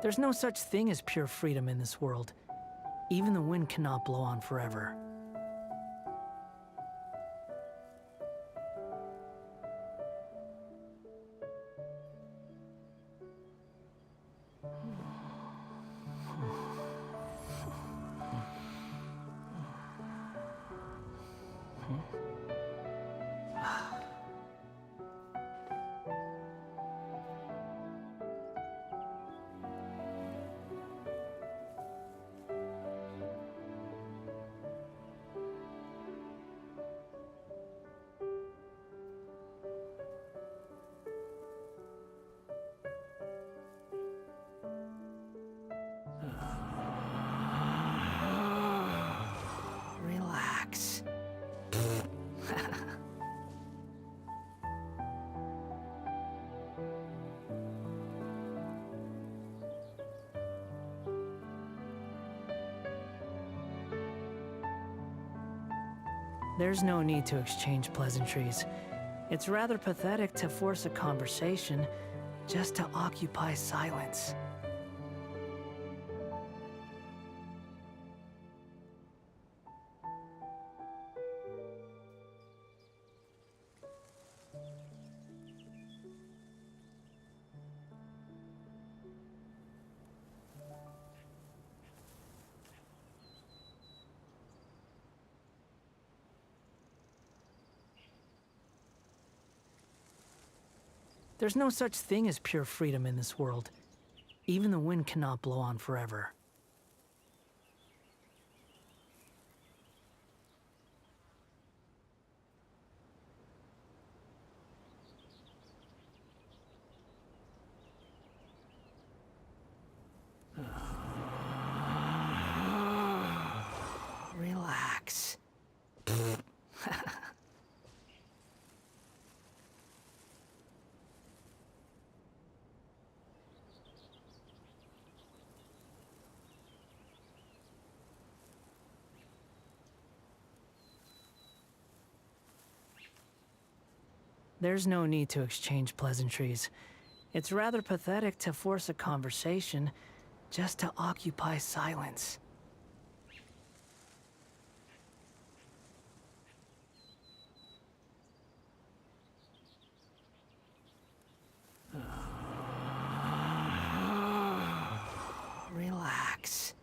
There's no such thing as pure freedom in this world. Even the wind cannot blow on forever. Relax. There's no need to exchange pleasantries. It's rather pathetic to force a conversation just to occupy silence. There's no such thing as pure freedom in this world. Even the wind cannot blow on forever. Relax. There's no need to exchange pleasantries. It's rather pathetic to force a conversation just to occupy silence. Relax.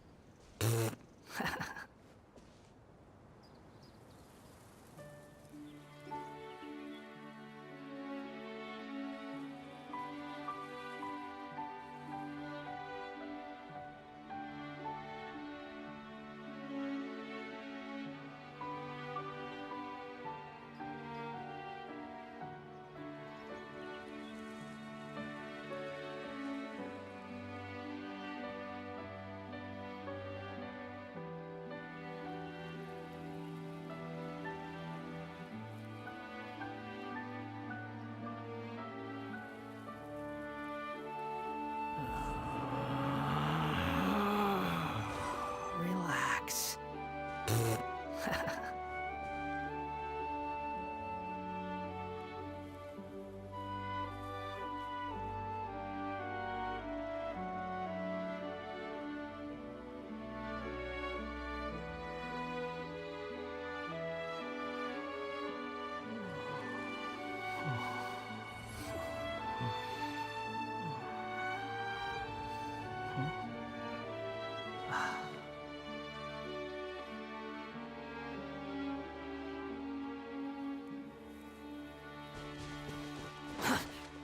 Relax.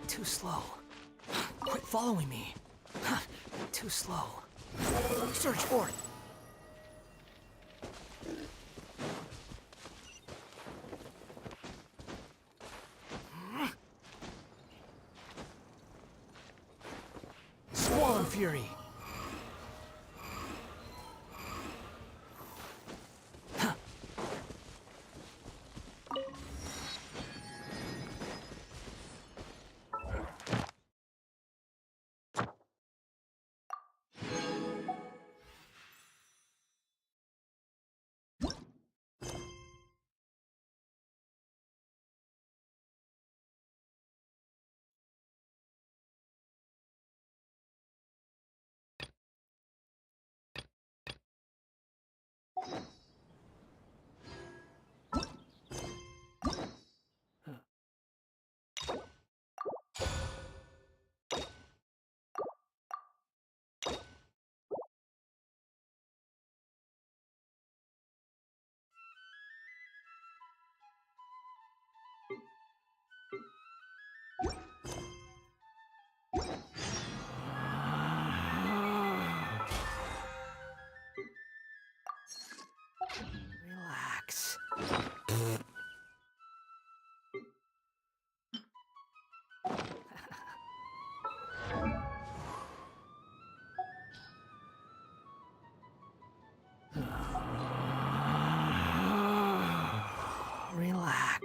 Too slow. Quit following me. Too slow. Search for it. Squall and Fury. Relax. Relax.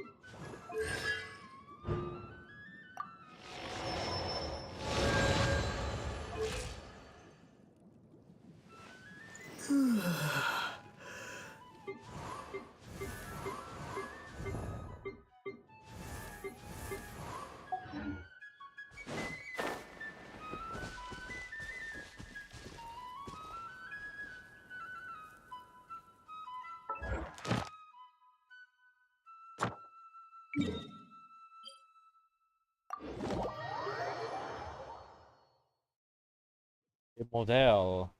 Model.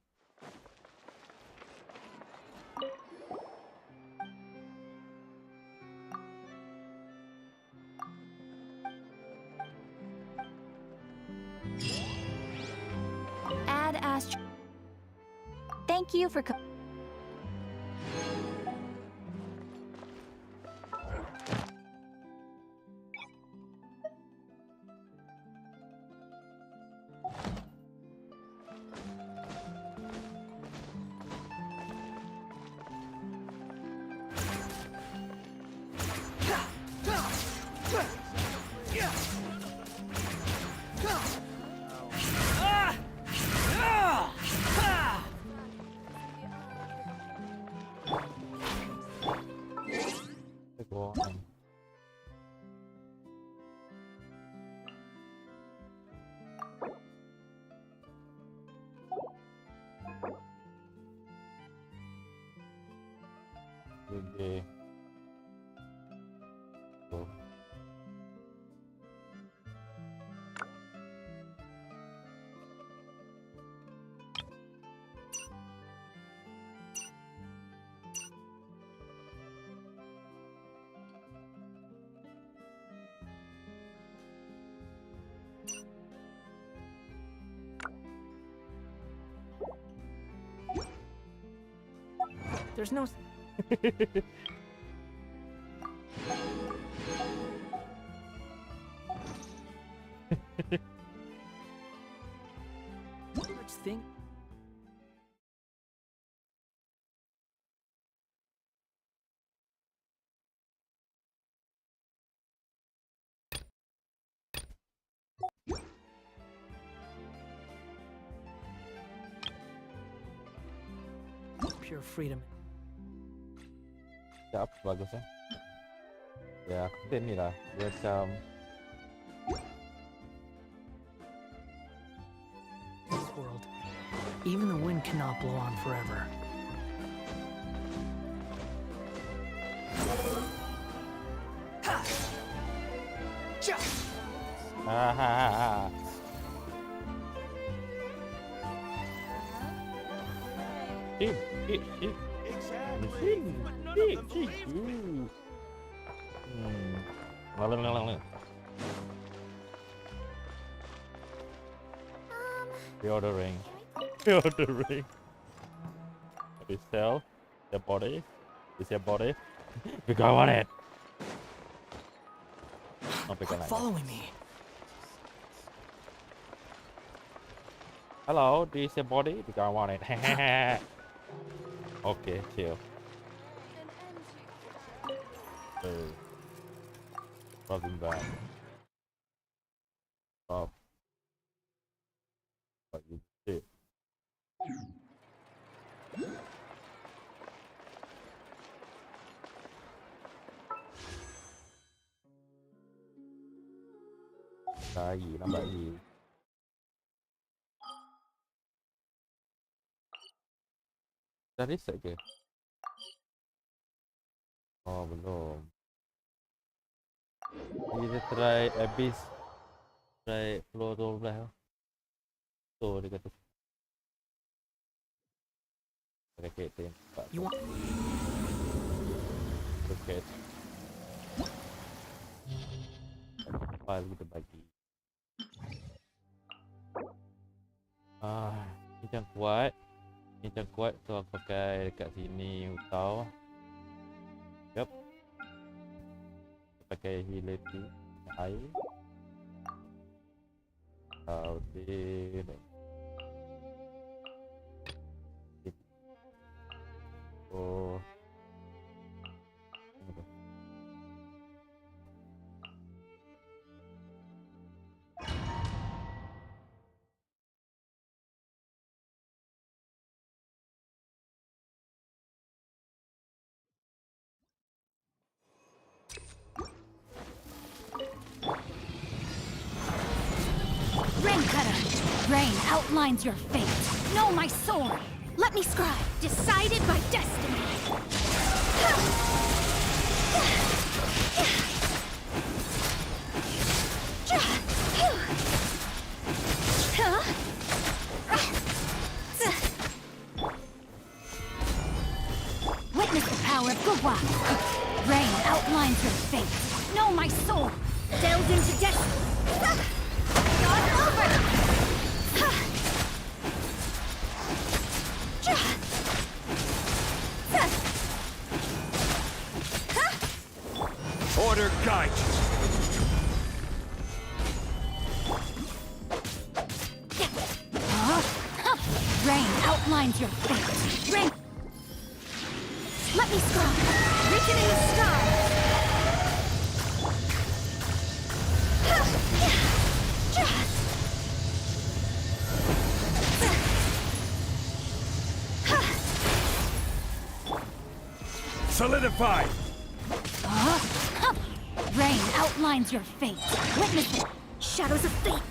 Thank you for Go on. Okay. Go. There's no. Much thing. Pure freedom. Siap, bagus ya. Ya, aku ni lah. Dia macam This world, even the wind cannot blow on forever. ah. Reordering. Reordering. We sell the body. Is your body? Because I want it. Quit following me. Hello, this is your body? Because I want it. Okay, chill. Dropping back. Drop. But you did. Lagi, nampak lagi. Dah reset ke? Oh, belum. Kita try Abyss. Try floor 12. So, dia kata. Pakai tembak. You want? Okay. File kita bagi. Ni macam kuat. Ni macam kuat, so aku pakai dekat sini utau. Yup. Pakai hilati air. Din. Oh. Rain outlines your fate. Know my sword. Let me scribe. Decided by destiny. Witness the power of Gugwa. Rain outlines your fate. Know my sword. Delve into destiny. Not over! order guide you. Rain outlines your fate. Rain. Let me scry. Written in the stars. Solidify! Rain outlines your fate. Witness it. Shadows of fate.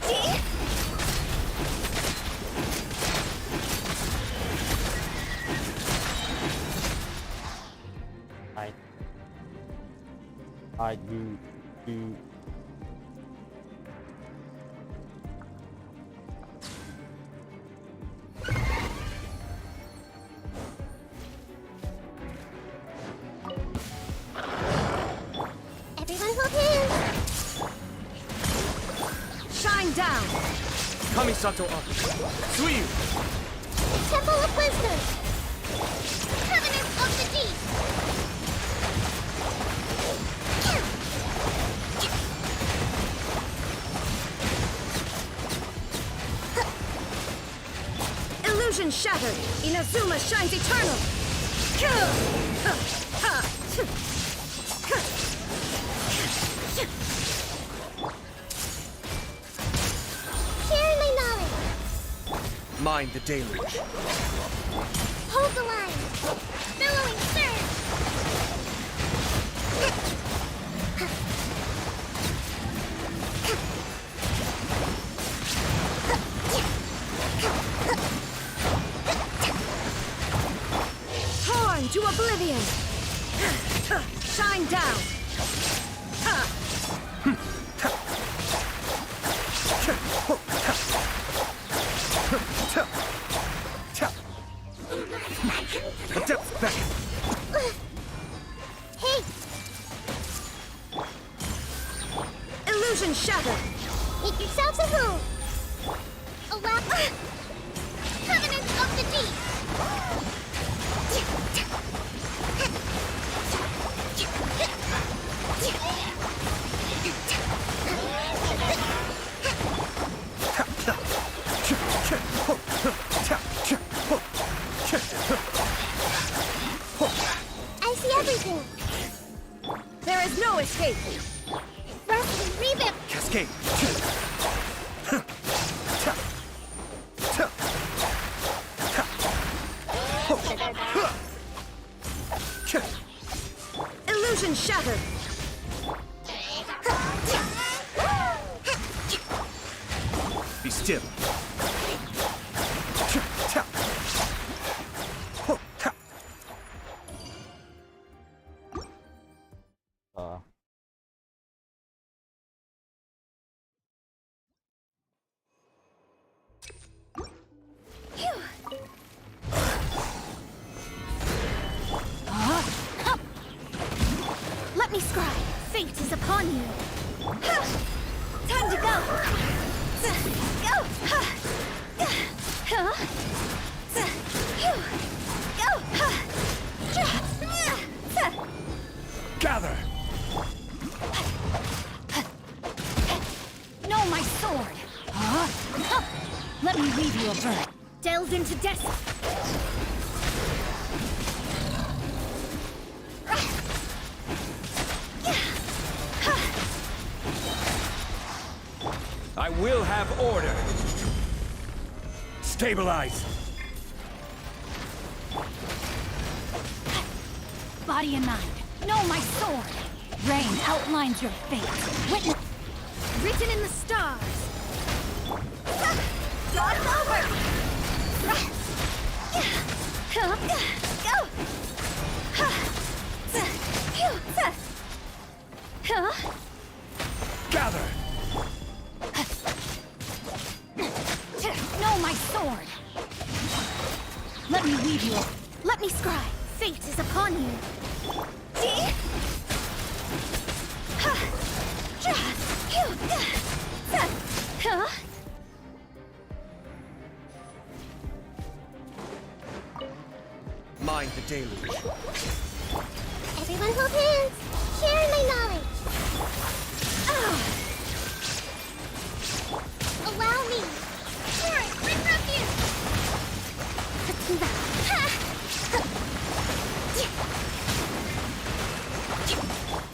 I do. Everyone hold hands. Shine down! Kamisato up. Suiyu! Temple of Wisdom. Covenant of the Deep. Illusion shattered! Inazuma shines eternal! Share my knowledge. Mind the deluge. Hold the line. Billowing surge. Torn to oblivion! Shine down! Hey! Illusion shattered! Make yourselves at home. Allow... Covenant of the Deep. I see everything. There is no escape! Rust, revamp. Cascade. Illusion shattered! Be still. Let me scry. Fate is upon you. Time to go. Go. Gather! No, my sword. Let me leave you a bird. Delve into destiny. I will have order! Stabilize! Body and mind. No, my sword. Rain outlines your fate. Witness. Written in the stars. God's over. Go. Gather! No, my sword. Let me leave you. Let me scry. Fate is upon you. Mind the deluge. Everyone hold hands. Share my knowledge. Allow me. Torrent, bring refuge.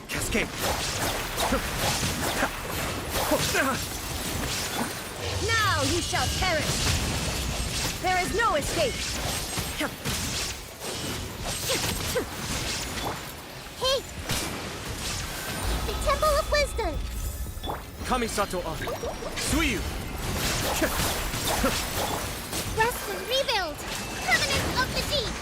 Cascade. Now you shall perish. There is no escape. Hey! The Temple of Wisdom! Kamisato on. Suiyu. Rest and rebuild! Covenant of the Deep!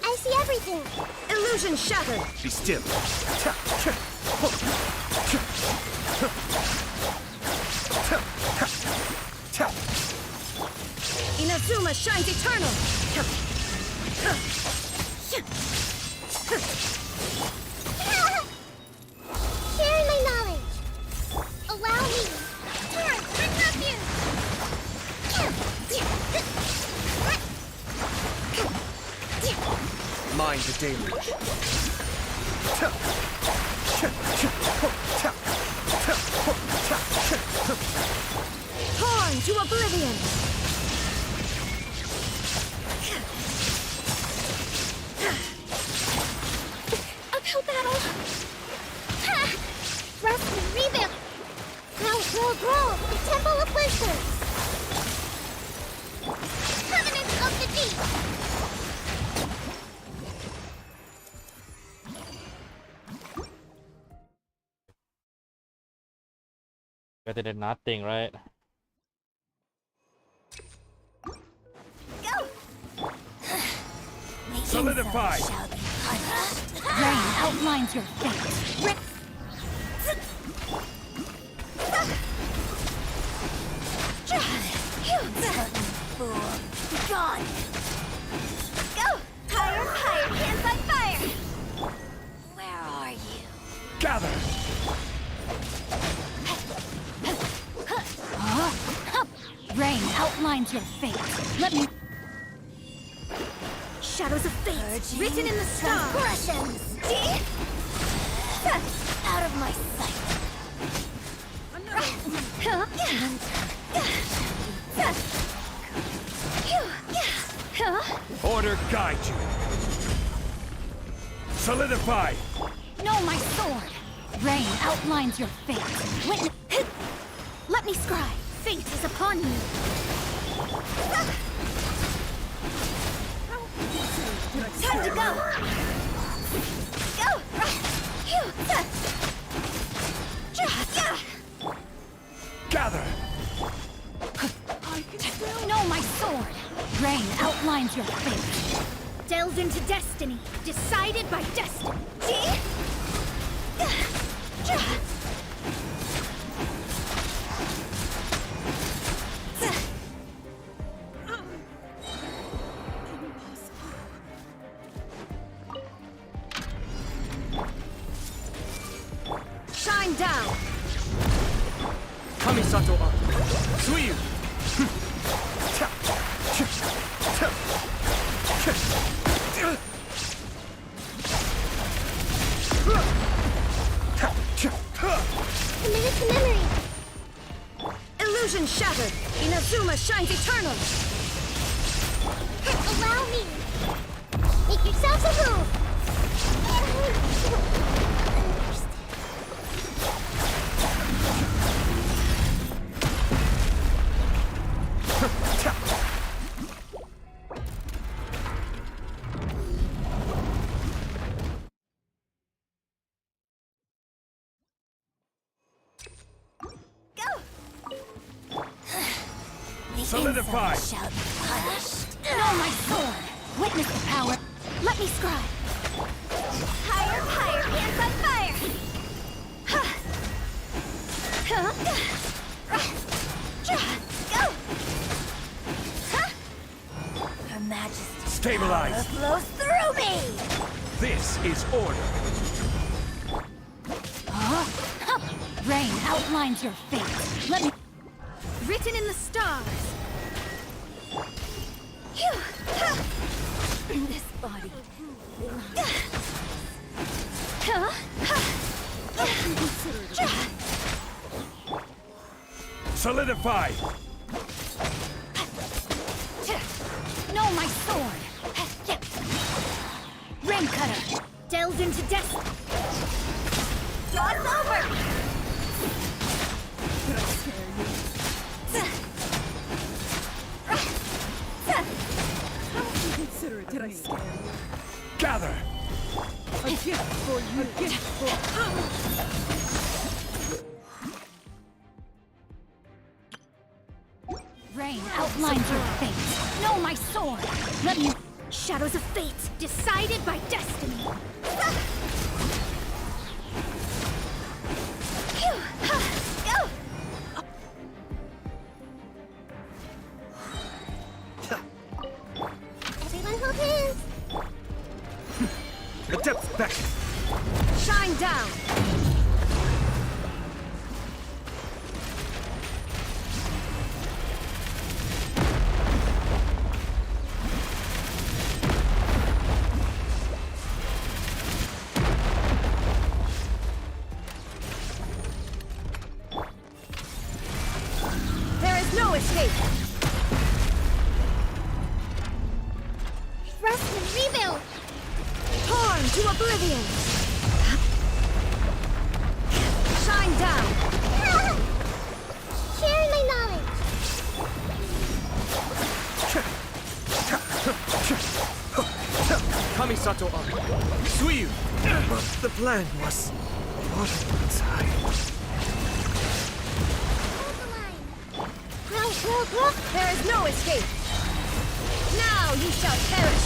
I see everything! Illusion shattered. Be still. Inazuma shines eternal. Share my knowledge! Allow me! Torrent, bring refuge! Mind the deluge. Torn to oblivion. Uphill battle! Ha! Rest and rebuild! Now grow! The Temple of Wisdom! Covenant of the Deep! Better than nothing, right? Solidify! Rain outlines your fate. Gone! Go! Higher, higher, hands on fire! Where are you? Gather! Rain outlines your fate. Let me. Shadows of fate written in the stars. Transgressions! See? Out of my sight! Order guide you! Solidify! No, my sword. Rain outlines your fate. Witness. Let me scry. Fate is upon you. Time to go! Go! Gather! No, my sword. Rain outlines your fate. Delve into destiny, decided by destiny. See? Shine down. Kamisato on. Suiyu. Commit to memory! Illusion shattered. Inazuma shines eternal. Allow me! Make yourselves a move! Solidify! Shall be punished. No, my sword. Witness the power. Let me scry. Higher, higher, hands on fire! Go! Her Majesty's Stabilize. power flows through me! This is order. Rain outlines your fate. Let me. Written in the stars. This body. Solidify! No, my sword! Rain cutter! Delves into death! God's over! Did I scare you? How would you consider it? Did I scare you? Gather! A gift for you! A gift for... Rain outlines your fate. No, my sword! Let me... Shadows of fate, decided by destiny. Everyone hold hands. Adept back! Shine down! There is no escape! Rest and rebuild. Torn to oblivion! Shine down! Share my knowledge. Kamisato Suyu! But the plan was water inside. There is no escape! Now you shall perish!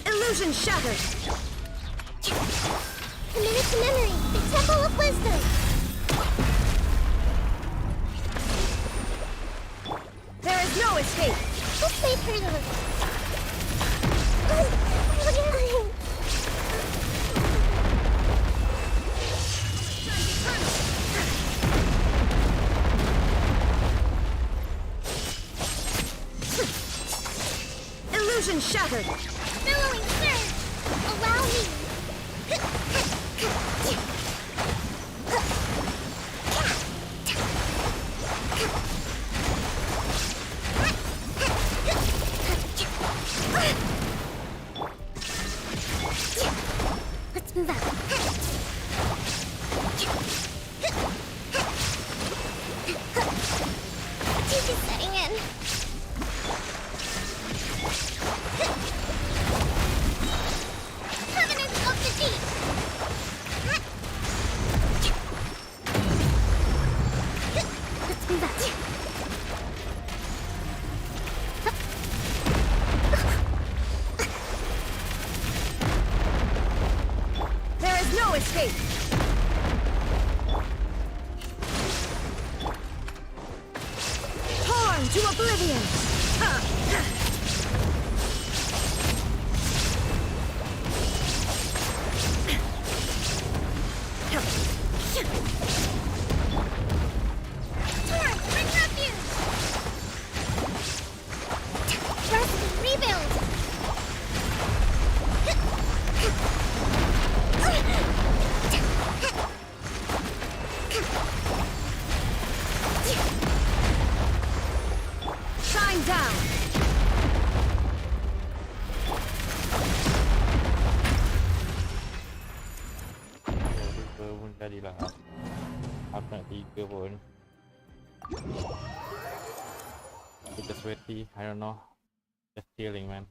Illusion shattered! Committed to memory, the Temple of Wisdom. There is no escape! Let's wait for them. Illusion shattered! Billowing surge! Allow me! Let's move out. Teeth is setting in. Covenant of defeat! Let's move out. There is no escape! Torn to oblivion! Torn, bring refuge! Rest and rebuild! Shine down! Tiga pun jadilah. Up nak 3 pun. Aku just sweaty, I don't know. Just chilling, man.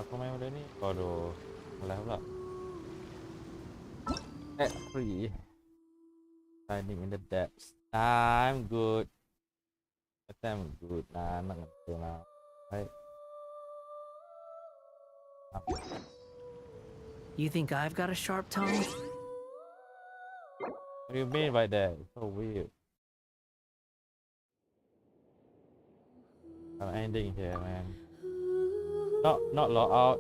Aku main benda ni. Aduh. Malah pula. Free. Hiding in the depths. I'm good. I'm good. Nah, nak ngerti lah. Right. You think I've got a sharp tongue? What do you mean by that? It's so weird. I'm ending here, man. Not log out.